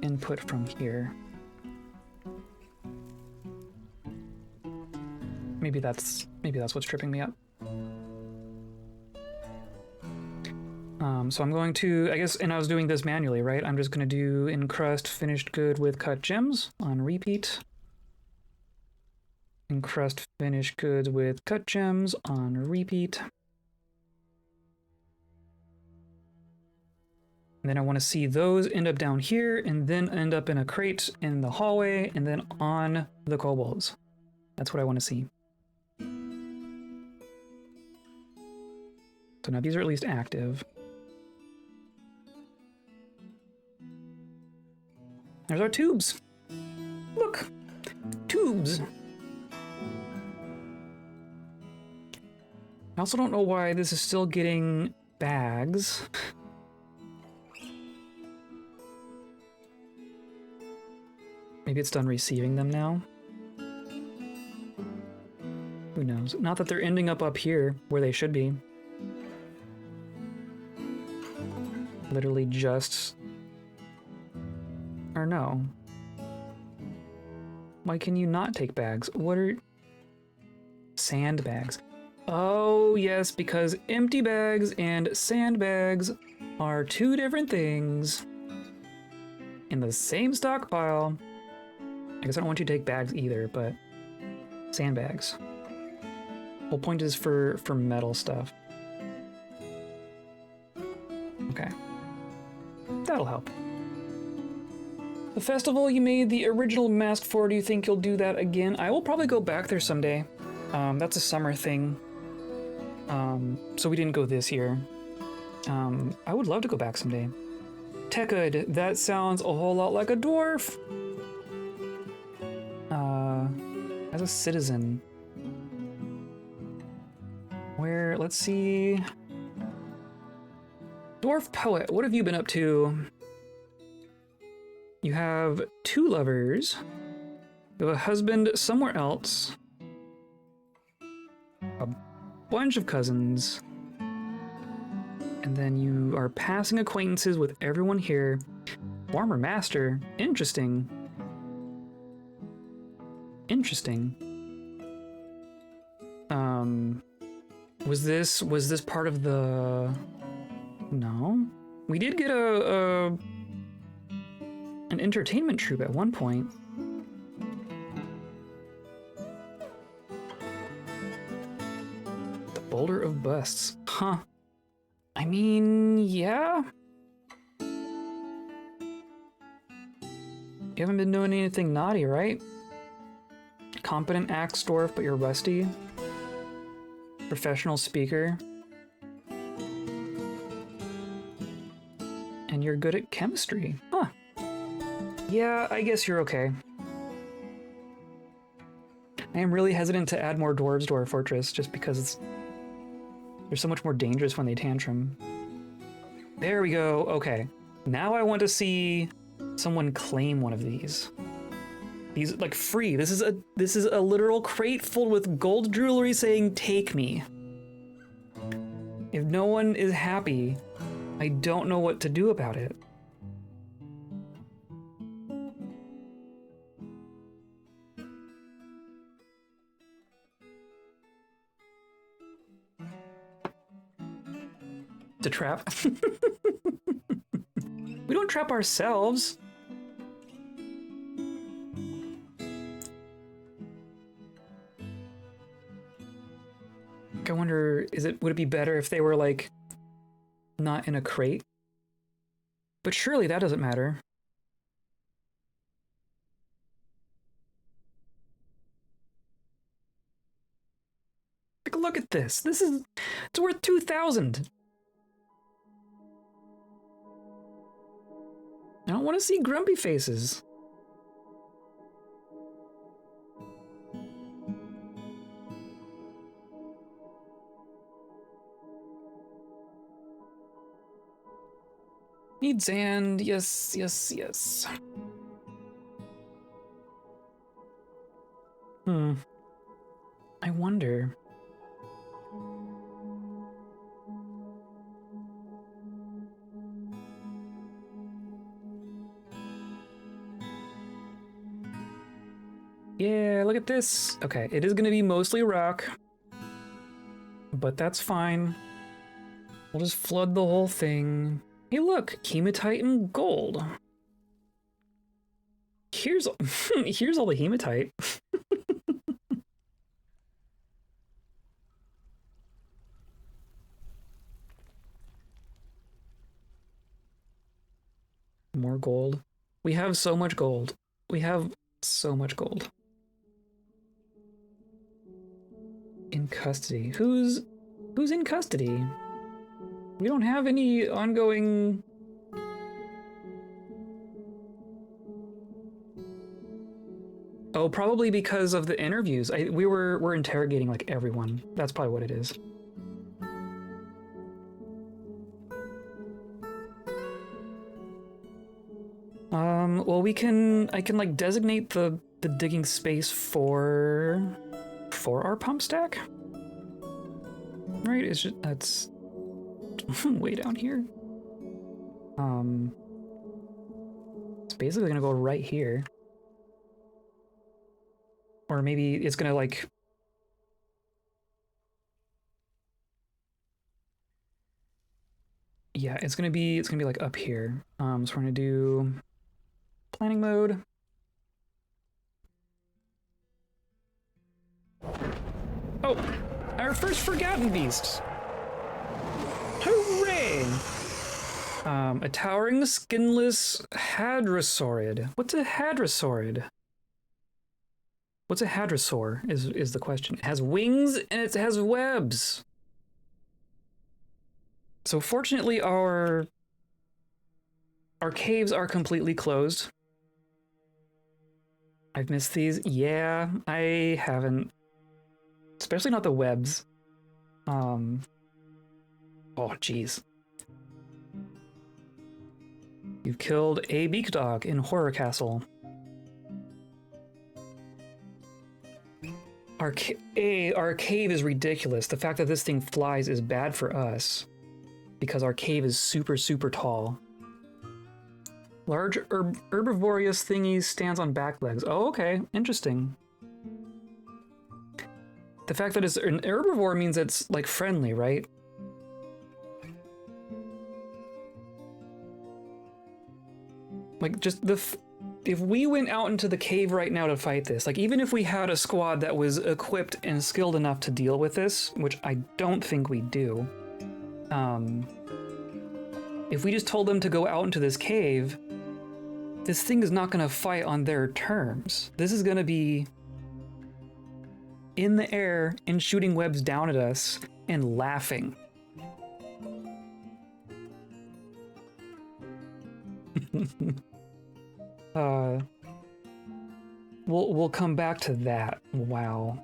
Input from here. Maybe that's what's tripping me up. So I'm going to, I guess, and I was doing this manually, right? I'm just going to do encrust finished good with cut gems on repeat. Encrust finished goods with cut gems on repeat. And then I want to see those end up down here and then end up in a crate in the hallway and then on the kobolds. That's what I want to see. So now these are at least active. There's our tubes. Look, tubes. I also don't know why this is still getting bags. Maybe it's done receiving them now. Who knows? Not that they're ending up here where they should be. Literally just... Or no. Why can you not take bags? What are... Sandbags. Oh, yes, because empty bags and sandbags are two different things in the same stockpile. I guess I don't want you to take bags either, but sandbags. Whole point is for metal stuff. Okay. That'll help. The festival you made the original mask for, do you think you'll do that again? I will probably go back there someday. That's a summer thing. So we didn't go this year. I would love to go back someday. Tekud, that sounds a whole lot like a dwarf. As a citizen. Where, let's see. Dwarf poet, what have you been up to? You have 2 lovers. You have a husband somewhere else. A bunch of cousins. And then you are passing acquaintances with everyone here. Former master. Interesting. Interesting. Was this part of the... No? We did get an entertainment troupe at one point. The Boulder of Busts. Huh. I mean, yeah. You haven't been doing anything naughty, right? Competent axe dwarf, but you're rusty. Professional speaker. And you're good at chemistry. Huh. Yeah, I guess you're okay. I am really hesitant to add more dwarves to our fortress just because they're so much more dangerous when they tantrum. There we go. Okay. Now I want to see someone claim one of these. These like free. This is a literal crate filled with gold jewelry saying take me. If no one is happy, I don't know what to do about it. To trap. We don't trap ourselves. I wonder, would it be better if they were like not in a crate? But surely that doesn't matter. Like, look at this. It's worth 2,000. I don't want to see grumpy faces. Need sand. Yes, yes, yes. I wonder. Yeah, look at this. Okay, it is gonna be mostly rock, but that's fine. We'll just flood the whole thing. Hey, look, hematite and gold. Here's here's all the hematite. More gold. We have so much gold. We have so much gold. In custody. Who's in custody? We don't have any ongoing... Oh, probably because of the interviews. We're interrogating like everyone. That's probably what it is. Well, I can like designate the digging space for our pump stack. Right? It's just, that's way down here. It's basically gonna go right here. Or maybe it's gonna like... Yeah, it's gonna be like up here. So we're gonna do planning mode. Oh, our first forgotten beast. Hooray! A towering skinless hadrosaurid. What's a hadrosaurid? What's a hadrosaur is the question. It has wings and it has webs. So fortunately our caves are completely closed. I've missed these. Yeah, I haven't. Especially not the webs. Oh, jeez. You've killed a beak dog in Horror Castle. Our cave is ridiculous. The fact that this thing flies is bad for us because our cave is super, super tall. Large herbivorous thingy stands on back legs. Oh, okay. Interesting. The fact that it's an herbivore means it's like friendly, right? Like just if we went out into the cave right now to fight this, like even if we had a squad that was equipped and skilled enough to deal with this, which I don't think we do, if we just told them to go out into this cave, this thing is not going to fight on their terms. This is going to be in the air and shooting webs down at us and laughing. We'll come back to that. Wow.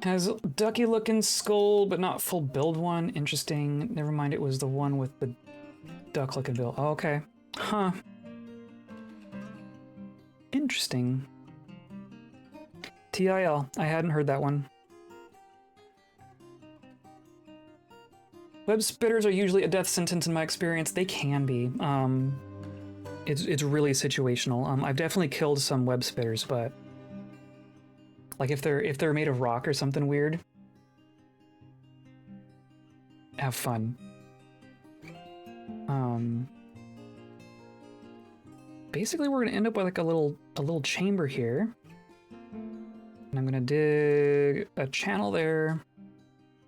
Has ducky looking skull, but not full build one. Interesting. Never mind, it was the one with the duck looking build. Oh, okay. Huh. Interesting. TIL. I hadn't heard that one. Web spitters are usually a death sentence in my experience. They can be. It's really situational. I've definitely killed some web spitters, but like if they're made of rock or something weird, have fun. Basically we're gonna end up with like a little chamber here. And I'm gonna dig a channel there.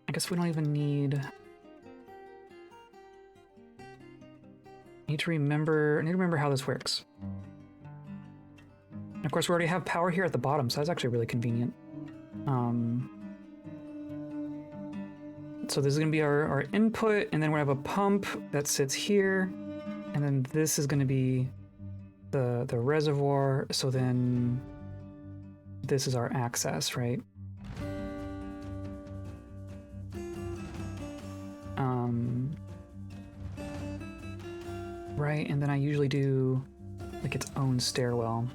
I guess we don't even need... I need to remember how this works. And of course, we already have power here at the bottom, so that's actually really convenient. So this is going to be our input, and then we have a pump that sits here, and then this is going to be the reservoir. So then this is our access, right? Right, and then I usually do like its own stairwell.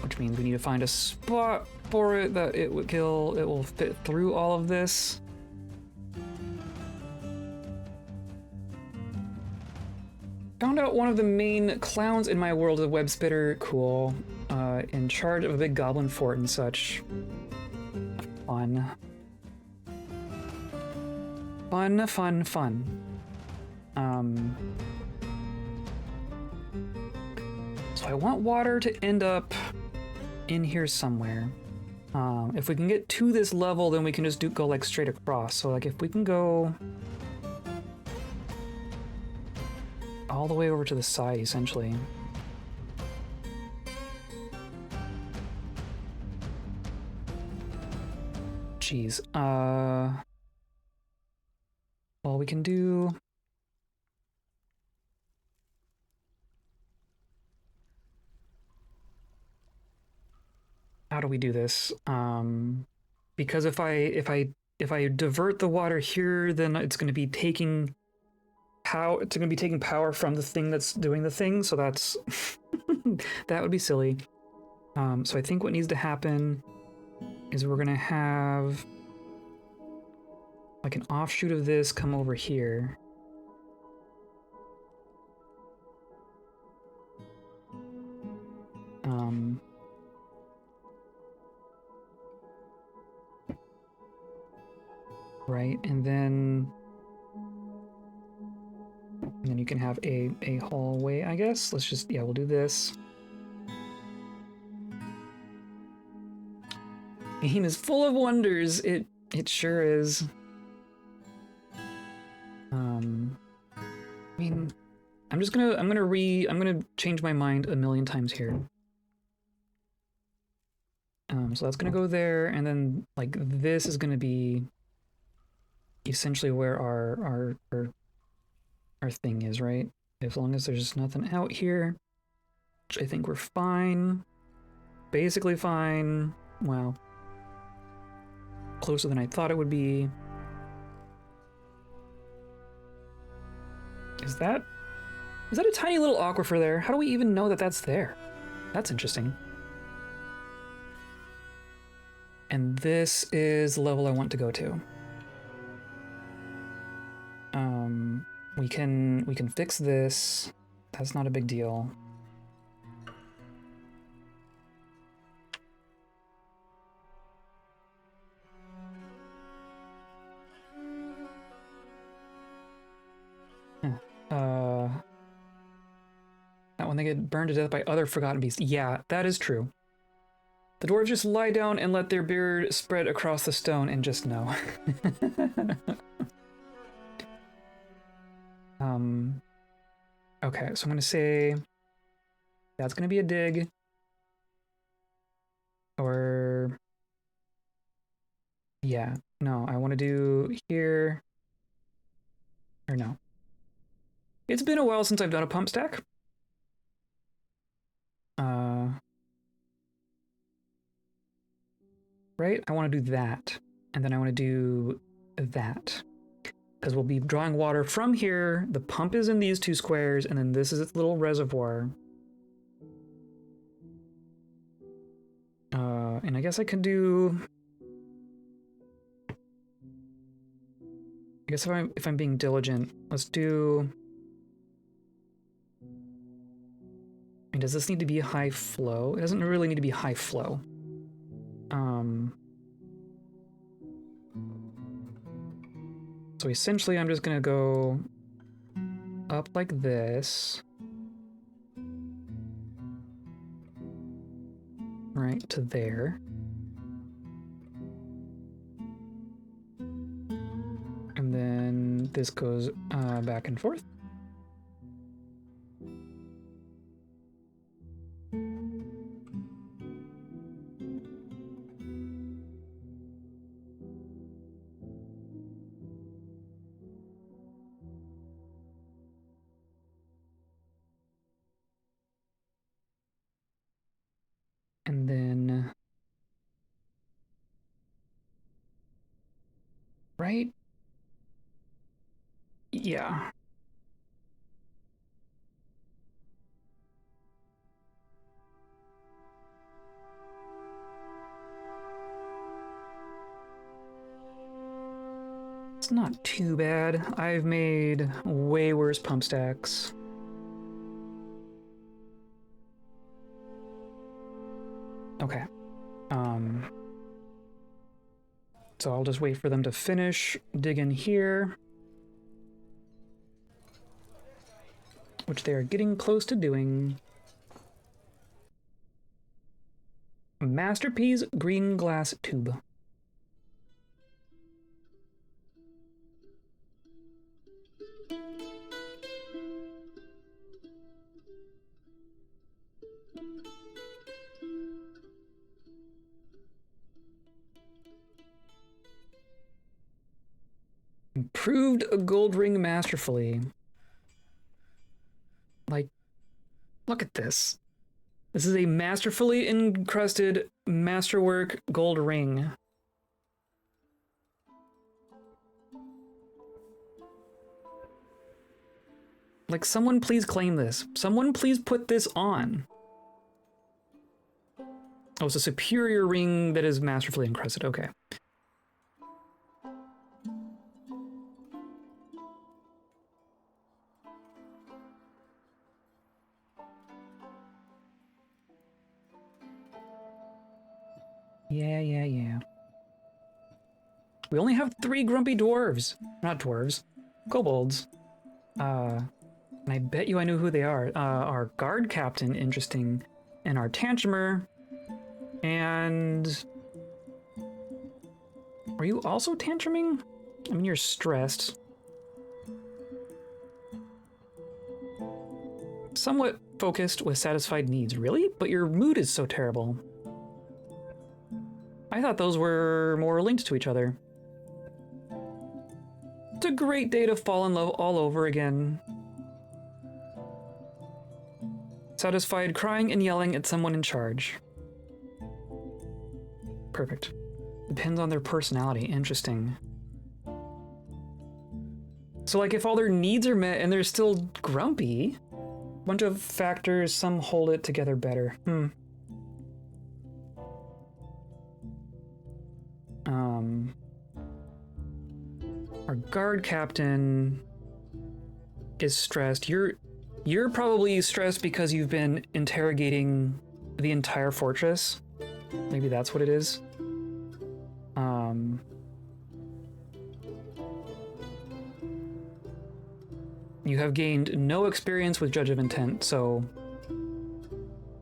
Which means we need to find a spot for it that it will fit through all of this. Found out one of the main clowns in my world is a web spitter. Cool. In charge of a big goblin fort and such. Fun. Fun. So I want water to end up in here somewhere. If we can get to this level, then we can just go like straight across. So like if we can go all the way over to the side, essentially. Jeez. Well, we can do... How do we do this? Because if I divert the water here, then it's going to be taking power. It's going to be taking power from the thing that's doing the thing. So that's that would be silly. So I think what needs to happen is we're going to have like an offshoot of this come over here. Right, and then you can have a hallway, I guess. Let's just, yeah, we'll do this. Game is full of wonders. It sure is. I mean, I'm gonna change my mind a million times here. So that's gonna go there, and then like this is gonna be essentially where our thing is, right? As long as there's nothing out here, which I think we're fine. Basically fine. Wow. Closer than I thought it would be. Is that a tiny little aquifer there? How do we even know that that's there? That's interesting. And this is the level I want to go to. We can fix this. That's not a big deal. That when they get burned to death by other forgotten beasts. Yeah, that is true. The dwarves just lie down and let their beard spread across the stone and just know. Okay, so I'm gonna say that's gonna be a dig. Or Yeah, no, I want to do here, or no. It's been a while since I've done a pump stack. Right? I want to do that. And then I want to do that. Because we'll be drawing water from here. The pump is in these two squares, and then this is its little reservoir. And I guess I could do... I guess if I'm being diligent, let's do... I mean, does this need to be high flow? It doesn't really need to be high flow. So essentially, I'm just gonna go up like this. Right to there. And then this goes back and forth. And then, right? Yeah. It's not too bad. I've made way worse pump stacks. Okay. So I'll just wait for them to finish, dig in here, which they are getting close to doing. Masterpiece green glass tube. Improved a gold ring masterfully. Like, look at this. This is a masterfully encrusted masterwork gold ring. Like, someone please claim this. Someone please put this on. Oh, it's a superior ring that is masterfully encrusted. Okay. Yeah. We only have 3 grumpy dwarves. Not dwarves. Kobolds. And I bet you I knew who they are. Our guard captain, interesting. And our tanchumer. And... Are you also tantruming? I mean, you're stressed. Somewhat focused with satisfied needs. Really? But your mood is so terrible. I thought those were more linked to each other. It's a great day to fall in love all over again. Satisfied crying and yelling at someone in charge. Perfect. Depends on their personality. Interesting. So, like, if all their needs are met and they're still grumpy, bunch of factors, some hold it together better. Our guard captain is stressed. You're probably stressed because you've been interrogating the entire fortress. Maybe that's what it is. You have gained no experience with Judge of Intent, so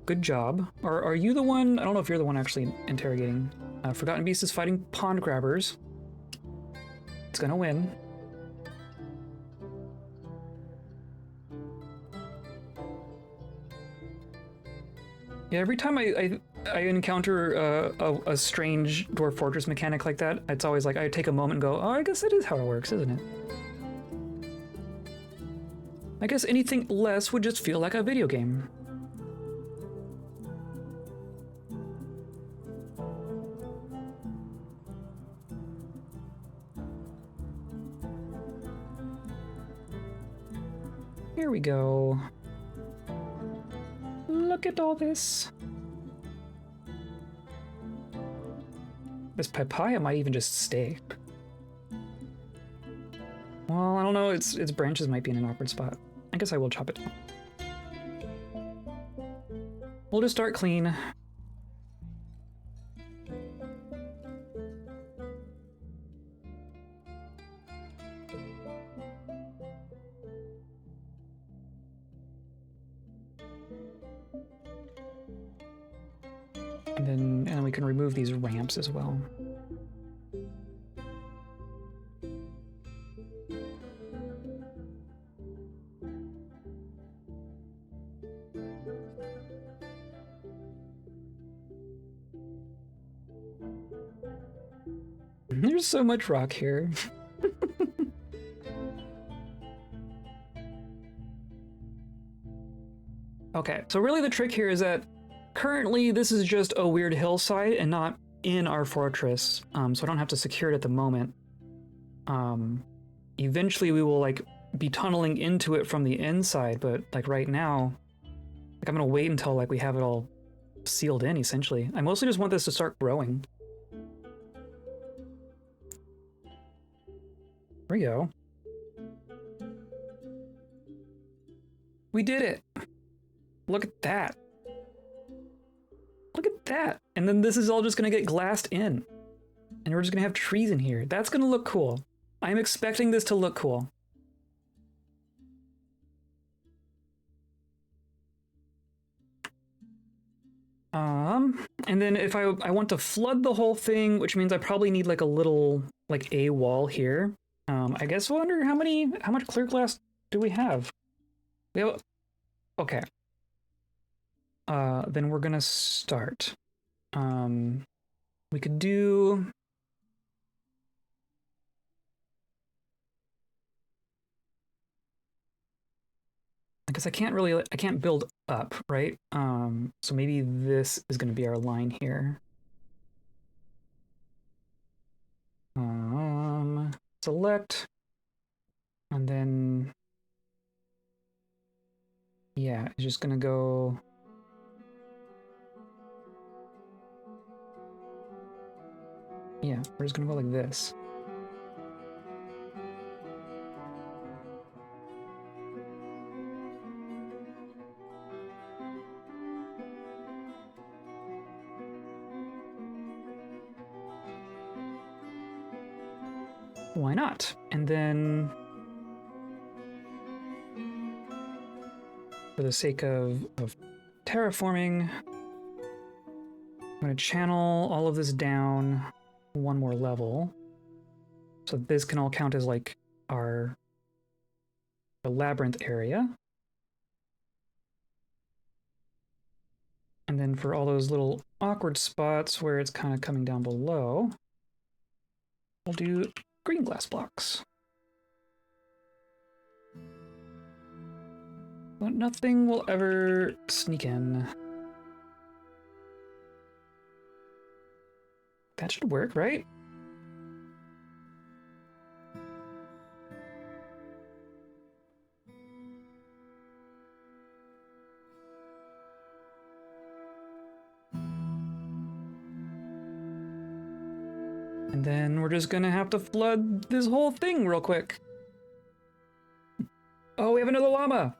good job. Are you the one? I don't know if you're the one actually interrogating. Forgotten Beast is fighting pond grabbers. It's gonna win. Yeah, every time I I encounter a strange Dwarf Fortress mechanic like that, it's always like I take a moment and go, oh, I guess that is how it works, isn't it? I guess anything less would just feel like a video game. Here we go. Look at all this. This papaya might even just stay. Well, I don't know, its branches might be in an awkward spot. I guess I will chop it down. We'll just start clean. And then we can remove these ramps as well. There's so much rock here. Okay, so really the trick here is that currently this is just a weird hillside and not in our fortress, so I don't have to secure it at the moment. Eventually we will like be tunneling into it from the inside, but like right now, like I'm gonna wait until like we have it all sealed in essentially. I mostly just want this to start growing. There we go. We did it! Look at that. Look at that. And then this is all just gonna get glassed in. And we're just gonna have trees in here. That's gonna look cool. I'm expecting this to look cool. And then if I want to flood the whole thing, which means I probably need like a little, like a wall here. I guess we'll wonder how much clear glass do we have? We have, okay. Then we're gonna start. We could do... I guess I can't build up, right? So maybe this is gonna be our line here. Select, and then, yeah, it's just gonna go. Yeah, we're just gonna go like this. Why not? And then, for the sake of terraforming, I'm going to channel all of this down one more level. So this can all count as like our labyrinth area. And then for all those little awkward spots where it's kind of coming down below, we'll do green glass blocks. But nothing will ever sneak in. That should work, right? And then we're just gonna have to flood this whole thing real quick. Oh, we have another llama!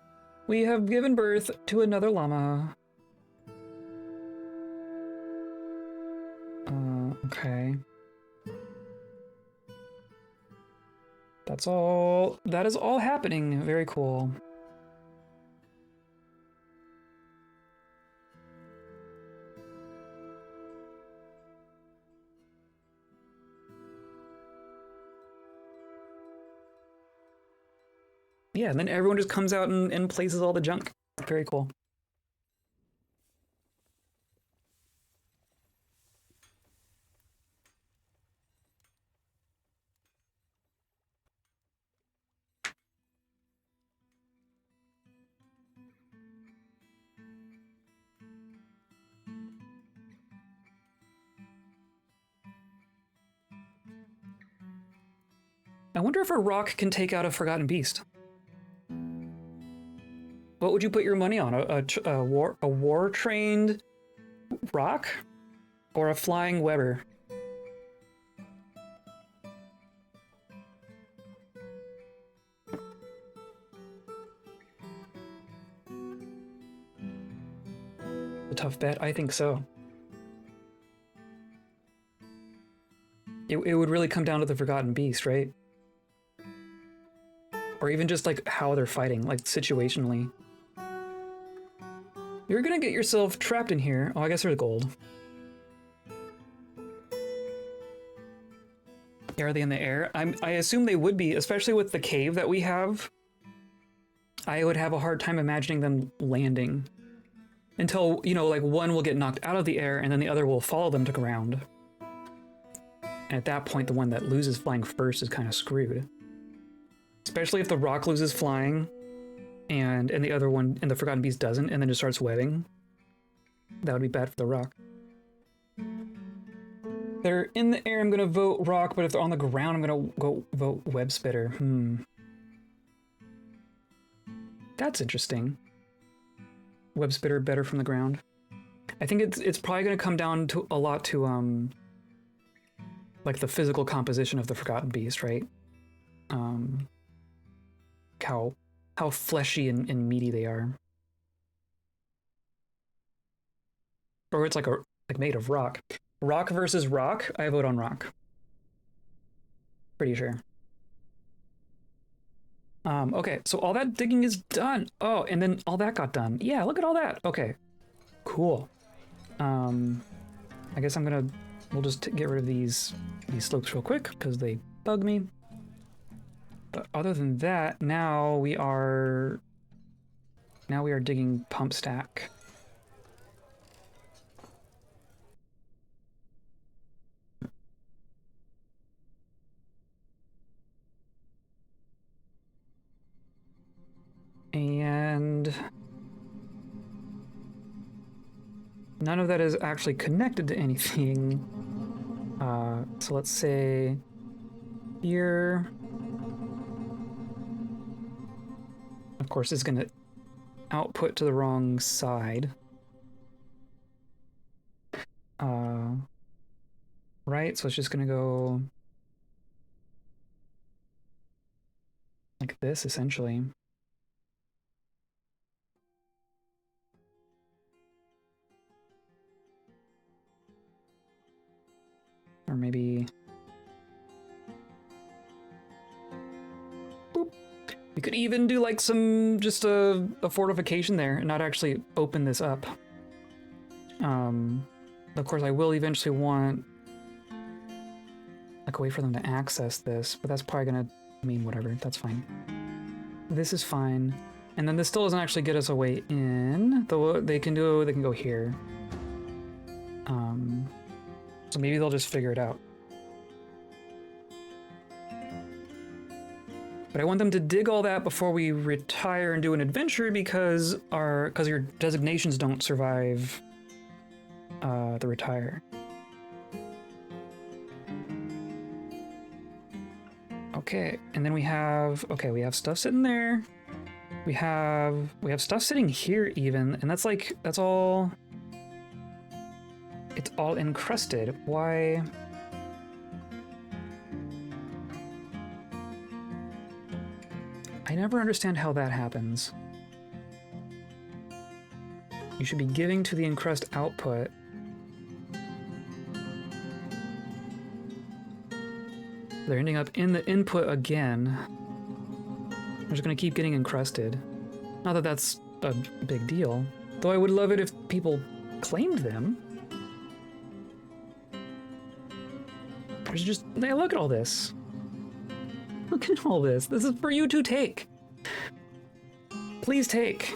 We have given birth to another llama. Okay. That is all happening. Very cool. Yeah, and then everyone just comes out and places all the junk. Very cool. I wonder if a rock can take out a forgotten beast. What would you put your money on? A war-trained rock? Or a flying Weber? A tough bet? I think so. It would really come down to the forgotten beast, right? Or even just like how they're fighting, like situationally. You're gonna get yourself trapped in here. Oh, I guess there's gold. Are they in the air? I assume they would be, especially with the cave that we have. I would have a hard time imagining them landing. Until, you know, like one will get knocked out of the air and then the other will follow them to ground. And at that point, the one that loses flying first is kind of screwed. Especially if the rock loses flying and the other one, and the Forgotten Beast doesn't, and then just starts webbing. That would be bad for the rock. They're in the air, I'm gonna vote rock, but if they're on the ground, I'm gonna go vote web spitter. That's interesting. Web spitter better from the ground. I think it's probably gonna come down to a lot to like the physical composition of the Forgotten Beast, right? How fleshy and meaty they are. Or it's like made of rock. Rock versus rock, I vote on rock. Pretty sure. Okay, so all that digging is done. Oh, and then all that got done. Yeah, look at all that. Okay, cool. I guess we'll just get rid of these slopes real quick because they bug me. But other than that, now we are digging pump stack. And none of that is actually connected to anything. So let's say here. Of course, it's gonna output to the wrong side. Right, so it's just gonna go like this, essentially. Or maybe... Boop. We could even do like just a fortification there and not actually open this up. Of course, I will eventually want like a way for them to access this, but that's probably gonna mean whatever, that's fine. This is fine. And then this still doesn't actually get us a way in, though they can go here. So maybe they'll just figure it out. But I want them to dig all that before we retire and do an adventure because your designations don't survive the retire. Okay, and then we have stuff sitting there. We have stuff sitting here even, and that's all. It's all encrusted. Why? I never understand how that happens. You should be giving to the encrust output. They're ending up in the input again. They're just gonna keep getting encrusted. Not that that's a big deal. Though I would love it if people claimed them. There's just, hey, look at all this. Look at all this. This is for you to take. Please take.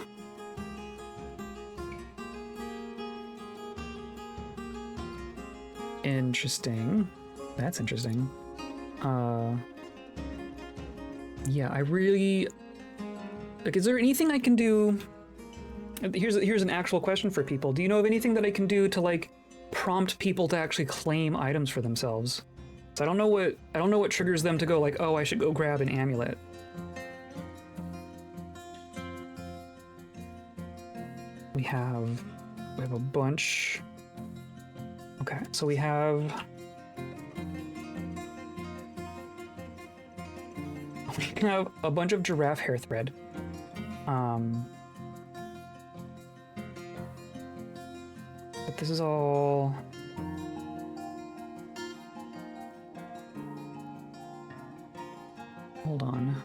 Interesting. That's interesting. Yeah, I really... Like, is there anything I can do... Here's an actual question for people. Do you know of anything that I can do to, like, prompt people to actually claim items for themselves? So I don't know what triggers them to go like, oh, I should go grab an amulet. We have a bunch. Okay, so we have a bunch of giraffe hair thread. But this is all. Hold on.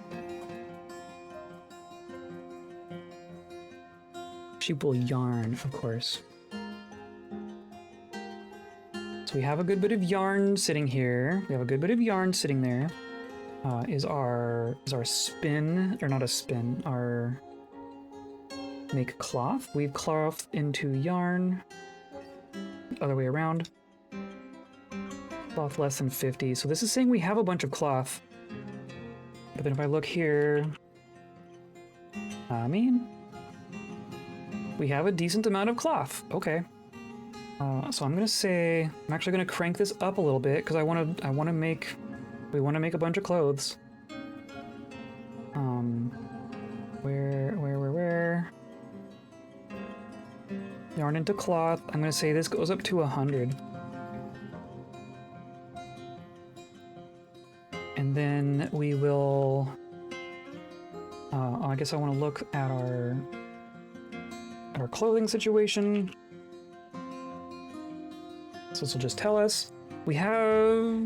Sheep wool yarn, of course. So we have a good bit of yarn sitting here. We have a good bit of yarn sitting there. Is our spin, or not a spin, our make cloth. Weave cloth into yarn. Other way around. Cloth less than 50. So this is saying we have a bunch of cloth. But then if I look here, I mean, we have a decent amount of cloth. Okay. So I'm gonna say I'm actually gonna crank this up a little bit because we want to make a bunch of clothes. Where? Yarn into cloth. I'm gonna say this goes up to 100. And then we will. I guess I want to look at our clothing situation. So this will just tell us we have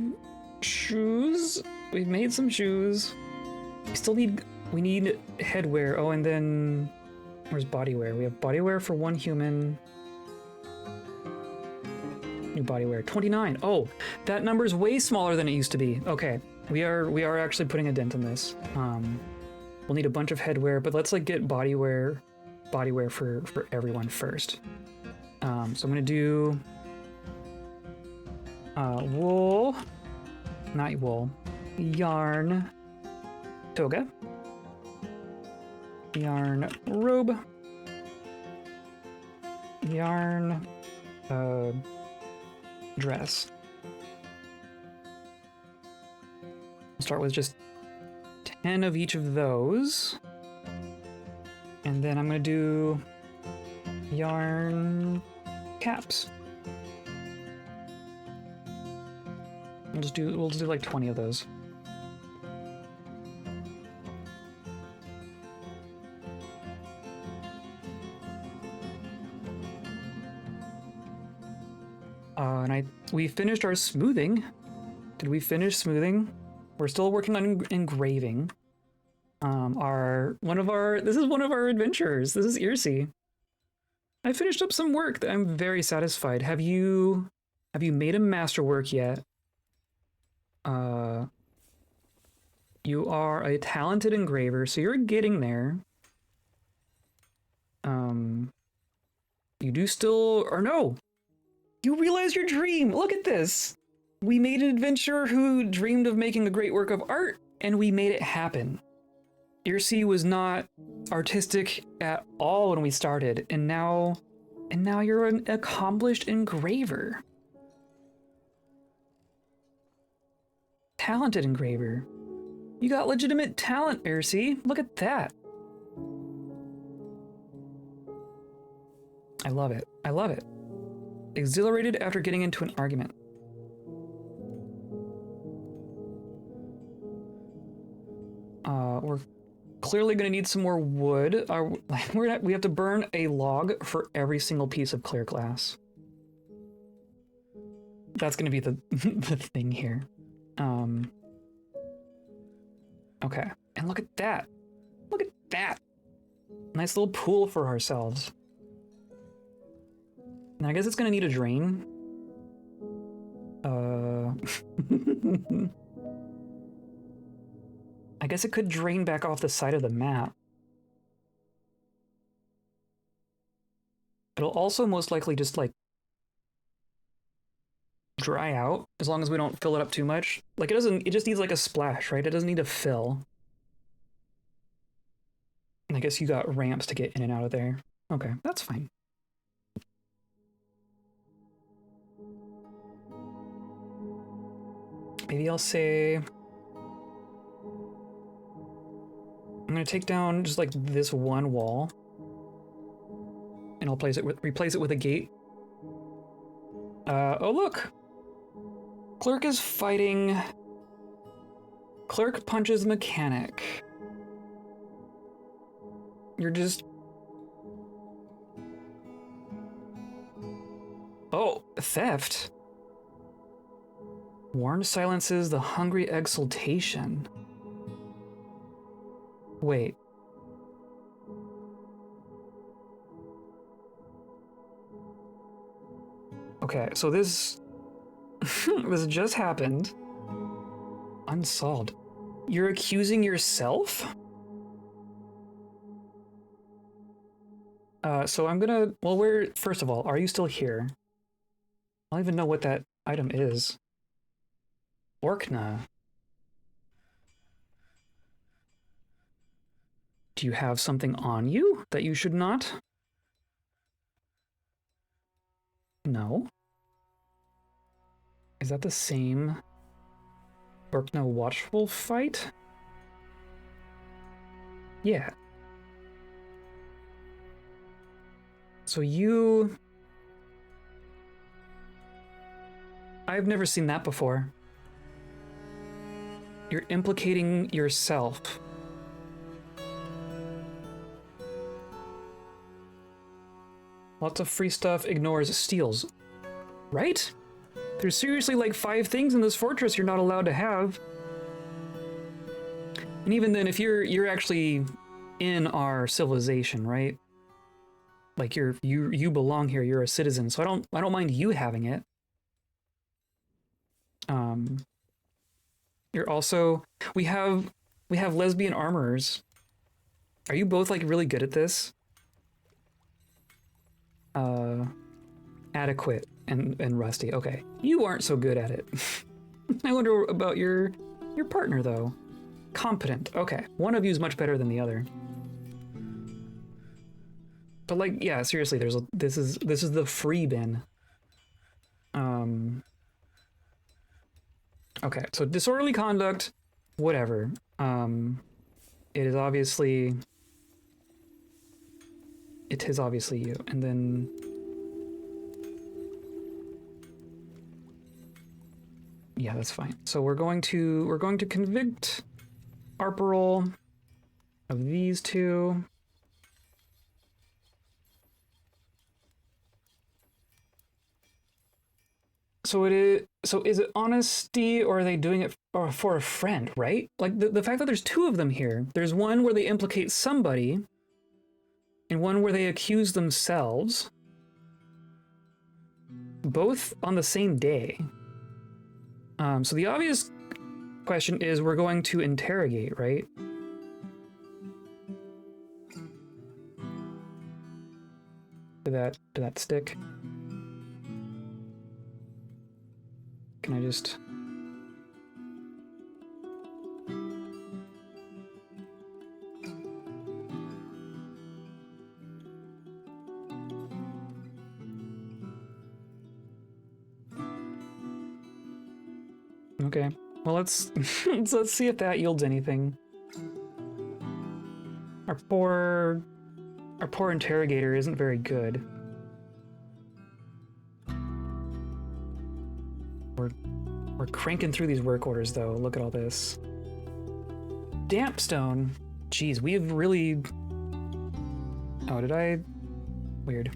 shoes. We've made some shoes. We need headwear. Oh, and then where's bodywear? We have bodywear for one human. New bodywear, 29. Oh, that number's way smaller than it used to be. Okay, we are actually putting a dent in this. We'll need a bunch of headwear, but let's like get bodywear for everyone first. So I'm gonna do wool, not wool, yarn toga, yarn robe, yarn dress. We'll start with just 10 of each of those. And then I'm gonna do yarn caps. We'll just do like 20 of those. And we finished our smoothing. Did we finish smoothing? We're still working on engraving. This is one of our adventurers. This is Irsi. I finished up some work that I'm very satisfied. Have you made a masterwork yet? You are a talented engraver, so you're getting there. You do still, or no, you realized your dream. Look at this. We made an adventurer who dreamed of making a great work of art, and we made it happen. Irsi was not artistic at all when we started, and now you're an accomplished engraver. Talented engraver. You got legitimate talent, Irsi. Look at that. I love it. I love it. Exhilarated after getting into an argument. We're clearly going to need some more wood. We have to burn a log for every single piece of clear glass. That's going to be the the thing here. Okay, and look at that. Look at that. Nice little pool for ourselves. And I guess it's going to need a drain. I guess it could drain back off the side of the map. It'll also most likely just like dry out as long as we don't fill it up too much. Like it just needs like a splash, right? It doesn't need to fill. And I guess you got ramps to get in and out of there. Okay, that's fine. maybe I'll say... I'm gonna take down just like this one wall. And I'll replace it with a gate. Oh look! Clerk is fighting... Clerk punches mechanic. You're just... Oh, theft. Warned silences the hungry exultation. Wait. Okay, so this... this just happened. Unsolved. You're accusing yourself? So I'm gonna... Well, first of all, are you still here? I don't even know what that item is. Orkna. Do you have something on you that you should not? No. Is that the same Orkna Watchful fight? Yeah. So you... I've never seen that before. You're implicating yourself. Lots of free stuff ignores steals. Right? There's seriously like 5 things in this fortress you're not allowed to have. And even then, if you're actually in our civilization, right? Like you belong here, you're a citizen, so I don't mind you having it. You're also we have lesbian armorers. Are you both like really good at this? Adequate and rusty. Okay. You aren't so good at it. I wonder about your partner though. Competent. Okay. One of you is much better than the other. But like, yeah, seriously, this is the free bin. Okay, so disorderly conduct, whatever. It is obviously you. And then yeah, that's fine. So we're going to convict Arparol of these two. So is it honesty, or are they doing it for a friend, right? Like the fact that there's 2 of them here. There's one where they implicate somebody, and one where they accuse themselves. Both on the same day. So the obvious question is we're going to interrogate, right? Did that stick? Can I just... Okay, well let's see if that yields anything. Our poor interrogator isn't very good. We're cranking through these work orders though. Look at all this. Dampstone. Jeez, we have really... Oh, did I... Weird.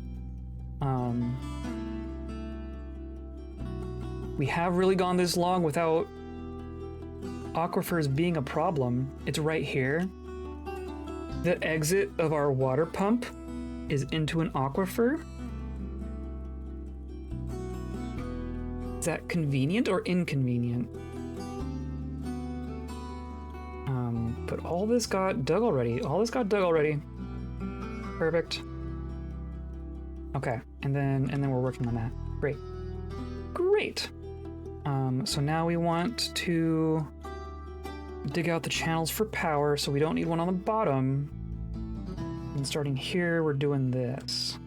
We have really gone this long without aquifers being a problem. It's right here. The exit of our water pump is into an aquifer. Is that convenient or inconvenient? But all this got dug already. Perfect. Okay, and then we're working on that. Great. So now we want to dig out the channels for power, so we don't need one on the bottom. And starting here, we're doing this.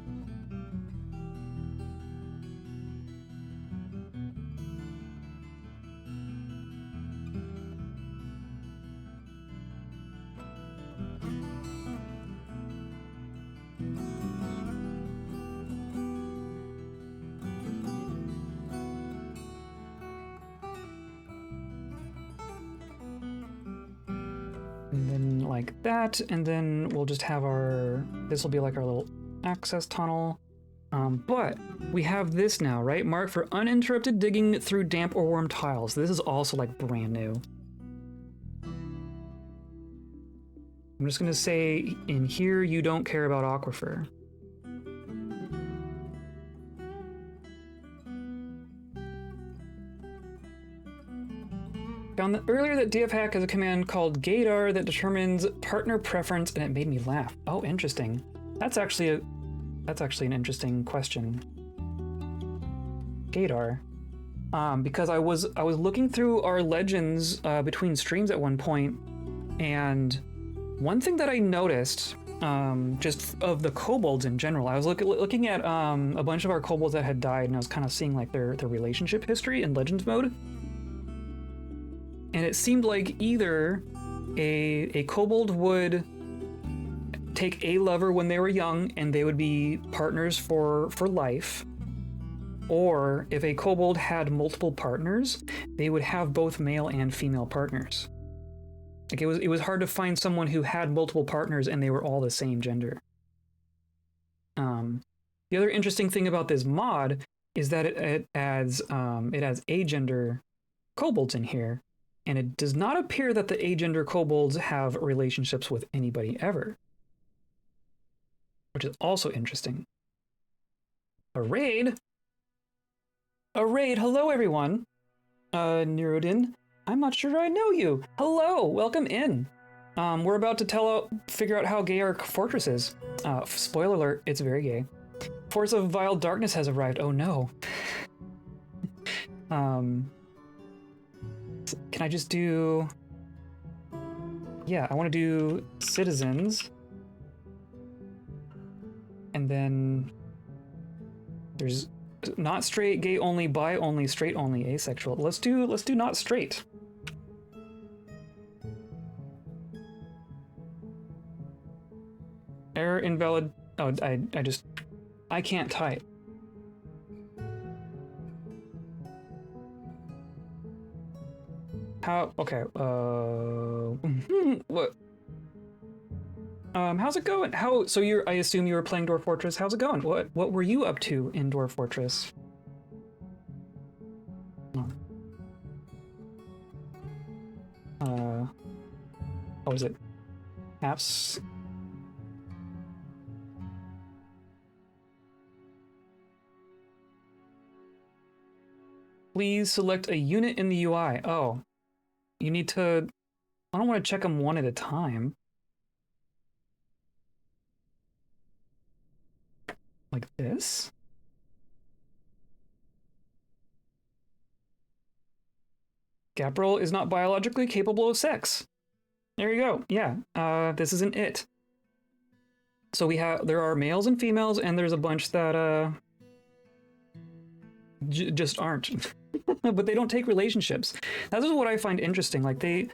And then like that, and then we'll just have our, this will be like our little access tunnel. But we have this now, right? Marked for uninterrupted digging through damp or warm tiles. This is also like brand new. I'm just gonna say in here, you don't care about aquifer. Found earlier that dfhack has a command called gaydar that determines partner preference, and it made me laugh. Oh, interesting. That's actually an interesting question. Gaydar. Because I was looking through our legends between streams at one point, and one thing that I noticed, just of the kobolds in general, I was looking at a bunch of our kobolds that had died, and I was kind of seeing like their relationship history in Legends mode. And it seemed like either a kobold would take a lover when they were young and they would be partners for life, or if a kobold had multiple partners, they would have both male and female partners. Like it was hard to find someone who had multiple partners and they were all the same gender. The other interesting thing about this mod is that it adds agender kobolds in here. And it does not appear that the agender kobolds have relationships with anybody ever, which is also interesting. A raid? Hello, everyone. Neurodin, I'm not sure I know you. Hello, welcome in. We're about to figure out how gay our fortress is. Spoiler alert, it's very gay. Force of vile darkness has arrived. Oh no. Can I just do... Yeah, I want to do citizens. And then there's not straight, gay only, bi only, straight only, asexual. Let's do not straight. Error invalid. Oh, I can't type. How? Okay. What? How's it going? So I assume you were playing Dwarf Fortress. How's it going? What were you up to in Dwarf Fortress? What was it? Apps? Please select a unit in the UI. Oh. You need to... I don't want to check them one at a time. Like this? Gabriel is not biologically capable of sex. There you go. Yeah, this isn't it. So there are males and females, and there's a bunch that just aren't. But they don't take relationships. That is what I find interesting. Like they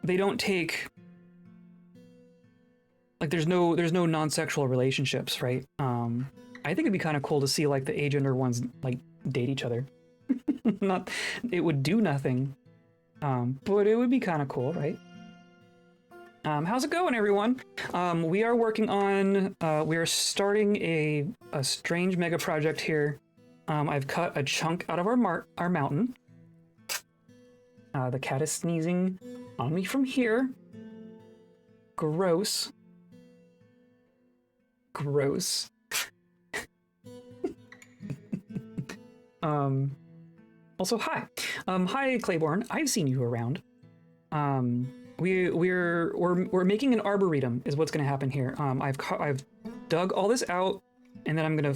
don't take, like there's no non-sexual relationships, right? I think it'd be kind of cool to see like the agender ones like date each other. It would do nothing, but it would be kind of cool, right? How's it going, everyone? We are working on, we are starting a strange mega project here. I've cut a chunk out of our mountain. The cat is sneezing on me from here. Gross. Gross. Also, hi. Hi, Claiborne. I've seen you around. We're making an arboretum is what's going to happen here. I've dug all this out, and then I'm going to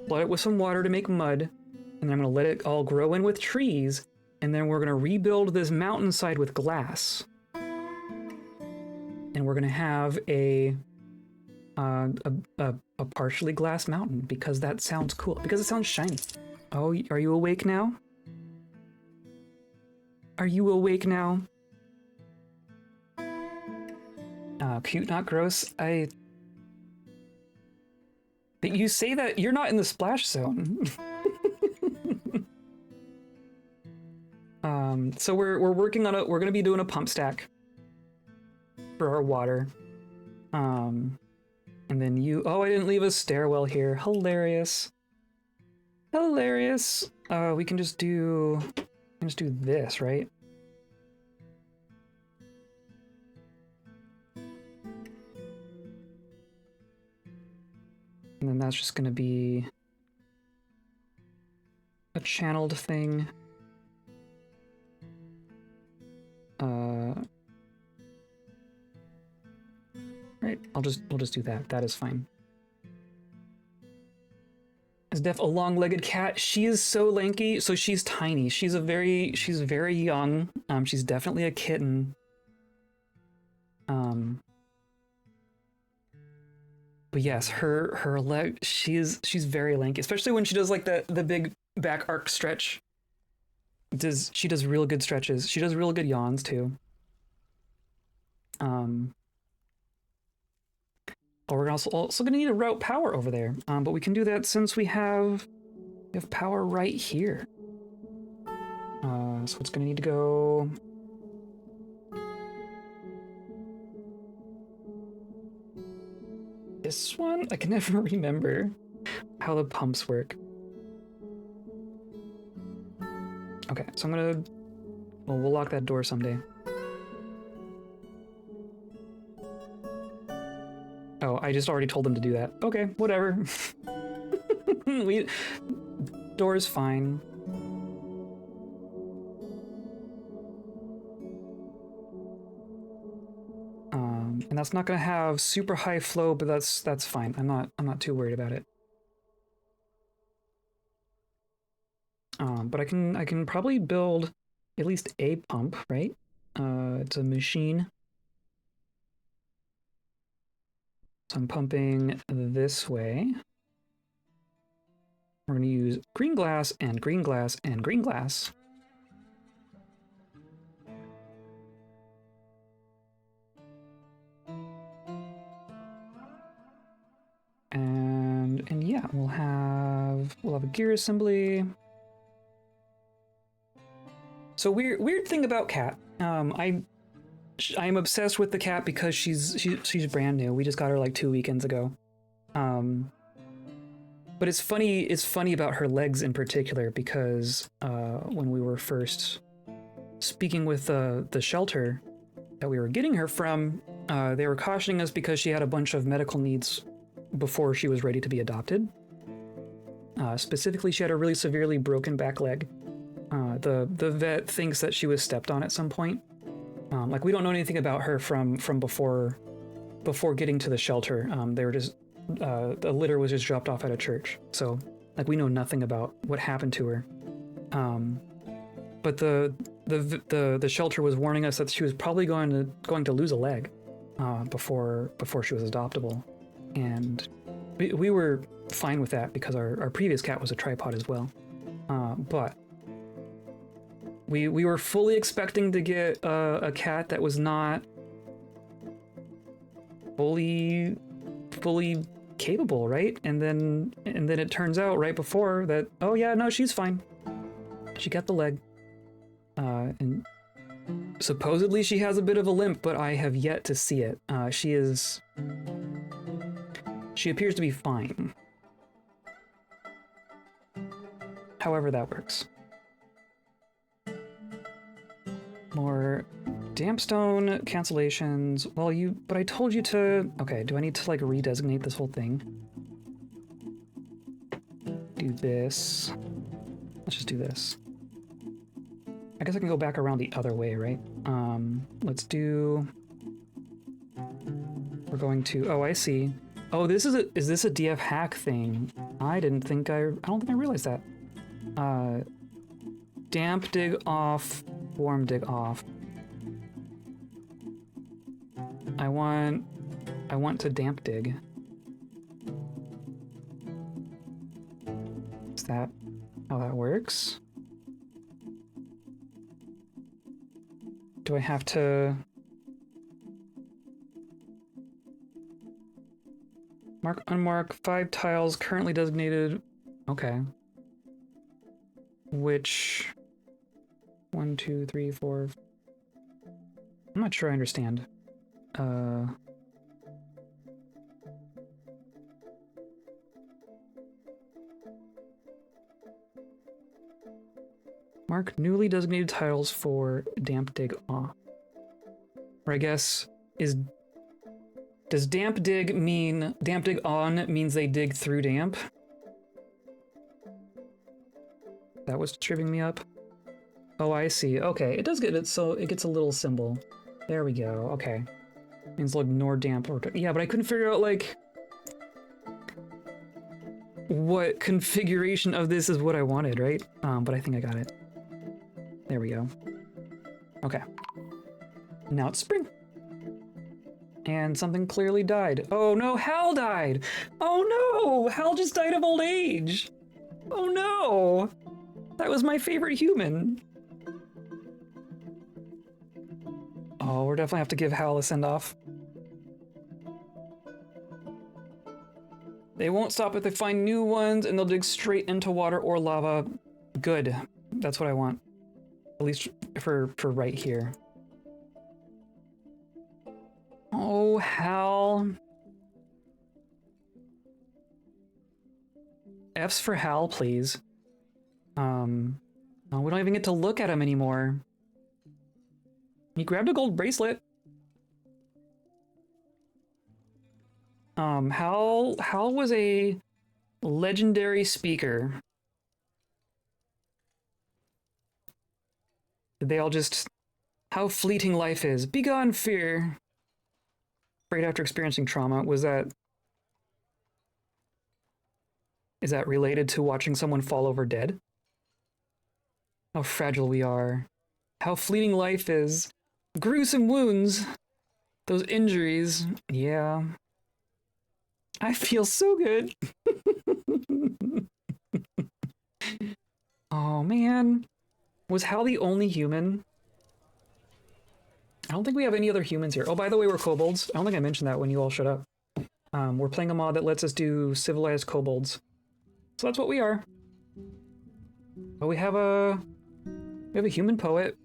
flood it with some water to make mud, and then I'm going to let it all grow in with trees, and then we're going to rebuild this mountainside with glass. And we're going to have a partially glass mountain, because that sounds cool, because it sounds shiny. Oh, are you awake now? Are you awake now? Cute, not gross. But you say that you're not in the splash zone. So we're working on we're gonna be doing a pump stack. for our water. And then you, oh, I didn't leave a stairwell here. Hilarious. Hilarious. We can just do this, right? And then that's just gonna be a channeled thing. Right, we'll just do that. That is fine. Is Def a long-legged cat? She is so lanky, so she's tiny. She's very young. She's definitely a kitten. But yes, her leg, she's very lanky, especially when she does like the big back arc stretch. She does real good stretches. She does real good yawns too. Oh, we're also gonna need a route power over there. But we can do that since we have power right here. So it's gonna need to go. This one? I can never remember how the pumps work. Okay, so I'm gonna. Well, we'll lock that door someday. Oh, I just already told them to do that. Okay, whatever. Door's fine. And that's not gonna have super high flow, but that's fine. I'm not too worried about it. But I can probably build at least a pump, right? It's a machine. So I'm pumping this way. We're going to use green glass and green glass and green glass. And yeah, we'll have a gear assembly. So weird thing about Cat. I'm obsessed with the cat because she's brand new. We just got her like 2 weekends ago. But it's funny about her legs in particular because when we were first speaking with the shelter that we were getting her from, they were cautioning us because she had a bunch of medical needs before she was ready to be adopted. Specifically, she had a really severely broken back leg. The vet thinks that she was stepped on at some point. Like we don't know anything about her from before getting to the shelter. They were just the litter was just dropped off at a church, so like we know nothing about what happened to her. But the shelter was warning us that she was probably going to lose a leg before she was adoptable, and we were fine with that because our previous cat was a tripod as well. But we were fully expecting to get a cat that was not fully capable, right? And then it turns out right before that, oh yeah, no, she's fine. She got the leg. And supposedly she has a bit of a limp, but I have yet to see it. She appears to be fine. However that works. More dampstone cancellations. Well, but I told you to. Okay, do I need to like redesignate this whole thing? Do this. Let's just do this. I guess I can go back around the other way, right? Let's do. We're going to. Oh, I see. Oh, is this a DF hack thing? I don't think I realized that. Damp dig off. Warm dig off. I want to damp dig. Is that how that works? Do I have to mark unmark 5 tiles currently designated? Okay. Which 1, 2, 3, 4. I'm not sure I understand. Mark newly designated tiles for damp dig off. Or I guess, does damp dig on means they dig through damp? That was tripping me up. Oh, I see. Okay, it does get it, so it gets a little symbol. There we go. Okay. Means they'll ignore damp or... Yeah, but I couldn't figure out, like, what configuration of this is what I wanted, right? But I think I got it. There we go. Okay. Now it's spring. And something clearly died. Oh no, Hal died! Oh no! Hal just died of old age! Oh no! That was my favorite human. Oh, we're definitely have to give Hal a send-off. They won't stop if they find new ones, and they'll dig straight into water or lava. Good. That's what I want. At least for right here. Oh, Hal. F's for Hal, please. Oh, we don't even get to look at him anymore. He grabbed a gold bracelet. Hal was a legendary speaker. Did they all just... How fleeting life is. Begone fear. Right after experiencing trauma. Was that... Is that related to watching someone fall over dead? How fragile we are. How fleeting life is. Gruesome wounds. Those injuries. Yeah. I feel so good. Oh, man. Was Hal the only human? I don't think we have any other humans here. Oh, by the way, we're kobolds. I don't think I mentioned that when you all showed up. We're playing a mod that lets us do civilized kobolds. So that's what we are. But we have a human poet.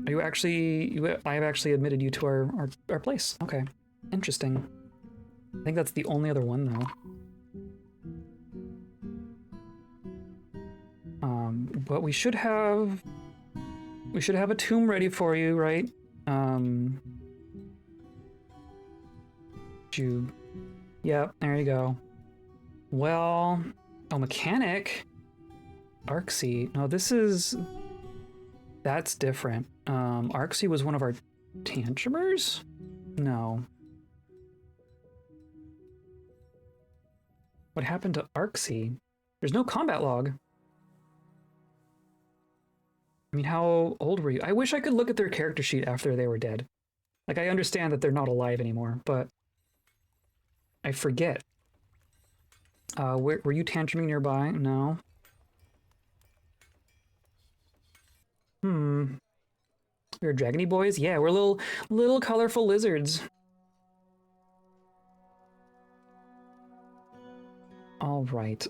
Are you actually... I have actually admitted you to our place. Okay. Interesting. I think that's the only other one, though. But we should have a tomb ready for you, right? Yep, there you go. Well, oh, mechanic? Irsi. No, that's different. Irsi was one of our tantrumers? No. What happened to Irsi? There's no combat log. I mean, how old were you? I wish I could look at their character sheet after they were dead. Like, I understand that they're not alive anymore, but I forget. Were you tantruming nearby? No. We're dragony boys? Yeah, we're little colorful lizards. All right.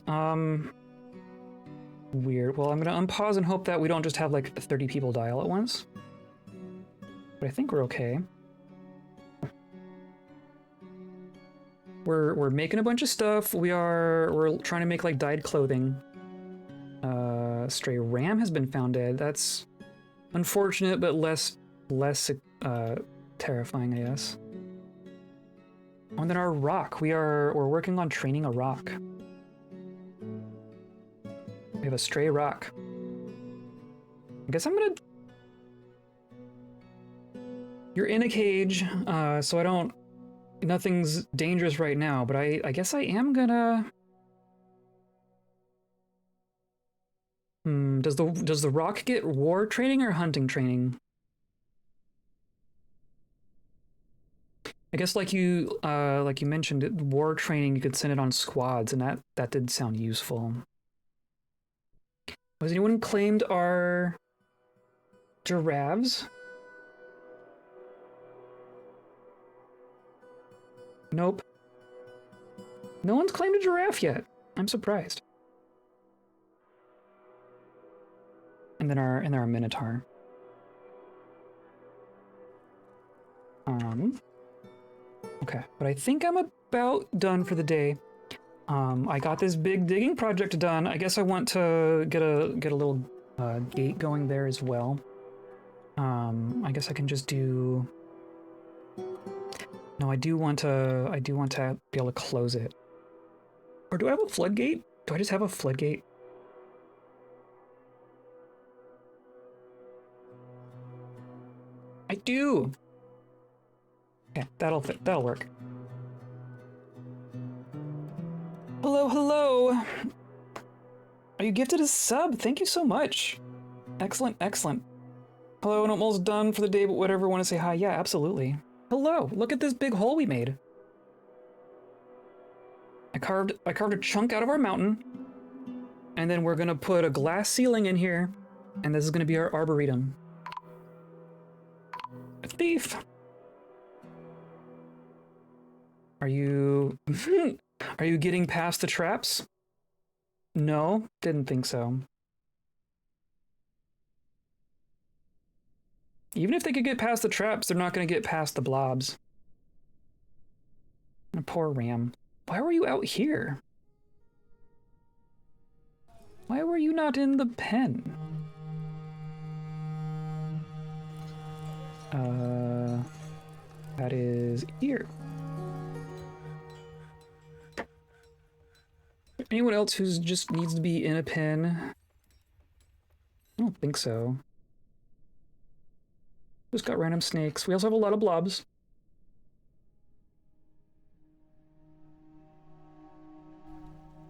Weird. Well, I'm gonna unpause and hope that we don't just have like 30 people die all at once. But I think we're okay. We're making a bunch of stuff. We're trying to make like dyed clothing. Stray ram has been found dead. That's unfortunate, but less terrifying, I guess. And then our rock. We're working on training a rock. We have a stray rock. I guess I'm gonna... You're in a cage, so I don't... Nothing's dangerous right now, but I guess I am gonna... Does the rock get war training or hunting training? I guess like you mentioned, war training, you could send it on squads, and that did sound useful. Has anyone claimed our giraffes? Nope. No one's claimed a giraffe yet. I'm surprised. And then our minotaur. Okay, but I think I'm about done for the day. I got this big digging project done. I guess I want to get a little gate going there as well. I guess I can just do. No, I do want to be able to close it. Or do I have a floodgate? Do I just have a floodgate? I do. Okay, that'll fit. That'll work. Hello, hello. Are you gifted a sub? Thank you so much. Excellent, excellent. Hello, and almost done for the day, but whatever, want to say hi? Yeah, absolutely. Hello, look at this big hole we made. I carved a chunk out of our mountain, and then we're gonna put a glass ceiling in here, and this is gonna be our arboretum. A thief. Are you are you getting past the traps? No, didn't think so. Even if they could get past the traps, they're not going to get past the blobs. A poor ram. Why were you out here? Why were you not in the pen? That is here. Anyone else who's just needs to be in a pen? I don't think so. Just got random snakes. We also have a lot of blobs.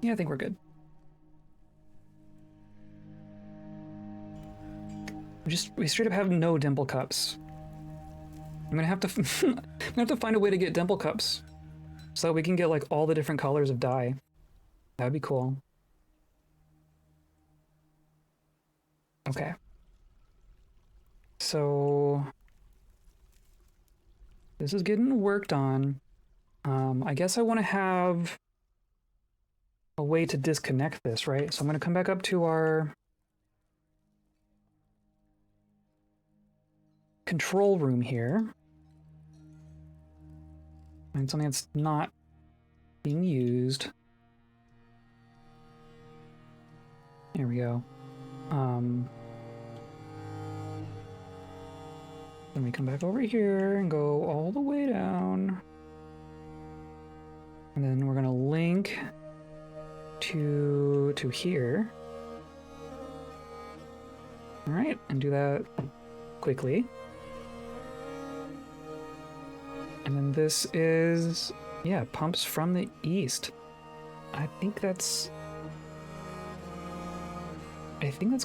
Yeah, I think we're good. We straight up have no dimple cups. I'm gonna have to I'm gonna have to find a way to get dimple cups so that we can get like all the different colors of dye. That'd be cool. Okay. So this is getting worked on. I guess I want to have a way to disconnect this, right? So I'm going to come back up to our control room here. And something that's not being used. There we go. Then we come back over here and go all the way down. And then we're gonna link to here. All right, and do that quickly. And then this is, yeah, pumps from the east. I think that's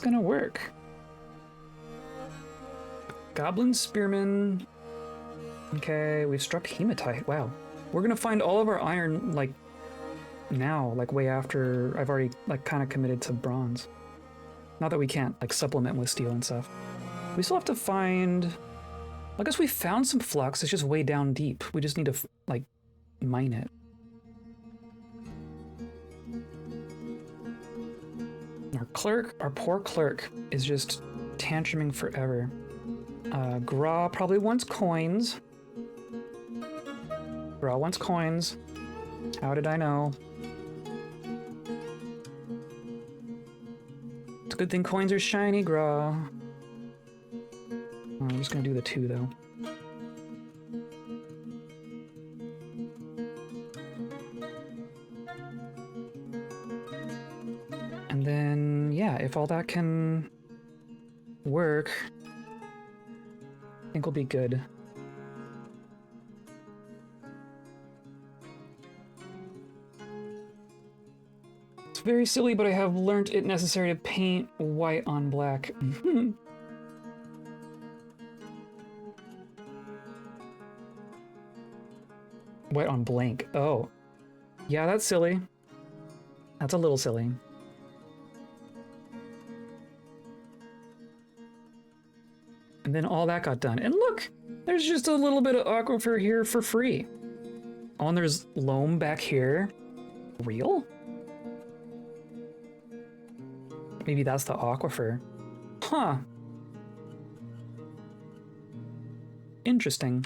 gonna work. Goblin Spearman. Okay, we've struck hematite. Wow. We're gonna find all of our iron, like, now, like, way after I've already, like, kind of committed to bronze. Not that we can't, like, supplement with steel and stuff. We still have to find... I guess we found some flux, it's just way down deep. We just need to, like, mine it. Our poor clerk, is just tantruming forever. Gra probably wants coins. Gra wants coins. How did I know? It's a good thing coins are shiny, Gra. I'm just gonna do the 2, though. And then, yeah, if all that can work, I think we'll be good. It's very silly, but I have learnt it necessary to paint white on black. White on blank. Oh. Yeah, that's silly. That's a little silly. And then all that got done. And look! There's just a little bit of aquifer here for free. Oh, and there's loam back here. Real? Maybe that's the aquifer. Huh. Interesting.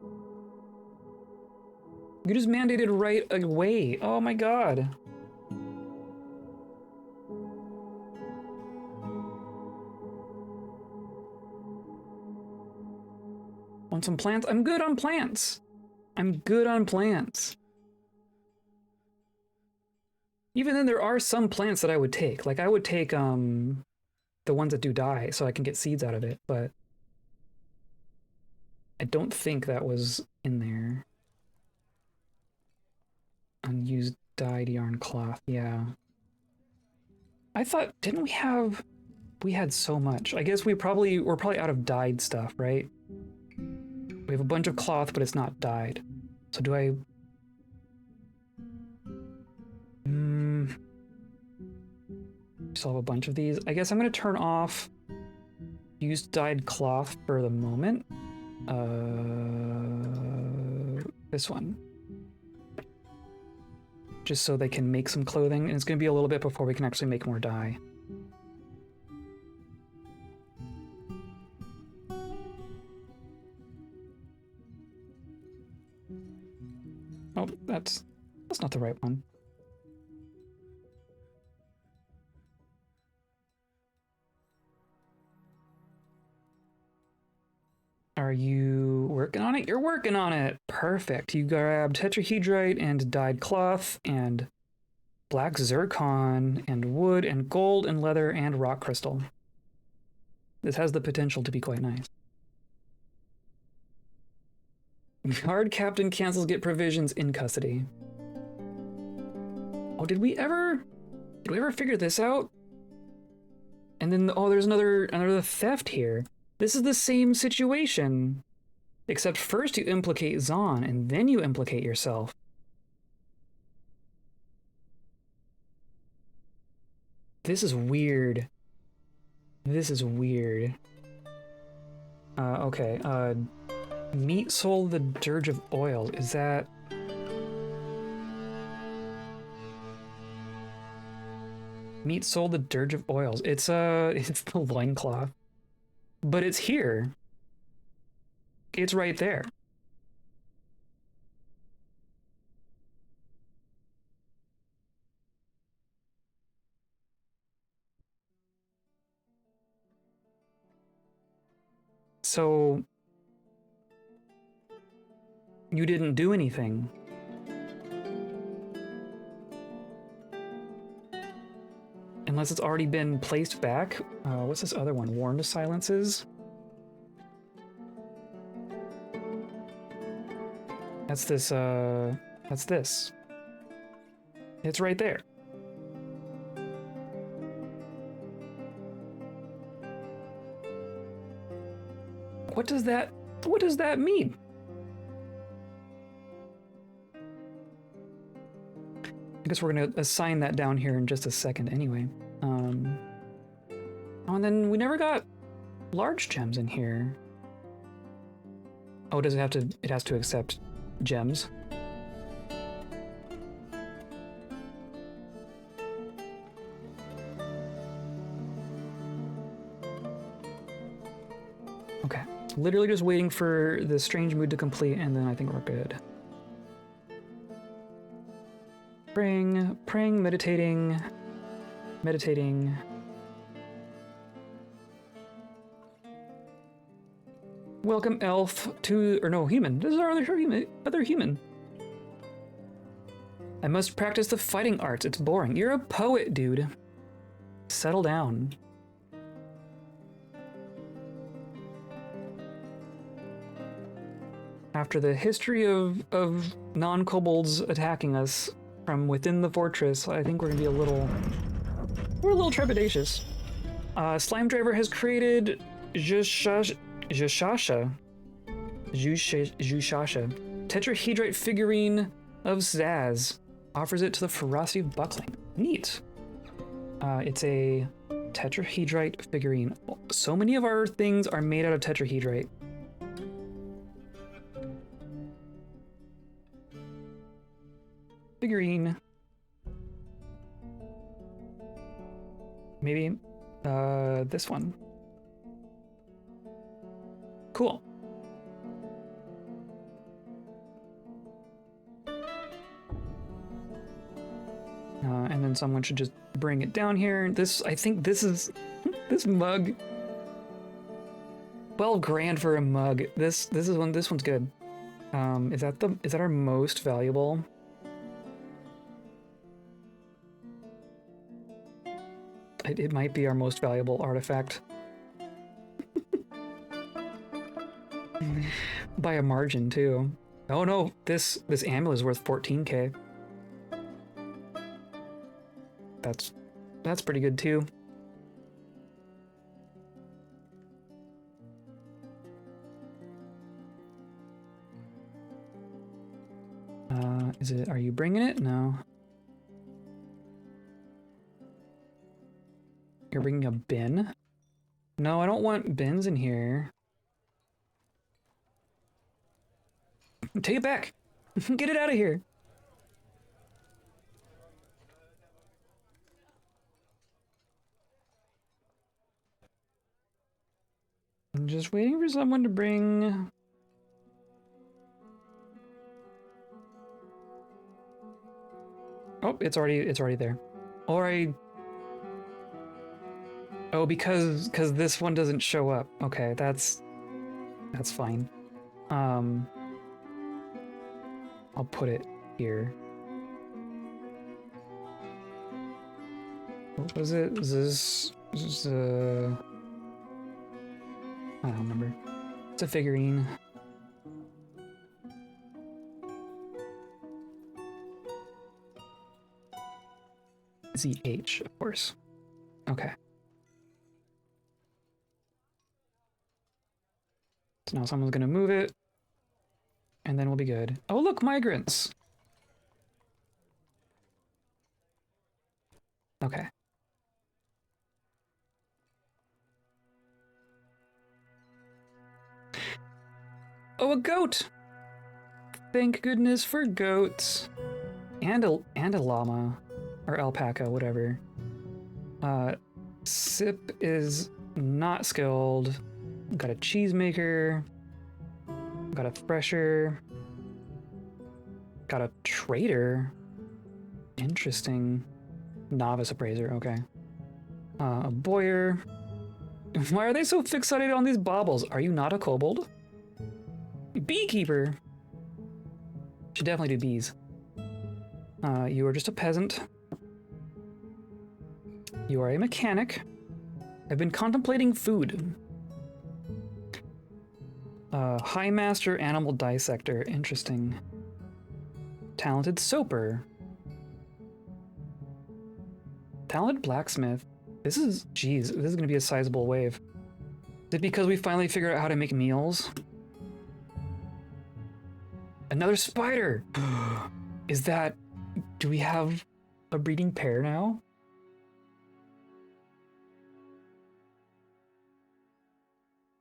You just mandated right away. Oh my god. Want some plants? I'm good on plants. I'm good on plants. Even then, there are some plants that I would take. Like, I would take, the ones that do die so I can get seeds out of it, but I don't think that was in there. Unused dyed yarn cloth, yeah. I thought, didn't we had so much. I guess we're probably out of dyed stuff, right? We have a bunch of cloth, but it's not dyed. So do I... Still have a bunch of these. I guess I'm gonna turn off used dyed cloth for the moment. This one. Just so they can make some clothing, and it's gonna be a little bit before we can actually make more dye. Oh, that's not the right one. Are you working on it? You're working on it. Perfect. You grabbed tetrahedrite and dyed cloth and black zircon and wood and gold and leather and rock crystal. This has the potential to be quite nice. Guard captain cancels get provisions in custody. Oh, did we ever figure this out? And then, oh, there's another theft here. This is the same situation, except first you implicate Zahn, and then you implicate yourself. This is weird. This is weird. Okay, meat sold the dirge of oil. Is that... Meat sold the dirge of oils. It's the loincloth. But it's here. It's right there. So you didn't do anything. Unless it's already been placed back. What's this other one? Warned silences? That's this, that's this. It's right there. What does that mean? I guess we're gonna assign that down here in just a second anyway. Oh, and then we never got large gems in here. Oh, does it have to, it has to accept gems? Okay, literally just waiting for the strange mood to complete, and then I think we're good. Praying, meditating. Welcome, elf, to, or no, human. This is our other human. I must practice the fighting arts. It's boring. You're a poet, dude. Settle down. After the history of non-kobolds attacking us from within the fortress, I think we're gonna be we're a little trepidatious. Slime Driver has created Jushasha, tetrahedrite figurine of Zaz. Offers it to the ferocity of buckling. Neat. It's a tetrahedrite figurine. So many of our things are made out of tetrahedrite. Figurine. Maybe this one. Cool. and then someone should just bring it down here. This, I think this is, this mug. 12 grand for a mug. This one's good. Is that our most valuable? It might be our most valuable artifact. By a margin, too. Oh no, this amulet is worth 14k. That's pretty good, too. Are you bringing it? No. You're bringing a bin? No, I don't want bins in here. Take it back! Get it out of here! I'm just waiting for someone to bring... Oh, it's already there. Or oh, because this one doesn't show up. Okay, that's fine. I'll put it here. What was it? Is this I don't remember. It's a figurine. ZH, of course. Okay. So now someone's gonna move it, and then we'll be good. Oh, look, migrants! Okay. Oh, a goat! Thank goodness for goats. And a llama. Or alpaca, whatever. Sip is not skilled. Got a cheesemaker. Got a thresher. Got a trader. Interesting. Novice appraiser, okay. A boyer. Why are they so fixated on these baubles? Are you not a kobold? Beekeeper. Should definitely do bees. You are just a peasant. You are a mechanic. I've been contemplating food. High Master Animal Dissector. Interesting. Talented Soaper. Talented Blacksmith. This is gonna be a sizable wave. Is it because we finally figured out how to make meals? Another spider! Do we have a breeding pair now?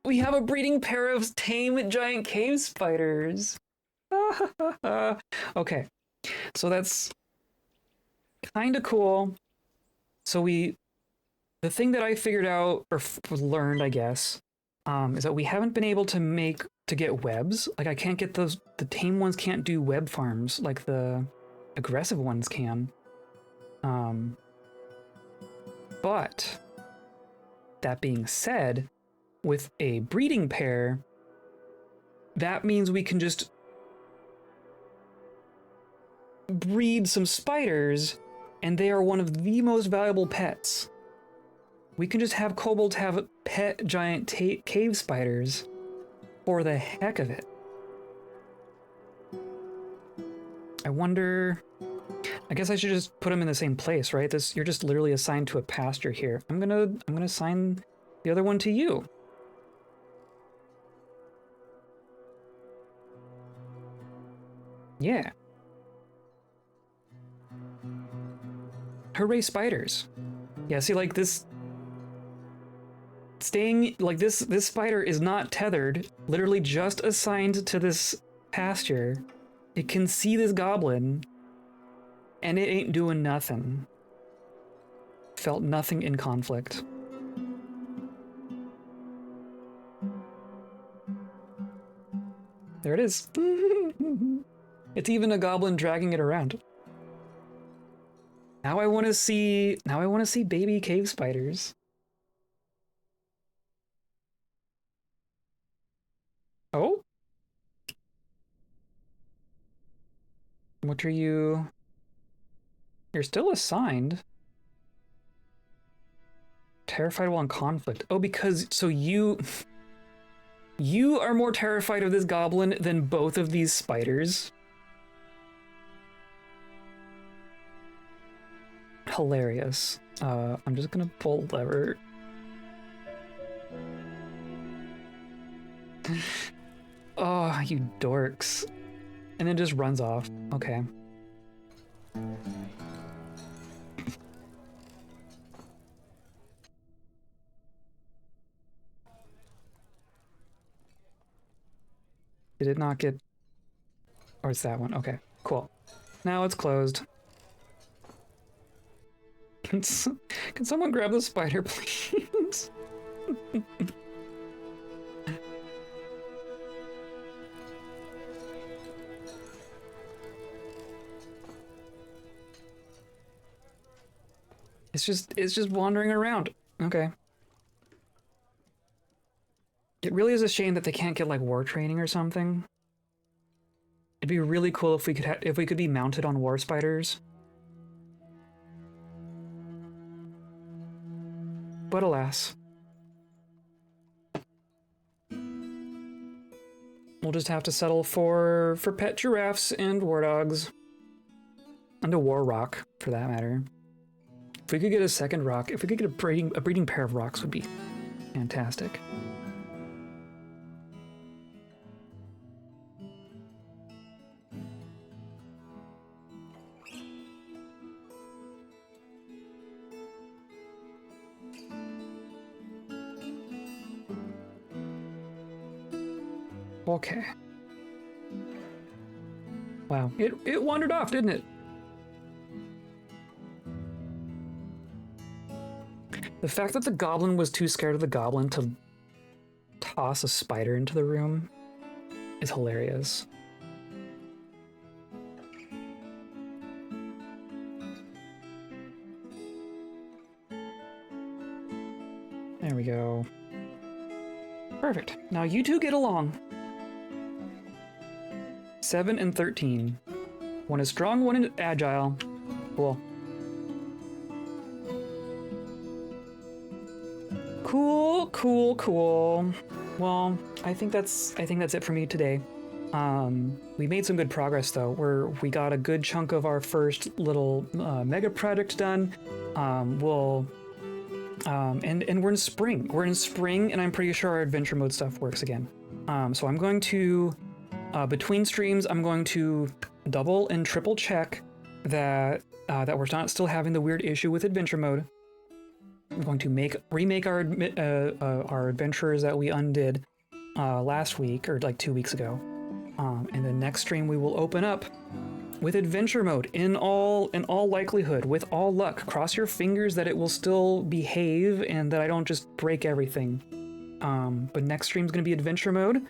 We have a breeding pair of tame giant cave spiders. Okay, so that's kind of cool. So the thing that I figured out, or learned, I guess, is that we haven't been able to get webs. Like, I can't get the tame ones can't do web farms like the aggressive ones can. But that being said, with a breeding pair, that means we can just breed some spiders, and they are one of the most valuable pets. We can just have kobolds have pet giant cave spiders for the heck of it. I wonder... I guess I should just put them in the same place, right? You're just literally assigned to a pasture here. I'm gonna assign the other one to you. Yeah. Hooray, spiders. Yeah, see, like this... Staying, like this spider is not tethered, literally just assigned to this pasture. It can see this goblin, and it ain't doing nothing. Felt nothing in conflict. There it is. It's even a goblin dragging it around. Now I want to see. Now I want to see baby cave spiders. Oh, what are you? You're still assigned. Terrified while in conflict. Oh, because so you are more terrified of this goblin than both of these spiders. Hilarious. I'm just gonna pull lever. Oh, you dorks. And then just runs off. Okay. Did it not get... Or it's that one. Okay, cool. Now it's closed. Can someone grab the spider, please? It's just wandering around. Okay. It really is a shame that they can't get like war training or something. It'd be really cool if we could be mounted on war spiders. But alas. We'll just have to settle for pet giraffes and war dogs. And a war rock, for that matter. If we could get a second rock, if we could get a breeding pair of rocks would be fantastic. Okay. Wow, it wandered off, didn't it? The fact that the goblin was too scared of the goblin to toss a spider into the room is hilarious. There we go. Perfect. Now you two get along. 7 and 13. One is strong, one is agile. Cool. Cool. Well, I think that's it for me today. We made some good progress though. We got a good chunk of our first little mega project done. And we're in spring. We're in spring, and I'm pretty sure our adventure mode stuff works again. So I'm going to between streams, I'm going to double and triple check that we're not still having the weird issue with adventure mode. I'm going to remake our adventures that we undid last week or like 2 weeks ago. And the next stream we will open up with adventure mode in all likelihood, with all luck. Cross your fingers that it will still behave and that I don't just break everything. But next stream's gonna be adventure mode.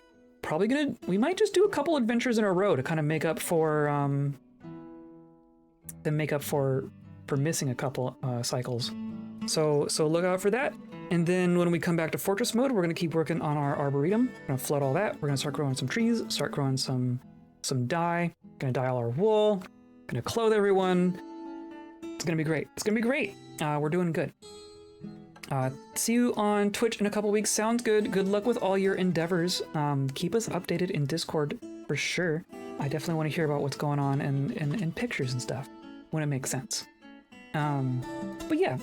We might just do a couple adventures in a row to kind of make up for missing a couple cycles. So look out for that. And then when we come back to fortress mode, we're gonna keep working on our arboretum. We're gonna flood all that. We're gonna start growing some trees, start growing some dye. Gonna dye all our wool. Gonna clothe everyone. It's gonna be great. We're doing good. See you on Twitch in a couple weeks. Sounds good. Good luck with all your endeavors. Keep us updated in Discord for sure. I definitely want to hear about what's going on and pictures and stuff when it makes sense. But yeah,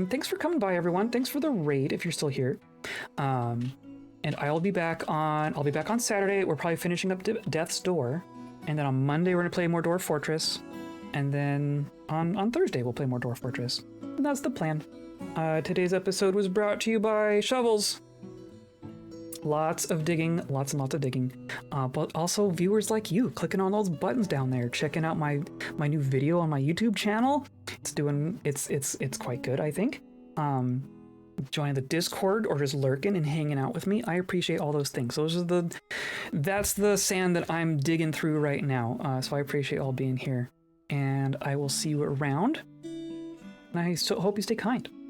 thanks for coming by, everyone. Thanks for the raid if you're still here. And I'll be back on Saturday. We're probably finishing up Death's Door. And then on Monday, we're going to play more Dwarf Fortress. And then on Thursday, we'll play more Dwarf Fortress. And that's the plan. Today's episode was brought to you by shovels. Lots and lots of digging. But also viewers like you, clicking on those buttons down there, checking out my new video on my YouTube channel. It's quite good, I think. Joining the Discord or just lurking and hanging out with me. I appreciate all those things. That's the sand that I'm digging through right now. So I appreciate all being here. And I will see you around. and I so hope you stay kind.